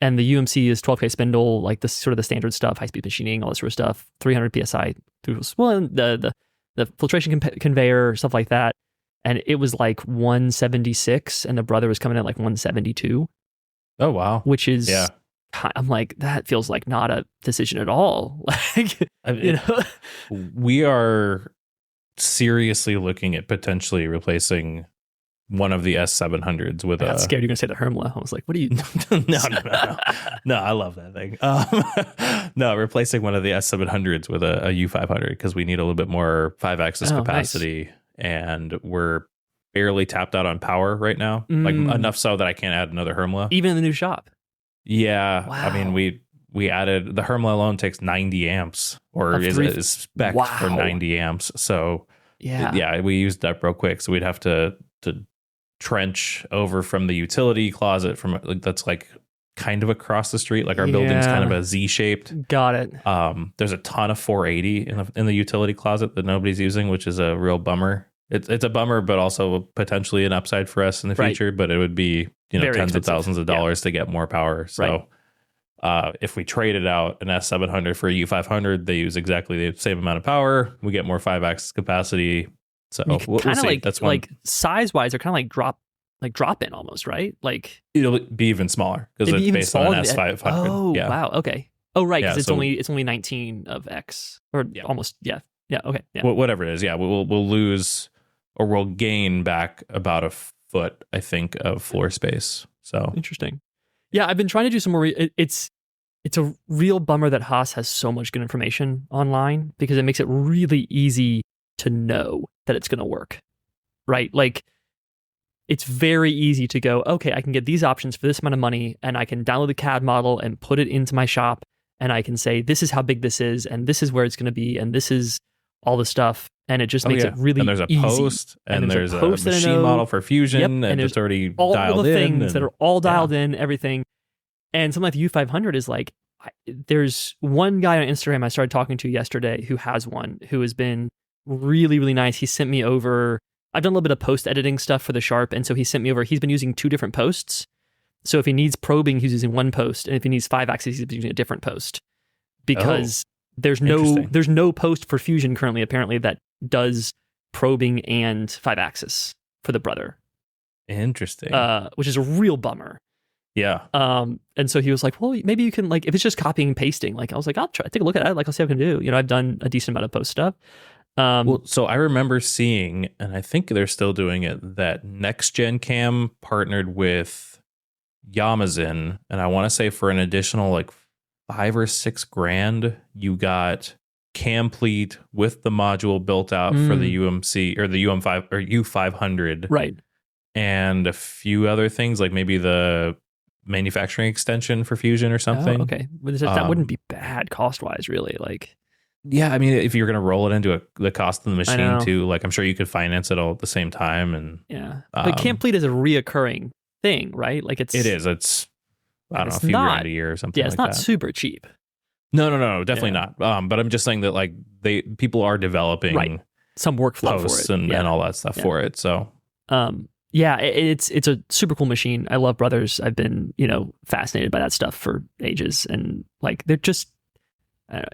Speaker 2: And the UMC is 12K spindle, like the sort of the standard stuff, high speed machining, all that sort of stuff. 300 PSI through the filtration conveyor, stuff like that. And it was like 176, and the Brother was coming in like 172.
Speaker 1: Oh wow!
Speaker 2: Which is, I'm like, that feels like not a decision at all. Like,
Speaker 1: we are seriously looking at potentially replacing one of the S700s with
Speaker 2: I got scared you're gonna say the Hermla. I was like, what are you?
Speaker 1: No, I love that thing. No, replacing one of the S700s with a U500 because we need a little bit more 5-axis capacity. Nice. And we're barely tapped out on power right now, like enough so that I can't add another Hermla.
Speaker 2: Even in the new shop.
Speaker 1: Yeah. Wow. I mean, we added, the Hermla alone takes 90 amps or is spec for 90 amps. So we used that real quick. So we'd have to trench over from the utility closet that's like kind of across the street. Like our building's kind of a Z-shaped.
Speaker 2: Got it.
Speaker 1: There's a ton of 480 in the utility closet that nobody's using, which is a real bummer. It's a bummer, but also potentially an upside for us in the future. But it would be tens expensive. Of thousands of dollars to get more power. So if we traded out an S700 for a U500, they use exactly the same amount of power. We get more 5-axis capacity. So we'll see.
Speaker 2: Like,
Speaker 1: that's one.
Speaker 2: Like size wise, they're kind of like drop in almost, right? Like
Speaker 1: it'll be even smaller because it's based on an S500.
Speaker 2: Oh wow, okay. Oh right, because it's only 19 of X or almost okay. Yeah.
Speaker 1: Whatever it is, we'll lose. Or we'll gain back about a foot, I think, of floor space. So
Speaker 2: interesting. Yeah, I've been trying to do some more. It's a real bummer that Haas has so much good information online because it makes it really easy to know that it's going to work, right? Like it's very easy to go, okay, I can get these options for this amount of money, and I can download the CAD model and put it into my shop, and I can say this is how big this is, and this is where it's going to be, and this is all the stuff. And it just makes it really easy.
Speaker 1: And there's a post, and there's a machine model for Fusion, and it's already
Speaker 2: all
Speaker 1: dialed
Speaker 2: the
Speaker 1: in.
Speaker 2: Things that are all dialed in, everything. And something like the U500 is like, there's one guy on Instagram I started talking to yesterday who has one, who has been really, really nice. He sent me over, I've done a little bit of post editing stuff for the Sharp, and so he sent me over, he's been using 2 different posts. So if he needs probing, he's using one post, and if he needs 5-axis, he's using a different post. Because there's no post for Fusion currently, apparently, that does probing and 5-axis for the Brother.
Speaker 1: Interesting.
Speaker 2: Which is a real bummer.
Speaker 1: Yeah.
Speaker 2: And so he was like, well, maybe you can, like, if it's just copying and pasting, like, I was like, I'll take a look at it. Like, I'll see what I can do. I've done a decent amount of post stuff.
Speaker 1: So I remember seeing, and I think they're still doing it, that Next Gen Cam partnered with Yamazin, and I want to say for an additional like $5 or $6,000, you got Camplete with the module built out for the UMC or the UM5 or U500,
Speaker 2: right?
Speaker 1: And a few other things like maybe the manufacturing extension for Fusion or something.
Speaker 2: Oh, okay. But that wouldn't be bad cost-wise, really. Like,
Speaker 1: yeah, I mean, if you're going to roll it into the cost of the machine
Speaker 2: know.
Speaker 1: too, like I'm sure you could finance it all at the same time. And
Speaker 2: yeah, but camp fleet is a reoccurring thing, right? Like
Speaker 1: it is. It's I don't know, a few grand a year or something.
Speaker 2: Yeah, it's not super cheap.
Speaker 1: No, definitely not. But I'm just saying that like people are developing
Speaker 2: some workflow
Speaker 1: posts
Speaker 2: for it
Speaker 1: and all that stuff for it. So
Speaker 2: it's a super cool machine. I love Brothers. I've been fascinated by that stuff for ages, and like they're just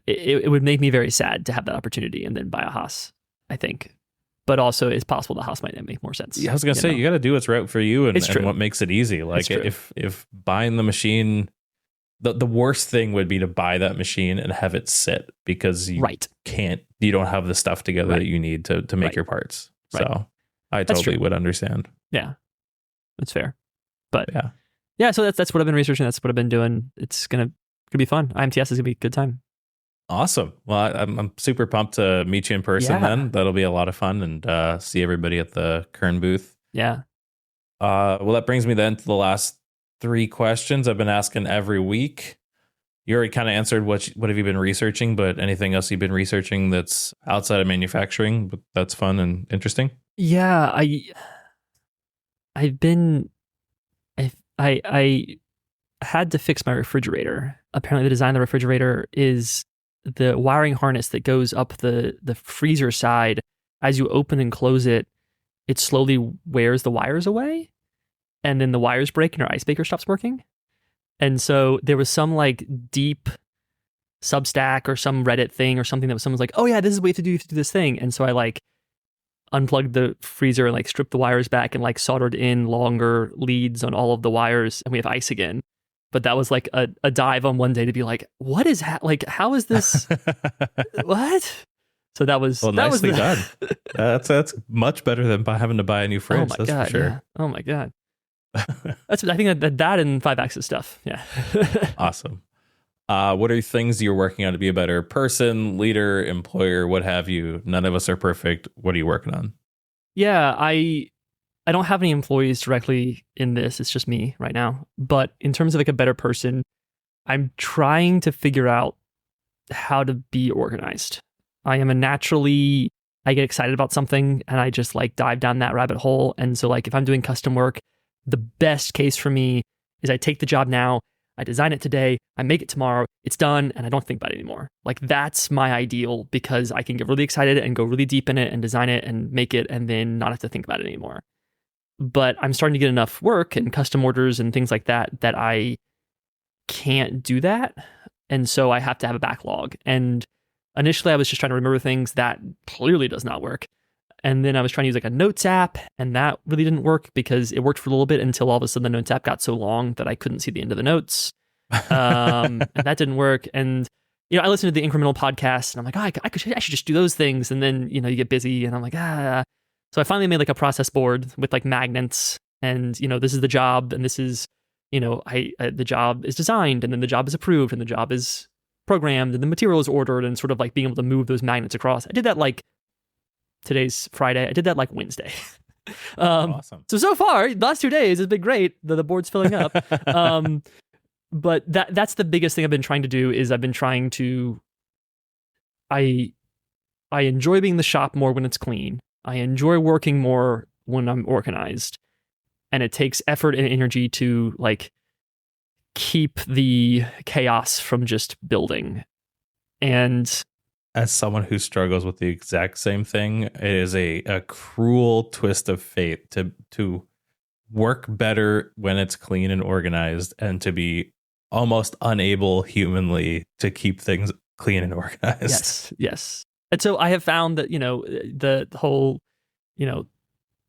Speaker 2: it would make me very sad to have that opportunity and then buy a Haas, I think. But also, it's possible the Haas might make more sense.
Speaker 1: Yeah, I was gonna say you got to do what's right for you and what makes it easy. Like if buying the machine. The worst thing would be to buy that machine and have it sit because you you don't have the stuff together that you need to make your parts. So I totally would understand.
Speaker 2: Yeah, that's fair. But so that's what I've been researching. That's what I've been doing. It's gonna be fun. IMTS is gonna be a good time.
Speaker 1: Awesome. Well, I'm super pumped to meet you in person. Then that'll be a lot of fun and see everybody at the Kern booth.
Speaker 2: Yeah.
Speaker 1: Well, that brings me then to the last 3 questions I've been asking every week. You already kind of answered what have you been researching, but anything else you've been researching that's outside of manufacturing, but that's fun and interesting?
Speaker 2: Yeah, I had to fix my refrigerator. Apparently the design of the refrigerator is the wiring harness that goes up the freezer side. As you open and close it, it slowly wears the wires away. And then the wires break and your ice maker stops working. And so there was some like deep Substack or some Reddit thing or something that someone's like, oh yeah, this is what you have to do. You have to do this thing. And so I like unplugged the freezer and like stripped the wires back and like soldered in longer leads on all of the wires, and we have ice again. But that was like a dive on one day to be like, what is how is this? What? So that was
Speaker 1: nicely done. That's much better than having to buy a new fridge.
Speaker 2: Oh my God, for sure. Yeah. Oh my God. I think that and 5-axis stuff. Yeah.
Speaker 1: Awesome. What are things you're working on to be a better person, leader, employer, what have you? None of us are perfect. What are you working on?
Speaker 2: Yeah, I don't have any employees directly in this. It's just me right now. But in terms of like a better person, I'm trying to figure out how to be organized. I get excited about something and I just like dive down that rabbit hole. And so like if I'm doing custom work, the best case for me is I take the job now, I design it today, I make it tomorrow, it's done, and I don't think about it anymore. Like that's my ideal because I can get really excited and go really deep in it and design it and make it and then not have to think about it anymore. But I'm starting to get enough work and custom orders and things like that I can't do that. And so I have to have a backlog. And initially I was just trying to remember things. That clearly does not work. And then I was trying to use like a notes app, and that really didn't work because it worked for a little bit until all of a sudden the notes app got so long that I couldn't see the end of the notes. And that didn't work. And, I listened to the incremental podcast and I'm like, oh, I should just do those things. And then, you get busy and I'm like, So I finally made like a process board with like magnets and, this is the job. And this is, the job is designed and then the job is approved and the job is programmed and the material is ordered, and sort of like being able to move those magnets across. I did that like today's Friday. I did that like Wednesday.
Speaker 1: Awesome.
Speaker 2: So far, the last 2 days has been great. The board's filling up. But that's the biggest thing I've been trying to do is I've been trying to, I enjoy being the shop more when it's clean. I enjoy working more when I'm organized. And it takes effort and energy to like keep the chaos from just building. And
Speaker 1: as someone who struggles with the exact same thing, it is a cruel twist of fate to work better when it's clean and organized and to be almost unable humanly to keep things clean and organized.
Speaker 2: Yes. And so I have found that, the whole,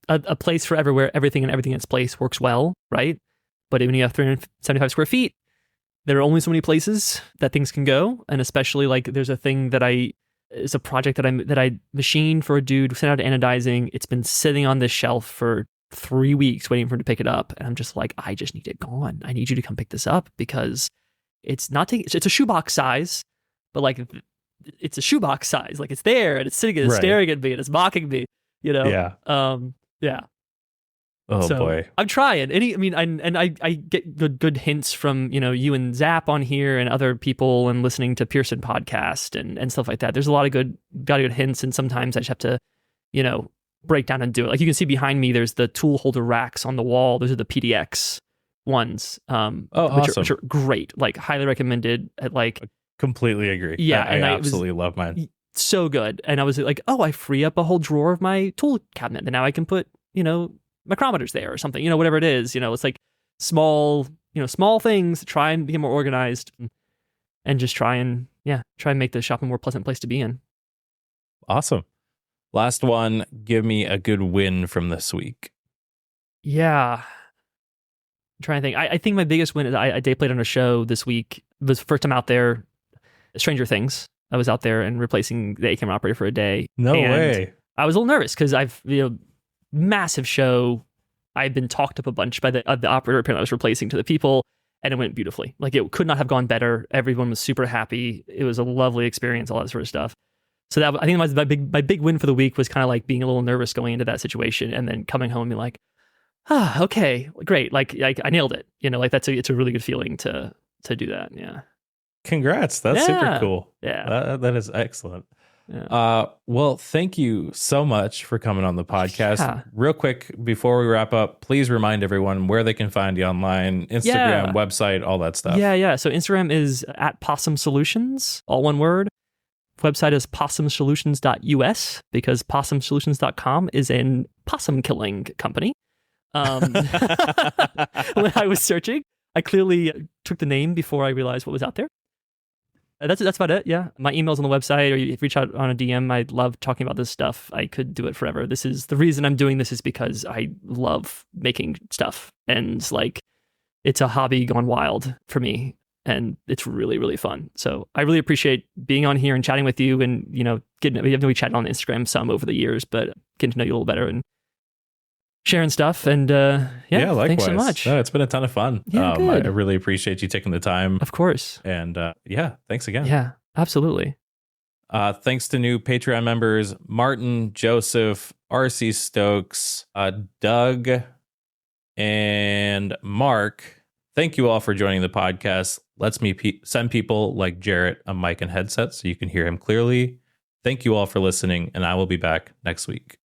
Speaker 2: a place for everything and everything in its place works well, right? But when you have 375 square feet, there are only so many places that things can go. And especially like there's a thing that it's a project that I machined for a dude, sent out to anodizing. It's been sitting on this shelf for 3 weeks waiting for him to pick it up. And I'm just like, I just need it gone. I need you to come pick this up because it's a shoebox size, but like it's a shoebox size. Like it's there and it's sitting and it's staring at me and it's mocking me,
Speaker 1: Yeah.
Speaker 2: Yeah.
Speaker 1: Oh boy.
Speaker 2: I'm trying. I get good hints from, you and Zap on here and other people and listening to Pearson podcast and stuff like that. There's a lot of good hints, and sometimes I just have to, break down and do it. Like you can see behind me, there's the tool holder racks on the wall. Those are the PDX ones.
Speaker 1: Awesome.
Speaker 2: Which are great. Like highly recommended at like.
Speaker 1: Completely agree.
Speaker 2: Yeah.
Speaker 1: I absolutely love mine.
Speaker 2: So good. And I was like, oh, I free up a whole drawer of my tool cabinet. And now I can put, micrometers there or something, whatever it is, it's like small things to try and be more organized and just try and make the shop a more pleasant place to be in.
Speaker 1: Awesome. Last one, give me a good win from this week.
Speaker 2: Yeah. I'm trying to think. I think my biggest win is I day played on a show this week. It was the first time out there, Stranger Things. I was out there and replacing the A camera operator for a day.
Speaker 1: No way.
Speaker 2: I was a little nervous because massive show. I've been talked up a bunch by the operator apparently I was replacing to the people, and it went beautifully. Like it could not have gone better. Everyone was super happy. It was a lovely experience, all that sort of stuff. So that I think my big win for the week was kind of like being a little nervous going into that situation, and then coming home and being like, okay, great. Like I nailed it. It's a really good feeling to do that. Yeah.
Speaker 1: Congrats. That's super cool.
Speaker 2: Yeah.
Speaker 1: That is excellent.
Speaker 2: Yeah.
Speaker 1: Well, thank you so much for coming on the podcast.
Speaker 2: Yeah.
Speaker 1: Real quick, before we wrap up, please remind everyone where they can find you online, Instagram, website, all that stuff.
Speaker 2: Yeah. So Instagram is at Possum Solutions, all one word. Website is possumsolutions.us because possumsolutions.com is a possum killing company. When I was searching, I clearly took the name before I realized what was out there. That's about it. Yeah. My email's on the website, or you reach out on a DM. I love talking about this stuff. I could do it forever. This is the reason I'm doing this is because I love making stuff, and like it's a hobby gone wild for me, and it's really, really fun. So I really appreciate being on here and chatting with you, and we chatted on Instagram some over the years, but getting to know you a little better and sharing stuff. And
Speaker 1: likewise.
Speaker 2: Thanks so much.
Speaker 1: No, it's been a ton of fun.
Speaker 2: Yeah,
Speaker 1: I really appreciate you taking the time.
Speaker 2: Of course.
Speaker 1: And thanks again.
Speaker 2: Yeah, absolutely.
Speaker 1: Thanks to new Patreon members, Martin, Joseph, RC Stokes, Doug, and Mark. Thank you all for joining the podcast. Let's me send people like Jarrett a mic and headset so you can hear him clearly. Thank you all for listening, and I will be back next week.